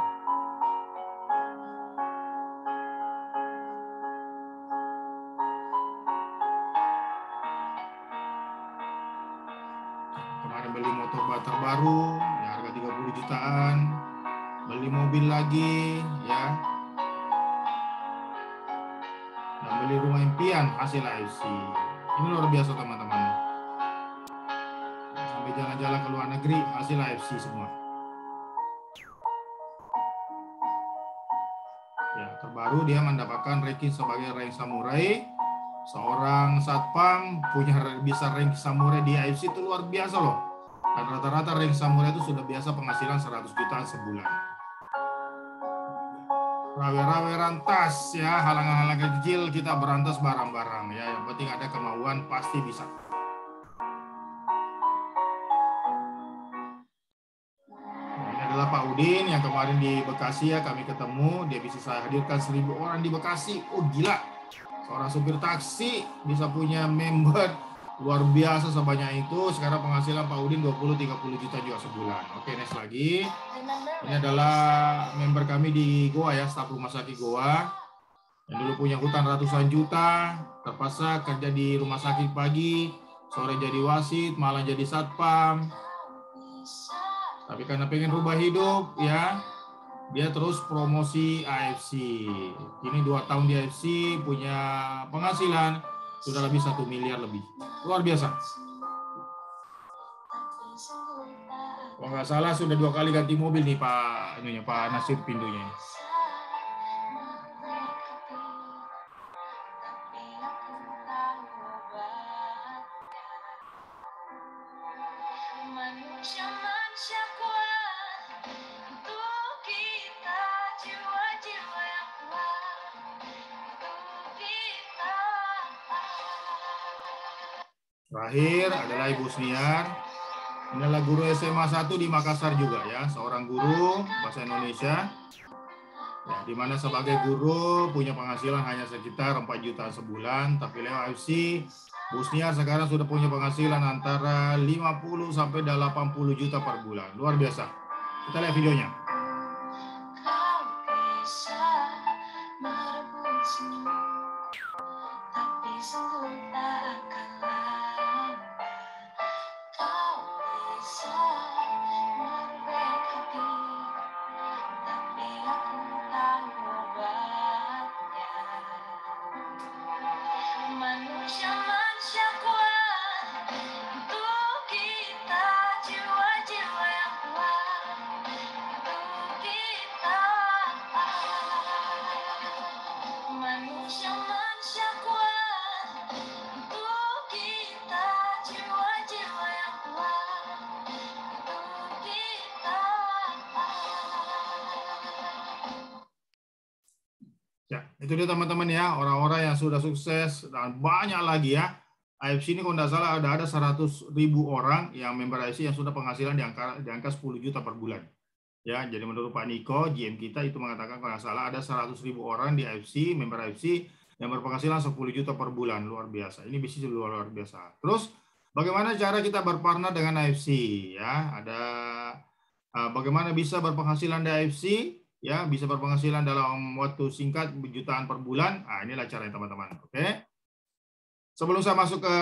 Kemarin beli motor terbaru ya harga 30 jutaan, beli mobil lagi ya. Beli rumah impian hasil AFC. Ini luar biasa teman-teman. Sampai jalan-jalan ke luar negeri hasil AFC semua. Ya, terbaru dia mendapatkan ranking sebagai rank samurai. Seorang satpam punya bisa rank samurai di AFC itu luar biasa loh. Dan rata-rata rank samurai itu sudah biasa penghasilan 100 juta sebulan. Rawe-rawe rantas ya, halangan-halangan kecil kita berantas barang-barang ya, yang penting ada kemauan pasti bisa. Nah, ini adalah Pak Udin yang kemarin di Bekasi ya, kami ketemu, dia bisa saya hadirkan 1000 orang di Bekasi. Oh gila, seorang supir taksi bisa punya member luar biasa sebanyak itu. Sekarang penghasilan Pak Udin 20-30 juta juga sebulan. Oke, next lagi. Ini adalah member kami di Goa ya, staf rumah sakit Goa. Yang dulu punya hutang ratusan juta, terpaksa kerja di rumah sakit pagi, sore jadi wasit, malam jadi satpam. Tapi karena pengen rubah hidup ya, dia terus promosi AFC. Ini 2 tahun di AFC punya penghasilan sudah lebih 1 miliar lebih. Luar biasa. Kalau nggak salah sudah 2 kali ganti mobil nih Pak Nasir Pindunya. Terakhir adalah Ibu Sniar. Ini adalah guru SMA 1 di Makassar juga ya, seorang guru bahasa Indonesia. Ya, di mana sebagai guru punya penghasilan hanya sekitar 4 juta sebulan, tapi lewat AFC Bu Sniar sekarang sudah punya penghasilan antara 50 sampai 80 juta per bulan. Luar biasa. Kita lihat videonya. Ya, itu dia teman-teman ya, orang-orang yang sudah sukses dan banyak lagi ya. AFC ini kalau tidak salah ada 100.000 orang yang member AFC yang sudah penghasilan di angka 10 juta per bulan. Ya, jadi menurut Pak Niko, GM kita itu mengatakan kalau tidak salah ada 100.000 orang di AFC, member AFC yang berpenghasilan 10 juta per bulan. Luar biasa. Ini bisnis luar biasa. Terus bagaimana cara kita berpartner dengan AFC ya? Ada bagaimana bisa berpenghasilan di AFC? Ya, bisa berpenghasilan dalam waktu singkat jutaan per bulan. Nah, inilah caranya teman-teman. Oke. Sebelum saya masuk ke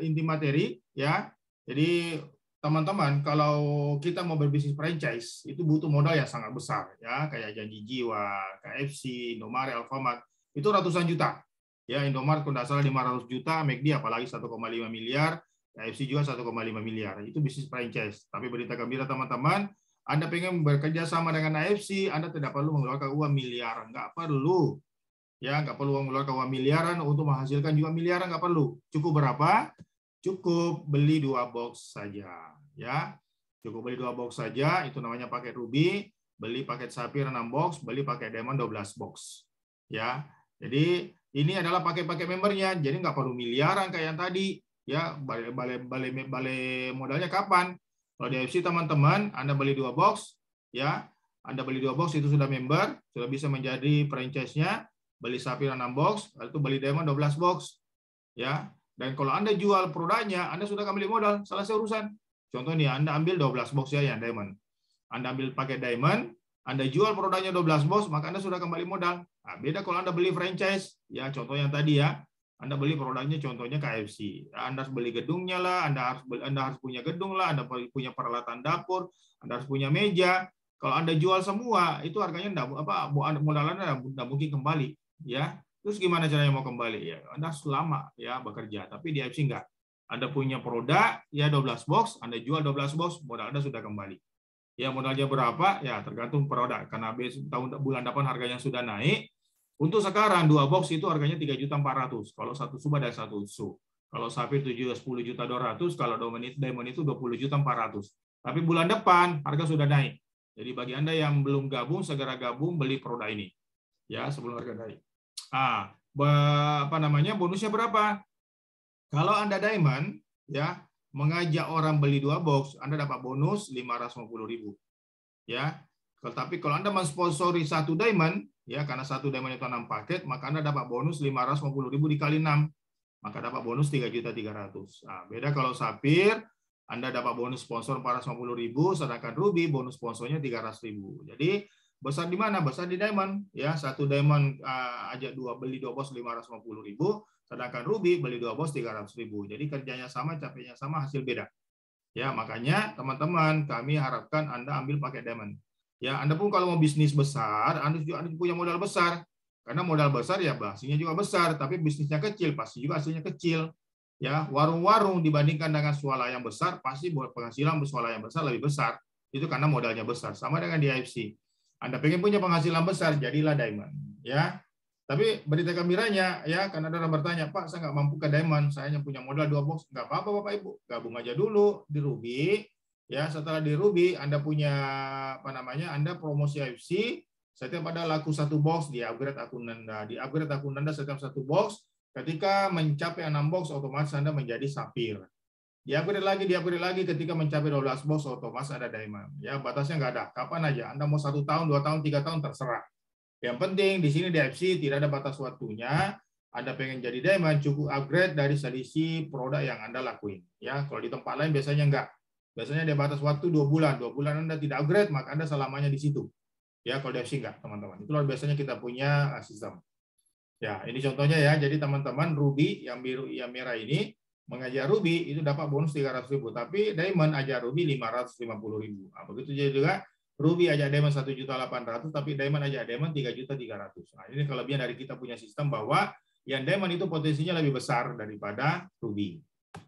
inti materi, ya. Jadi teman-teman, kalau kita mau berbisnis franchise, itu butuh modal yang sangat besar, ya. Kayak Janji Jiwa, KFC, Indomaret, Alfamart, itu ratusan juta. Ya, Indomaret kalau tidak salah 500 juta, McD apalagi 1,5 miliar, KFC juga 1,5 miliar. Itu bisnis franchise. Tapi berita gembira teman-teman, Anda pengen bekerja sama dengan AFC, Anda tidak perlu mengeluarkan uang miliaran, nggak perlu. Ya, nggak perlu mengeluarkan uang miliaran untuk menghasilkan juga miliaran, nggak perlu. Cukup berapa? Cukup beli 2 box saja. Ya, cukup beli 2 box saja. Itu namanya paket Ruby. Beli paket Sapphire 6 box, beli paket Diamond 12 box. Ya, jadi ini adalah paket-paket membernya. Jadi nggak perlu miliaran kayak yang tadi. Ya, balik modalnya kapan? Kalau di AFC teman-teman, Anda beli 2 box, ya, Anda beli 2 box itu sudah member, sudah bisa menjadi franchise-nya, beli Sapphire 6 box, lalu beli Diamond 12 box, ya. Dan kalau Anda jual produknya, Anda sudah kembali modal, selesai urusan. Contoh nih, Anda ambil 12 box ya yang Diamond. Anda ambil pakai Diamond, Anda jual produknya 12 box, maka Anda sudah kembali modal. Nah, beda kalau Anda beli franchise, ya contoh yang tadi ya. Anda beli produknya contohnya KFC. Anda harus beli gedungnya lah, Anda harus punya gedung lah, Anda punya peralatan dapur, Anda harus punya meja. Kalau Anda jual semua, itu harganya modalnya tidak mungkin kembali, ya. Terus gimana caranya mau kembali ya? Anda harus lama ya bekerja, tapi di AFC enggak. Anda punya produk ya 12 box, Anda jual 12 box, modal Anda sudah kembali. Ya modalnya berapa? Ya tergantung produk. Karena bulan depan harganya sudah naik. Untuk sekarang 2 box itu harganya 3.400.000. Kalau satu sub dan satu sub. Kalau Sapphire 10.200.000, kalau Diamond itu 20.400.000. Tapi bulan depan harga sudah naik. Jadi bagi Anda yang belum gabung, segera gabung beli produk ini. Ya, sebelum harga naik. Bonusnya berapa? Kalau Anda Diamond, ya, mengajak orang beli 2 box, Anda dapat bonus 550.000. Ya. Tapi kalau Anda mensponsori 1 Diamond, ya, karena 1 Diamond itu 6 paket, maka Anda dapat bonus 550.000 dikali 6. Maka dapat bonus 3.300.000. Nah, beda kalau Sapphire, Anda dapat bonus sponsor 450.000, sedangkan Ruby bonus sponsornya 300.000. Jadi besar di mana? Besar di Diamond. Ya, 1 Diamond ajak beli 2 box 550.000, sedangkan Ruby beli 2 box 300.000. Jadi kerjanya sama, capeknya sama, hasil beda. Ya, makanya teman-teman kami harapkan Anda ambil pakai Diamond. Ya, Anda pun kalau mau bisnis besar, Anda punya modal besar. Karena modal besar ya hasilnya juga besar, tapi bisnisnya kecil pasti juga hasilnya kecil. Ya, warung-warung dibandingkan dengan swalayan besar pasti penghasilan swalayan besar lebih besar. Itu karena modalnya besar. Sama dengan di IFC. Anda pengen punya penghasilan besar, jadilah diamond. Ya, tapi berita gembiranya ya, karena ada orang bertanya, Pak, saya nggak mampu ke diamond, saya hanya punya modal 2 box. Nggak apa-apa Bapak Ibu, gabung aja dulu di Ruby. Ya, setelah di Ruby Anda punya Anda promosi IFC, setiap ada laku 1 box di upgrade akun Anda. Di upgrade akun Anda setiap 1 box, ketika mencapai 6 box otomatis Anda menjadi sapphire. Di upgrade lagi ketika mencapai 12 box otomatis ada diamond. Ya, batasnya nggak ada. Kapan aja Anda mau 1 tahun, 2 tahun, 3 tahun terserah. Yang penting di sini di IFC tidak ada batas waktunya. Anda pengen jadi diamond cukup upgrade dari selisih produk yang Anda lakuin. Ya, kalau di tempat lain biasanya enggak. Biasanya ada batas waktu 2 bulan. 2 bulan Anda tidak upgrade, maka Anda selamanya di situ. Ya, kalau di IFC enggak, teman-teman. Itulah biasanya kita punya sistem. Ya, ini contohnya ya. Jadi teman-teman Ruby yang biru yang merah ini mengajar Ruby itu dapat bonus 300.000, tapi Diamond ajar Ruby 550.000. Nah, begitu juga Ruby aja Diamond 1.800.000, tapi Diamond aja Diamond 3.300.000. Nah, ini kelebihan dari kita punya sistem bahwa yang Diamond itu potensinya lebih besar daripada Ruby.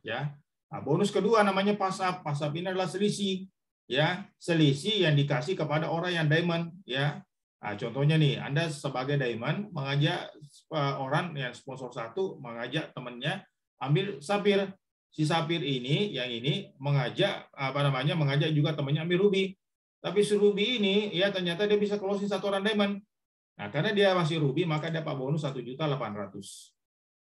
Ya. Nah, bonus kedua namanya pasap. Pasap ini adalah selisih. Ya, selisih yang dikasih kepada orang yang Diamond. Ya. Nah, contohnya nih, Anda sebagai Diamond mengajak orang yang sponsor 1 mengajak temannya ambil sapphire. Si sapphire ini, yang ini mengajak mengajak juga temannya ambil ruby. Tapi si ruby ini ya ternyata dia bisa closing 1 orang diamond. Nah, karena dia masih ruby maka dapat bonus 1.800.000.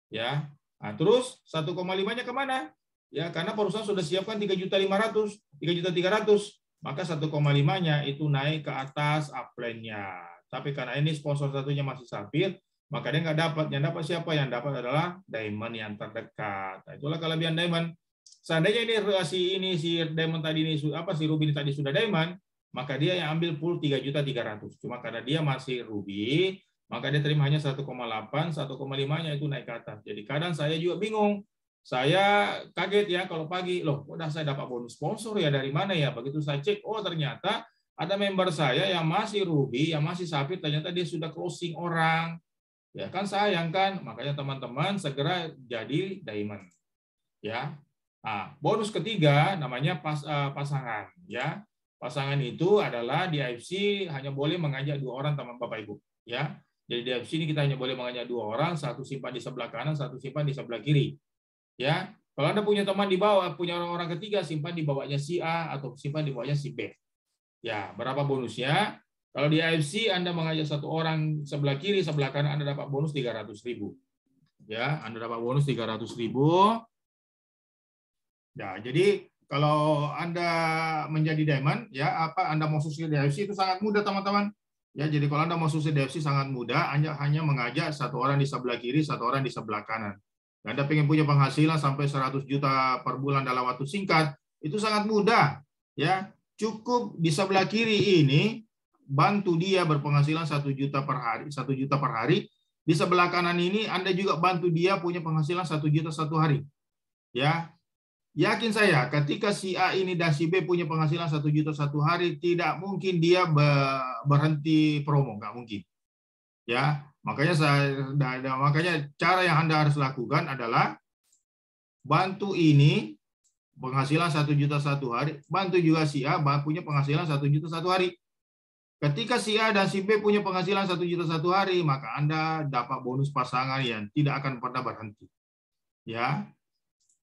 Ya. Nah, terus 1,5-nya kemana? Ya, karena perusahaan sudah siapkan 3.500.000, 3.300.000. Maka 1,5-nya itu naik ke atas upline-nya. Tapi karena ini sponsor satunya masih sapphire, maka dia nggak dapat. Yang dapat siapa? Yang dapat adalah diamond yang terdekat. Nah, itulah kelebihan diamond. Seandainya ini si diamond tadi ini si ruby ini tadi sudah diamond, maka dia yang ambil pool 3.300.000. Cuma karena dia masih ruby, maka dia terima hanya 1,8, 1,5-nya itu naik ke atas. Jadi kadang saya juga bingung. Saya kaget ya kalau pagi, loh, udah saya dapat bonus sponsor ya dari mana ya? Begitu saya cek, oh ternyata ada member saya yang masih ruby, yang masih sapphire, ternyata dia sudah closing orang. Ya kan sayang kan, makanya teman-teman segera jadi diamond. Ya. Nah, bonus ketiga namanya pasangan. Ya, pasangan itu adalah di IFC hanya boleh mengajak 2 orang teman Bapak Ibu. Ya, jadi di IFC ini kita hanya boleh mengajak 2 orang, 1 simpan di sebelah kanan, 1 simpan di sebelah kiri. Ya, kalau Anda punya teman di bawah, punya orang ketiga, simpan di bawahnya si A atau simpan di bawahnya si B. Ya, berapa bonusnya? Kalau di IFC Anda mengajak 1 orang sebelah kiri, sebelah kanan Anda dapat bonus 300.000. Ya, Anda dapat bonus 300.000. Ya, jadi kalau Anda menjadi diamond, ya Anda mau sukses di IFC itu sangat mudah, teman-teman. Ya, jadi kalau Anda mau sukses di IFC sangat mudah, Anda hanya mengajak 1 orang di sebelah kiri, 1 orang di sebelah kanan. Anda pengen punya penghasilan sampai 100 juta per bulan dalam waktu singkat, itu sangat mudah. Ya, cukup di sebelah kiri ini bantu dia berpenghasilan 1 juta per hari, 1 juta per hari. Di sebelah kanan ini Anda juga bantu dia punya penghasilan 1 juta 1 hari. Ya, yakin saya ketika si A ini dan si B punya penghasilan 1 juta 1 hari, tidak mungkin dia berhenti promo, nggak mungkin. Ya, makanya cara yang Anda harus lakukan adalah bantu ini penghasilan 1 juta 1 hari, bantu juga si A punya penghasilan 1 juta 1 hari. Ketika si A dan si B punya penghasilan 1 juta 1 hari, maka Anda dapat bonus pasangan yang tidak akan pernah berhenti. Ya,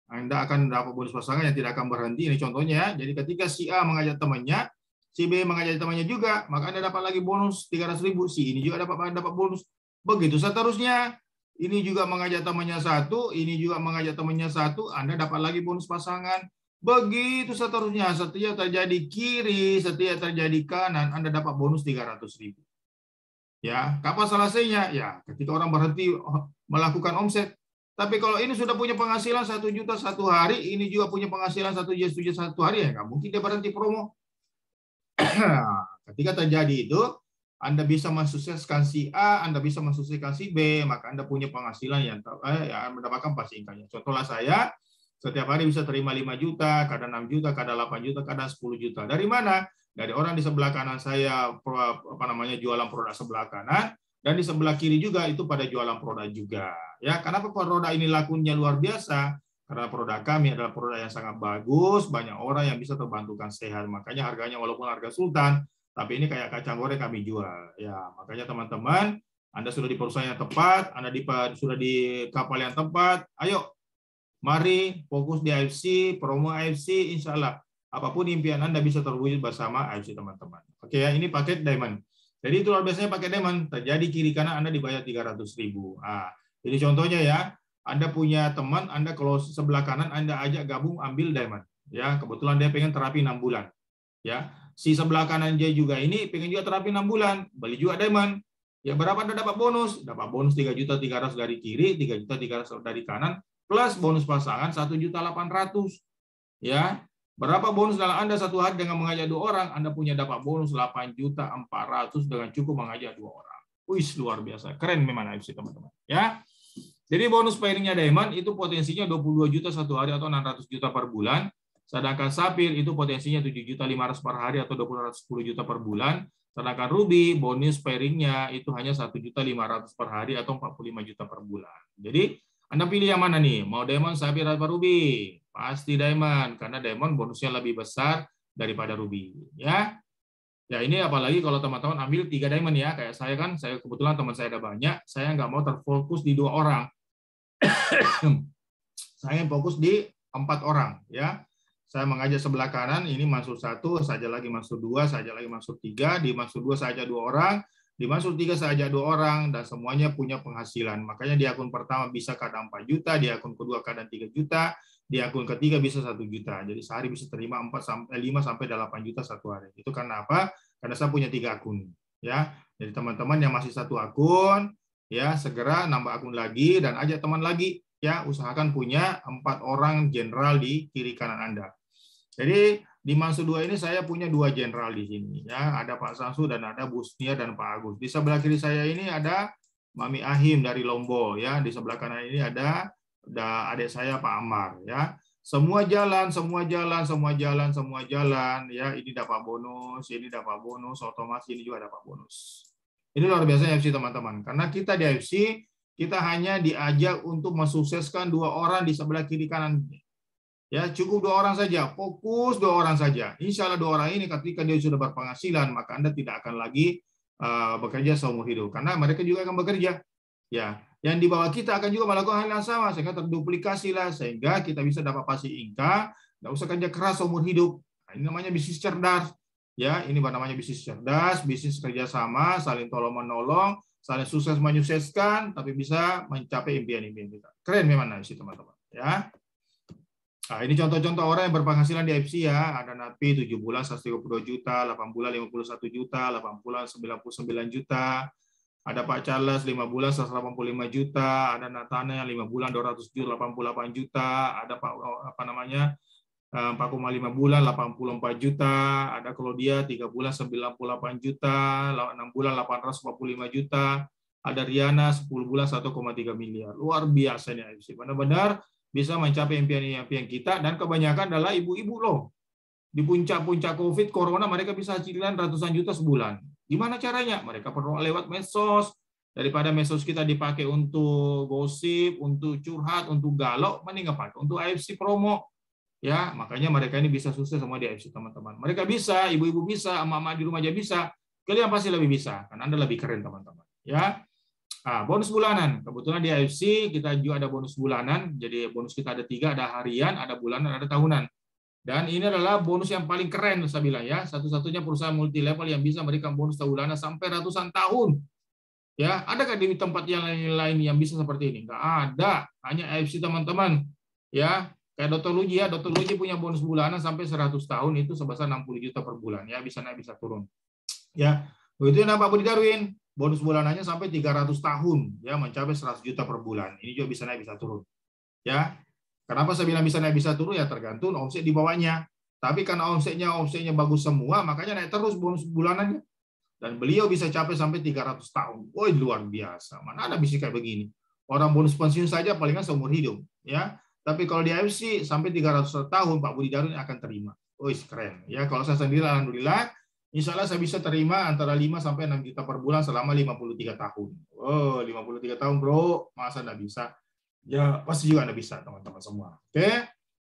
Anda akan dapat bonus pasangan yang tidak akan berhenti. Ini contohnya. Jadi ketika si A mengajak temannya, si B mengajak temannya juga, maka Anda dapat lagi bonus 300.000. Si ini juga dapat bonus. Begitu seterusnya. Ini juga mengajak temannya 1, ini juga mengajak temannya 1, Anda dapat lagi bonus pasangan. Begitu seterusnya. Setiap terjadi kiri, setiap terjadi kanan, Anda dapat bonus 300.000. Ya, kapan selesainya? Ya, ketika orang berhenti melakukan omset. Tapi kalau ini sudah punya penghasilan 1 juta 1 hari, ini juga punya penghasilan 1 juta 1 hari, ya nggak mungkin dia berhenti promo. Ketika terjadi itu, Anda bisa mensukseskan si A, Anda bisa mensukseskan si B, maka Anda punya penghasilan yang mendapatkan pasingkannya. Contohlah saya, setiap hari bisa terima 5 juta, kadang 6 juta, kadang 8 juta, kadang 10 juta. Dari mana? dari orang di sebelah kanan saya jualan produk sebelah kanan, dan di sebelah kiri juga itu pada jualan produk juga. Ya, kenapa produk ini lakunya luar biasa? Karena produk kami adalah produk yang sangat bagus, banyak orang yang bisa terbantukan sehat. Makanya harganya walaupun harga sultan, tapi ini kayak kacang goreng kami jual. Ya, makanya teman-teman, Anda sudah di perusahaan yang tepat, Anda sudah di kapal yang tepat. Ayo, mari fokus di AFC, promo AFC, insya Allah apapun impian Anda bisa terwujud bersama AFC, teman-teman. Oke ya, ini paket diamond. Jadi itu luar biasanya paket diamond. Terjadi kiri kanan Anda dibayar 300.000. Nah, jadi contohnya ya, Anda punya teman, Anda kalau sebelah kanan Anda ajak gabung ambil diamond. Ya, kebetulan dia pengen terapi 6 bulan. Ya, si sebelah kanan dia juga ini pengen juga terapi 6 bulan, beli juga diamond. Ya, berapa Anda dapat bonus? Dapat bonus 3.300.000 dari kiri, 3.300.000 dari kanan, plus bonus pasangan 1.800.000. Ya, berapa bonus dalam Anda satu hari dengan mengajak 2 orang? Anda punya dapat bonus 8.400.000 dengan cukup mengajak 2 orang. Wih, luar biasa, keren memang AFC, teman-teman. Ya, jadi bonus pairingnya diamond itu potensinya 22 juta satu hari atau 600 juta per bulan. Sedangkan sapphire itu potensinya 7.500.000 per hari atau 210 juta per bulan. Sedangkan ruby bonus pairingnya itu hanya 1.500.000 per hari atau 45 juta per bulan. Jadi Anda pilih yang mana nih? Mau diamond, sapphire, atau ruby? Pasti diamond, karena diamond bonusnya lebih besar daripada ruby. Ya, ya ini apalagi kalau teman-teman ambil 3 diamond ya. Kayak saya kan, saya kebetulan teman saya ada banyak. Saya nggak mau terfokus di 2 orang. Saya fokus di 4 orang. Ya, saya mengajak sebelah kanan, ini masuk 1, saja lagi masuk 2, saja lagi masuk 3, di masuk 2 saja 2 orang, di masuk 3 saja 2 orang, dan semuanya punya penghasilan. Makanya di akun pertama bisa kadang 4 juta, di akun kedua kadang 3 juta, di akun ketiga bisa 1 juta. Jadi sehari bisa terima 5 sampai 8 juta satu hari. Itu karena apa? Karena saya punya 3 akun. Ya, jadi teman-teman yang masih 1 akun, ya segera nambah akun lagi dan ajak teman lagi. Ya, usahakan punya 4 orang jenderal di kiri kanan Anda. Jadi di Mansu 2 ini saya punya 2 jenderal di sini. Ya, ada Pak Samsu dan ada Bu Snia dan Pak Agus. Di sebelah kiri saya ini ada Mami Ahim dari Lombok. Ya, di sebelah kanan ini ada adik saya Pak Amar. Ya, semua jalan. Ya, ini dapat bonus, otomatis ini juga dapat bonus. Ini luar biasa AFC, teman-teman. Karena kita di AFC kita hanya diajak untuk mensukseskan 2 orang di sebelah kiri kanan. Ya, cukup 2 orang saja, fokus 2 orang saja. Insya Allah 2 orang ini ketika dia sudah berpenghasilan, maka Anda tidak akan lagi bekerja seumur hidup, karena mereka juga akan bekerja. Ya, yang di bawah kita akan juga melakukan hal yang sama, sehingga terduplikasi lah, sehingga kita bisa dapat pasif income, nggak usah kerja keras seumur hidup. Nah, ini namanya bisnis cerdas. Ya, ini namanya bisnis cerdas, bisnis kerjasama, saling tolong menolong, saling sukses menyukseskan, tapi bisa mencapai impian-impian kita. Keren memang sih, teman-teman. Ya. Nah, ini contoh-contoh orang yang berpenghasilan di AFC ya. Ada Napi 7 bulan 132 juta, 8 bulan 51 juta, 8 bulan 99 juta. Ada Pak Charles 5 bulan 185 juta, ada Natana yang 5 bulan 288 juta, ada Pak 4,5 bulan 84 juta, ada Claudia 3 bulan 98 juta, 6 bulan 845 juta, ada Riana 10 bulan 1,3 miliar. Luar biasa nih AFC. Benar-benar bisa mencapai impian-impian kita, dan kebanyakan adalah ibu-ibu loh. Di puncak-puncak COVID, Corona, mereka bisa hasilkan ratusan juta sebulan. Gimana caranya? Mereka perlu lewat medsos. Daripada medsos kita dipakai untuk gosip, untuk curhat, untuk galau, mending pakai untuk AFC promo. Ya, makanya mereka ini bisa sukses semua di AFC, teman-teman. Mereka bisa, ibu-ibu bisa, emak-emak di rumah aja bisa. Kalian pasti lebih bisa, karena Anda lebih keren, teman-teman. Ya. Nah, bonus bulanan. Kebetulan di AFC kita juga ada bonus bulanan. Jadi bonus kita ada 3, ada harian, ada bulanan, ada tahunan. Dan ini adalah bonus yang paling keren, saya bilang ya. Satu-satunya perusahaan multi level yang bisa memberikan bonus tahunan sampai ratusan tahun. Ya, adakah di tempat yang lain yang bisa seperti ini? Nggak ada. Hanya AFC, teman-teman. Ya, kayak Dr. Luji ya. Dr. Luji punya bonus bulanan sampai 100 tahun itu sebesar 60 juta per bulan. Ya, bisa naik, bisa turun. Ya, begitu Pak Budi Darwin. Bonus bulanannya sampai 300 tahun, ya, mencapai 100 juta per bulan. Ini juga bisa naik, bisa turun. Ya, kenapa saya bilang bisa naik, bisa turun? Ya tergantung omset di bawahnya. Tapi karena omsetnya bagus semua, makanya naik terus bonus bulanannya. Dan beliau bisa capai sampai 300 tahun. Woi, luar biasa. Mana ada bisnis kayak begini? Orang bonus pensiun saja palingan seumur hidup, ya. Tapi kalau di AFC sampai 300 tahun Pak Budi Darwin akan terima. Woi, keren. Ya, kalau saya sendiri alhamdulillah insya Allah saya bisa terima antara 5 sampai 6 juta per bulan selama 53 tahun. Oh, 53 tahun bro, masa nggak bisa? Ya pasti juga nggak bisa teman-teman semua. Oke,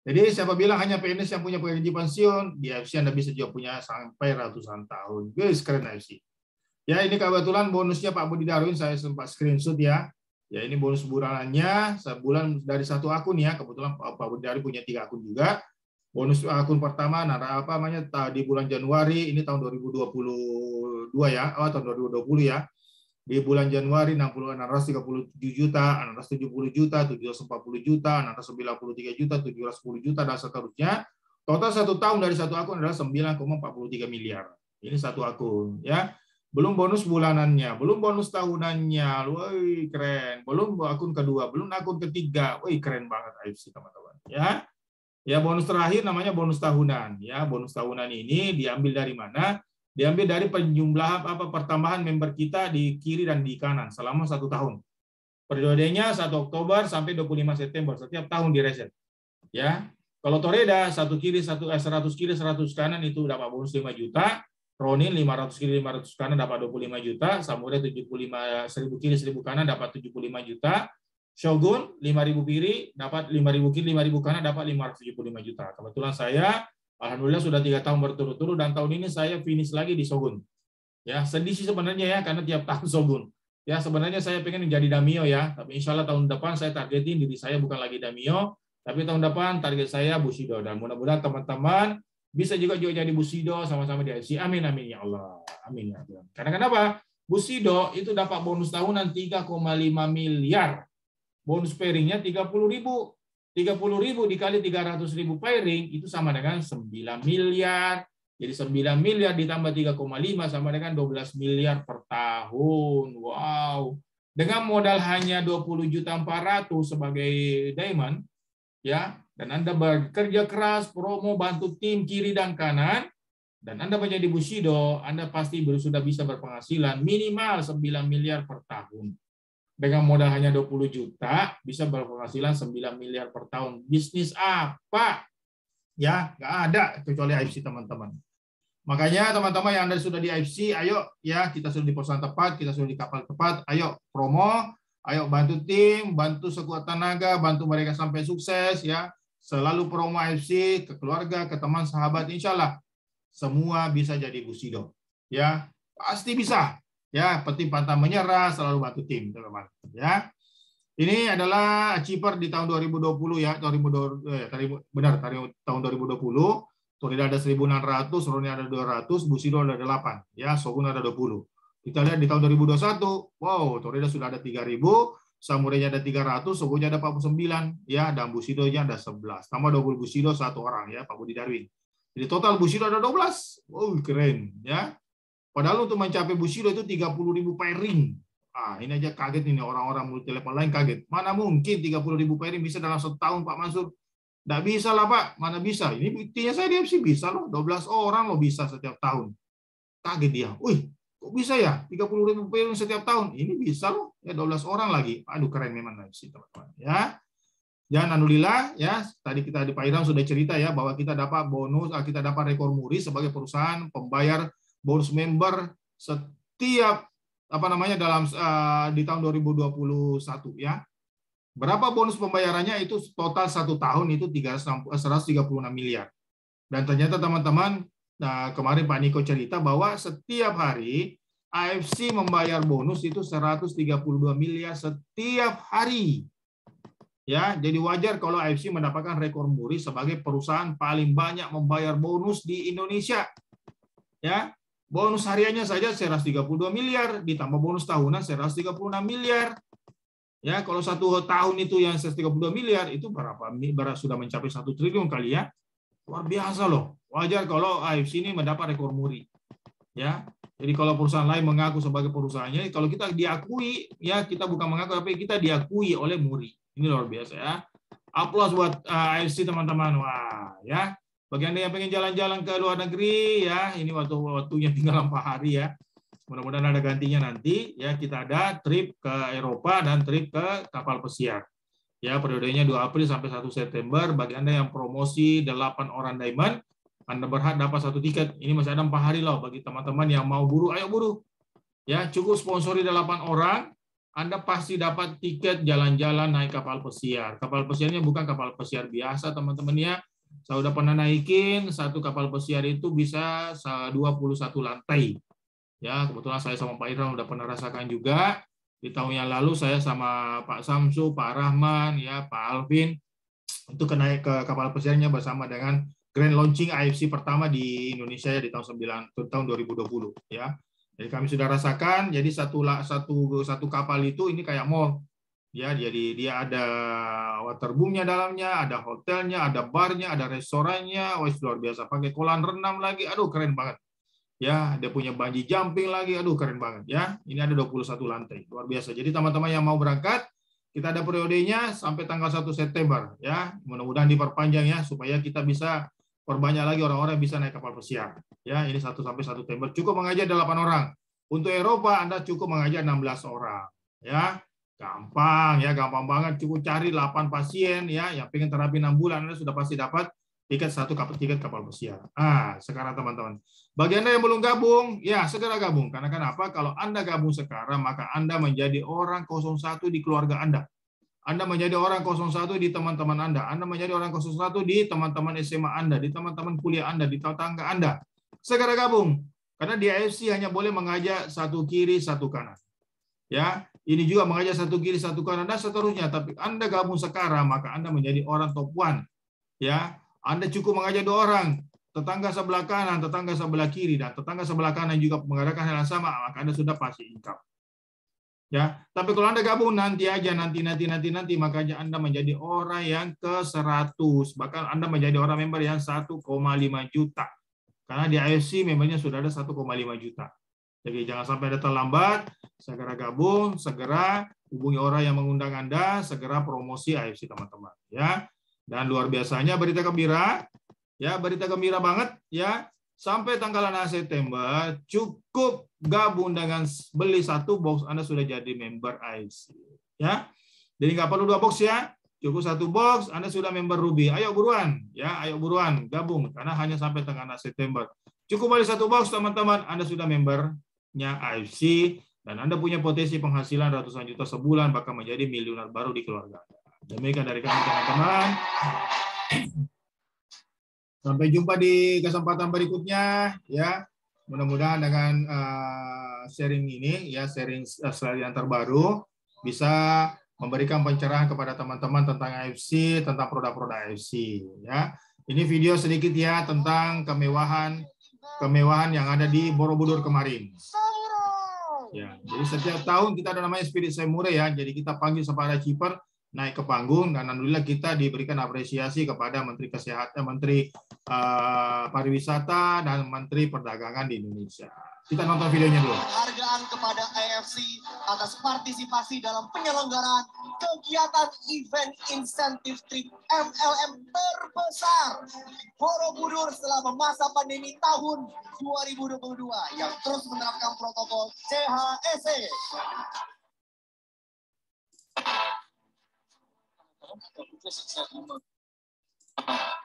jadi siapa bilang hanya PNS yang punya gaji pensiun, di AFC Anda bisa juga punya sampai ratusan tahun. Guys, keren AFC. Ya ini kebetulan bonusnya Pak Budi Darwin saya sempat screenshot ya. Ya ini bonus bulanannya sebulan dari satu akun ya. Kebetulan Pak Budi Darwin punya 3 akun juga. Bonus akun pertama apa namanya di bulan Januari ini tahun 2022 ya. Oh tahun 2020 ya. Di bulan Januari 637 juta, 670 juta, 740 juta, 693 juta, 710 juta dan seterusnya. Total satu tahun dari satu akun adalah 9,43 miliar. Ini satu akun ya. Belum bonus bulanannya, belum bonus tahunannya, woi keren. Belum akun kedua, belum akun ketiga, woi keren banget AFC teman-teman. Ya, ya bonus terakhir namanya bonus tahunan. Ya, bonus tahunan ini diambil dari mana? Diambil dari penjumlahan pertambahan member kita di kiri dan di kanan selama 1 tahun. Periodenya 1 Oktober sampai 25 September setiap tahun di reset. Ya, kalau Toreda 100 kiri 100 kanan itu dapat bonus 5 juta. Ronin 500 kiri 500 kanan dapat 25 juta, Samurai 75 1000 kiri 1000 kanan dapat 75 juta, Shogun 5000 kiri dapat 5000 kiri 5000 kanan dapat 575 juta. Kebetulan saya alhamdulillah sudah 3 tahun berturut-turut dan tahun ini saya finish lagi di Shogun. Ya, sedih sih sebenarnya ya karena tiap tahun Shogun. Ya, sebenarnya saya pengen menjadi Damio ya, tapi insya Allah tahun depan saya targetin diri saya bukan lagi Damio, tapi tahun depan target saya Bushido dan mudah-mudahan teman-teman bisa juga jadi Bushido sama-sama di AFC. Amin amin ya Allah. Amin ya Allah. Karena kenapa? Bushido itu dapat bonus tahunan 3,5 miliar. Bonus pairingnya 30.000. 30.000 dikali 300.000 pairing itu sama dengan 9 miliar. Jadi 9 miliar ditambah 3,5 sama dengan 12 miliar per tahun. Wow. Dengan modal hanya 20.400.000 sebagai diamond ya. Dan Anda bekerja keras, promo, bantu tim kiri dan kanan, dan Anda menjadi Bushido, Anda pasti sudah bisa berpenghasilan minimal 9 miliar per tahun. Dengan modal hanya 20 juta, bisa berpenghasilan 9 miliar per tahun. Bisnis apa? Ya, nggak ada kecuali AFC teman-teman. Makanya teman-teman yang Anda sudah di AFC, ayo ya kita sudah di perusahaan tepat, kita sudah di kapal tepat, ayo promo, ayo bantu tim, bantu sekuat tenaga, bantu mereka sampai sukses ya. Selalu promo AFC ke keluarga, ke teman, sahabat, insya Allah semua bisa jadi Bushido. Ya, pasti bisa. Ya, penting pantang menyerah, selalu bantu tim, teman-teman. Ya, ini adalah achiever di tahun 2020 ya, tahun 2020. Torida ada 1.600, Ronin ada 200, Bushido ada 8, ya, Shogun ada 20. Kita lihat di tahun 2021, wow, Torida sudah ada 3.000. Samurai-nya ada 300, Shogun-nya ada 49, ya, dan Bushido-nya ada 11. Tambah 20 Bushido 1 orang, ya, Pak Budi Darwin. Jadi total Bushido ada 12. Oh, keren, ya. Padahal untuk mencapai Bushido itu 30.000 pairing. Ah, ini aja kaget ini orang-orang multi level lain kaget. Mana mungkin 30.000 pairing bisa dalam setahun, Pak Mansur? Nggak bisa lah, Pak. Mana bisa? Ini buktinya saya di FC bisa loh. 12 orang loh bisa setiap tahun. Kaget dia. Wih, kok bisa ya? 30.000 pairing setiap tahun. Ini bisa loh. Ya 12 orang lagi. Aduh keren memang sih teman-teman. Ya. Dan alhamdulillah ya, tadi kita di Pak Iram sudah cerita ya bahwa kita dapat bonus, kita dapat rekor muri sebagai perusahaan pembayar bonus member setiap dalam di tahun 2021 ya. Berapa bonus pembayarannya itu total 1 tahun itu 136 miliar. Dan ternyata teman-teman, kemarin Pak Niko cerita bahwa setiap hari AFC membayar bonus itu 132 miliar setiap hari. Ya, jadi wajar kalau AFC mendapatkan rekor muri sebagai perusahaan paling banyak membayar bonus di Indonesia. Ya, bonus hariannya saja 132 miliar, ditambah bonus tahunan 136 miliar. Ya, kalau 1 tahun itu yang 132 miliar itu berapa? Sudah mencapai 1 triliun kali ya. Luar biasa loh. Wajar kalau AFC ini mendapat rekor muri. Ya. Jadi kalau perusahaan lain mengaku sebagai perusahaannya, kalau kita diakui, ya kita bukan mengaku tapi kita diakui oleh muri. Ini luar biasa ya. Aplaus buat AFC teman-teman. Wah, ya. Bagi Anda yang pengen jalan-jalan ke luar negeri ya, ini waktunya tinggal 4 hari ya. Mudah-mudahan ada gantinya nanti ya, kita ada trip ke Eropa dan trip ke kapal pesiar. Ya, periodenya 2 April sampai 1 September. Bagi Anda yang promosi 8 orang diamond, Anda berhak dapat 1 tiket. Ini masih ada 4 hari loh bagi teman-teman yang mau buru, ayo buru. Ya, cukup sponsori 8 orang, Anda pasti dapat tiket jalan-jalan naik kapal pesiar. Kapal pesiarnya bukan kapal pesiar biasa, teman-teman ya. Saya udah pernah naikin, satu kapal pesiar itu bisa 21 lantai. Ya, kebetulan saya sama Pak Irfan udah pernah rasakan juga. Di tahun yang lalu saya sama Pak Samsu, Pak Rahman, ya, Pak Alvin itu naik ke kapal pesiarnya bersama dengan grand launching AFC pertama di Indonesia ya di tahun 2020 ya. Jadi kami sudah rasakan. Jadi satu kapal itu ini kayak mall. Ya, jadi dia ada waterboomnya dalamnya, ada hotelnya, ada barnya, ada restorannya. Wah, luar biasa. Pakai kolam renang lagi. Aduh, keren banget. Ya, dia punya bungee jumping lagi. Aduh, keren banget ya. Ini ada 21 lantai. Luar biasa. Jadi teman-teman yang mau berangkat, kita ada periodenya sampai tanggal 1 September ya. Mudah-mudahan diperpanjang ya supaya kita bisa perbanyak lagi orang-orang yang bisa naik kapal pesiar. Ya, ini 1 sampai 1 September. Cukup mengajar 8 orang. Untuk Eropa Anda cukup mengajar 16 orang. Ya, gampang ya, gampang banget. Cukup cari 8 pasien ya yang pengen terapi 6 bulan Anda sudah pasti dapat tiket tiket kapal pesiar. Sekarang teman-teman. Bagi Anda yang belum gabung, ya segera gabung. Karena kenapa? Kalau Anda gabung sekarang, maka Anda menjadi orang 01 di keluarga Anda. Anda menjadi orang 01 di teman-teman Anda. Anda menjadi orang 01 di teman-teman SMA Anda, di teman-teman kuliah Anda, di tetangga Anda. Segera gabung. Karena di AFC hanya boleh mengajak 1 kiri, 1 kanan. Ya, ini juga mengajak 1 kiri, 1 kanan dan seterusnya. Tapi Anda gabung sekarang, maka Anda menjadi orang top 1. Ya, Anda cukup mengajak 2 orang. Tetangga sebelah kanan, tetangga sebelah kiri, dan tetangga sebelah kanan juga mengadakan hal yang sama, maka Anda sudah pasti income. Ya, tapi kalau Anda gabung nanti aja, nanti, makanya Anda menjadi orang yang ke-100. Bahkan Anda menjadi orang member yang 1,5 juta. Karena di AFC membernya sudah ada 1,5 juta. Jadi jangan sampai Anda terlambat, segera gabung, segera hubungi orang yang mengundang Anda, segera promosi AFC teman-teman. Ya, dan luar biasanya berita gembira, ya berita gembira banget, ya. Sampai tanggal 6 September, cukup gabung dengan beli 1 box, Anda sudah jadi member AFC. Ya, jadi nggak perlu 2 box ya, cukup 1 box, Anda sudah member Ruby. Ayo buruan, ya, ayo buruan gabung, karena hanya sampai tanggal 6 September. Cukup beli 1 box, teman-teman, Anda sudah membernya AFC, dan Anda punya potensi penghasilan ratusan juta sebulan, bahkan menjadi miliuner baru di keluarga Anda. Demikian dari kami, teman-teman. Sampai jumpa di kesempatan berikutnya ya. Mudah-mudahan dengan sharing ini ya, sharing slide yang terbaru bisa memberikan pencerahan kepada teman-teman tentang AFC, tentang produk-produk AFC ya. Ini video sedikit ya tentang kemewahan yang ada di Borobudur kemarin. Ya, jadi setiap tahun kita ada namanya Spirit Samurai ya. Jadi kita panggil para keeper naik ke panggung, dan alhamdulillah kita diberikan apresiasi kepada Menteri Kesehatan, Menteri Pariwisata, dan Menteri Perdagangan di Indonesia. Kita nonton videonya dulu. Penghargaan kepada AFC atas partisipasi dalam penyelenggaraan kegiatan event insentif trip MLM terbesar Borobudur selama masa pandemi tahun 2022 yang terus menerapkan protokol CHSE.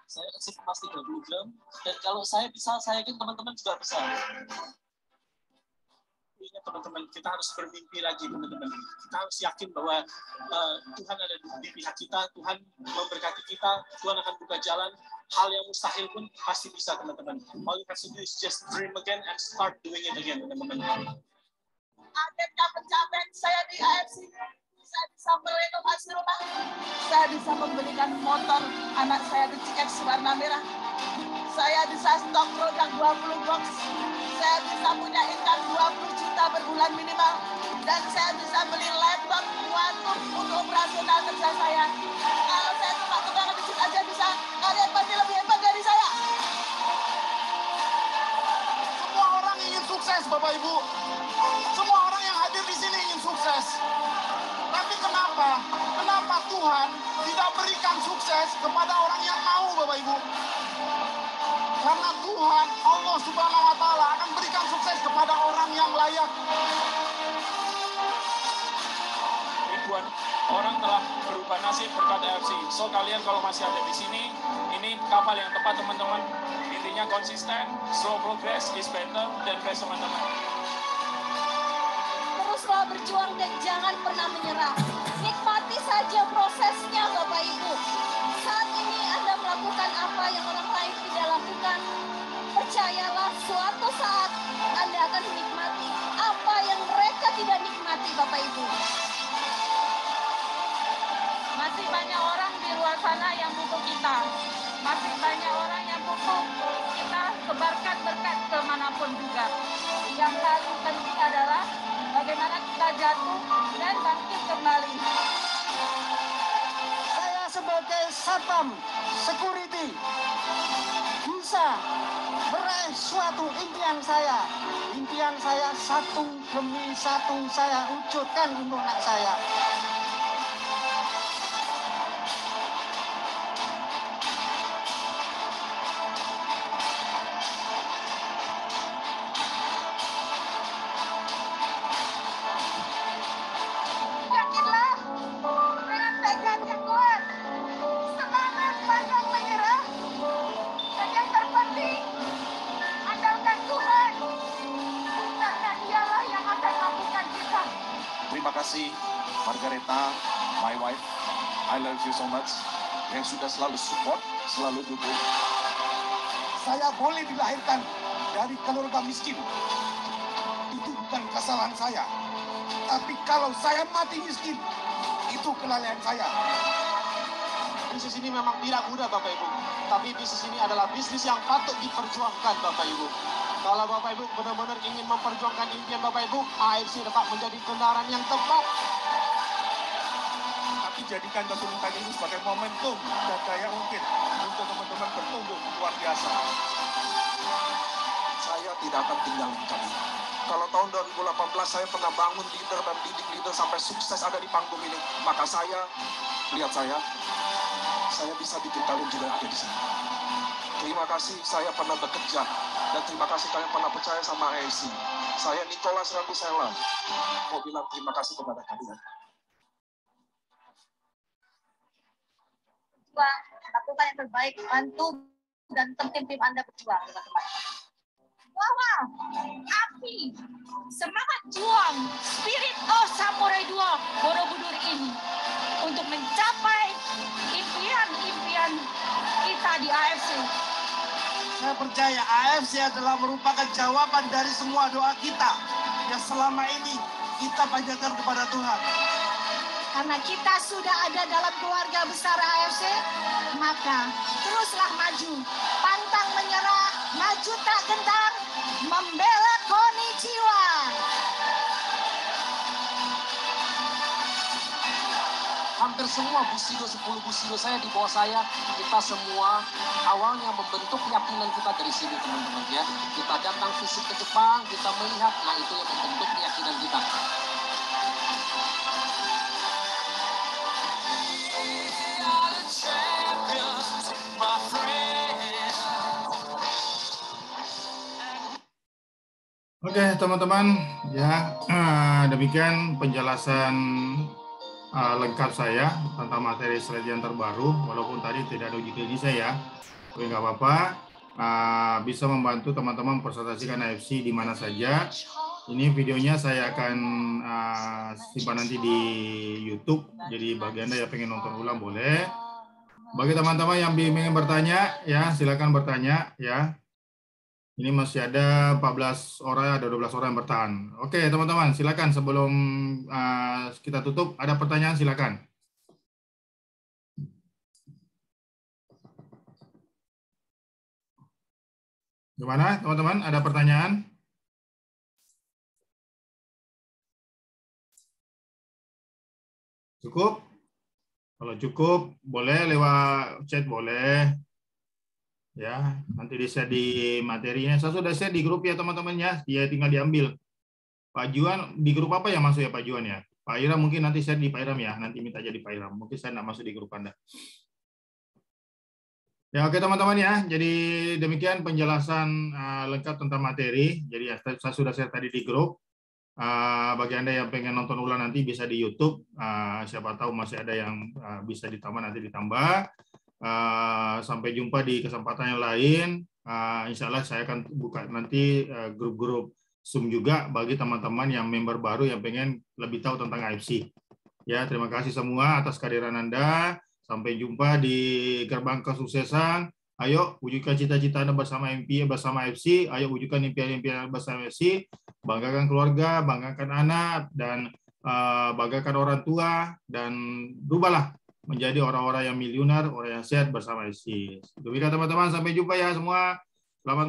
Saya kasih emas 30 gram, dan kalau saya bisa, saya yakin teman-teman juga bisa. Ingat teman-teman, kita harus bermimpi lagi teman-teman. Kita harus yakin bahwa Tuhan ada di pihak kita, Tuhan memberkati kita, Tuhan akan buka jalan. Hal yang mustahil pun pasti bisa teman-teman. All you have to do is just dream again and start doing it again teman-teman. Akhirnya pencapaian saya di AFC. Saya bisa merenovasi rumah, saya bisa membelikan motor anak saya di Cikeas warna merah, saya bisa stok produk 20 box, saya bisa punya income 20 juta per bulan minimal, dan saya bisa beli laptop Quantum untuk operasional kerja saya. Kalau saya cuma tukang ngebikin aja bisa, kalian pasti lebih hebat dari saya. Semua orang ingin sukses, Bapak Ibu. Semua orang yang hadir di sini ingin sukses. Tapi kenapa? Kenapa Tuhan tidak berikan sukses kepada orang yang mau, Bapak Ibu? Karena Tuhan, Allah Subhanahu wa Ta'ala akan berikan sukses kepada orang yang layak. Tuhan orang telah berubah nasib berkat AFC. So kalian kalau masih ada di sini, ini kapal yang tepat teman-teman. Intinya konsisten, slow progress is better, dan best teman-teman. Teruslah berjuang dan jangan pernah menyerah. Nikmati saja prosesnya Bapak Ibu. Saat ini Anda melakukan apa yang orang lain tidak lakukan. Percayalah suatu saat Anda akan menikmati apa yang mereka tidak nikmati Bapak Ibu. Masih banyak orang di luar sana yang butuh kita. Masih banyak orang yang butuh kita sebarkan berkat kemanapun juga. Yang paling penting adalah bagaimana kita jatuh dan bangkit kembali. Saya sebagai satpam security bisa meraih suatu impian saya. Impian saya satu demi satu saya wujudkan untuk anak saya. Yakinlah dengan tekad yang kuat, semangat pantang menyerah, dan yang terpenting andalkan Tuhan, karena Dialah yang akan mampukan kita. Terima kasih Margareta, my wife. I love you so much. Yang sudah selalu support, selalu dukung. Saya boleh dilahirkan dari keluarga miskin. Itu bukan kesalahan saya. Tapi kalau saya mati miskin, itu kelalaian saya. Bisnis ini memang tidak mudah Bapak Ibu. Tapi bisnis ini adalah bisnis yang patut diperjuangkan Bapak Ibu. Kalau Bapak Ibu benar-benar ingin memperjuangkan impian Bapak Ibu, AFC dapat menjadi kendaraan yang tepat. Tapi jadikan kesulitan ini sebagai momentum dan daya ungkit untuk teman-teman bertumbuh luar biasa. Saya tidak akan tinggalin kalian. Kalau tahun 2018 saya pernah bangun leader dan didik leader sampai sukses ada di panggung ini, maka saya, lihat saya bisa bikin kalian juga ada di sini. Terima kasih saya pernah bekerja, dan terima kasih kalian pernah percaya sama AFC. Saya Nicholas Rambusela mau bilang terima kasih kepada kalian. Lakukan yang terbaik, bantu dan tim Anda berjuang, teman-teman. Wow, api, semangat juang, spirit of Samurai 2 Borobudur ini untuk mencapai impian-impian kita di AFC. Saya percaya AFC adalah merupakan jawaban dari semua doa kita yang selama ini kita panjatkan kepada Tuhan. Karena kita sudah ada dalam keluarga besar AFC, maka teruslah maju, pantang menyerah, maju tak gentar, membela Konnichiwa. Hampir semua busido, 10 busido saya di bawah saya, kita semua awalnya membentuk keyakinan kita dari sini teman-teman ya. Kita datang fisik ke Jepang, kita melihat, nah itu yang membentuk keyakinan kita. Oke, teman-teman, ya demikian penjelasan lengkap saya tentang materi slide yang terbaru. Walaupun tadi tidak ada uji klinis saya, tapi nggak apa-apa. Bisa membantu teman-teman presentasikan AFC di mana saja. Ini videonya saya akan simpan nanti di YouTube. Jadi bagi Anda yang pengen nonton ulang boleh. Bagi teman-teman yang ingin bertanya, ya silakan bertanya, ya. Ini masih ada 14 orang, ada 12 orang yang bertahan. Oke, teman-teman, silakan sebelum kita tutup, ada pertanyaan silakan. Gimana, teman-teman? Ada pertanyaan? Cukup? Kalau cukup, boleh lewat chat, boleh. Ya, nanti di-share di materinya. Saya sudah share di grup ya teman-teman ya. Dia tinggal diambil. Pak Juan di grup apa yang masuk ya Pak Juan ya? Pak Iram mungkin nanti share di Pak Iram ya. Nanti minta jadi Pak Iram. Mungkin saya nggak masuk di grup Anda. Ya oke teman-teman ya. Jadi demikian penjelasan lengkap tentang materi. Jadi ya, saya sudah share tadi di grup. Bagi Anda yang pengen nonton ulang nanti bisa di YouTube. Siapa tahu masih ada yang bisa ditambah, nanti ditambah. Sampai jumpa di kesempatan yang lain. Insya Allah saya akan buka nanti grup-grup Zoom juga bagi teman-teman yang member baru yang pengen lebih tahu tentang AFC. Ya, terima kasih semua atas kehadiran Anda. Sampai jumpa di gerbang kesuksesan. Ayo wujudkan cita-cita Anda bersama MP, bersama FC. Ayo wujudkan impian-impian Anda bersama FC. Banggakan keluarga, banggakan anak, dan banggakan orang tua, dan berubahlah menjadi orang-orang yang miliuner, orang yang sehat bersama FC. Demikian teman-teman, sampai jumpa ya semua. Selamat malam.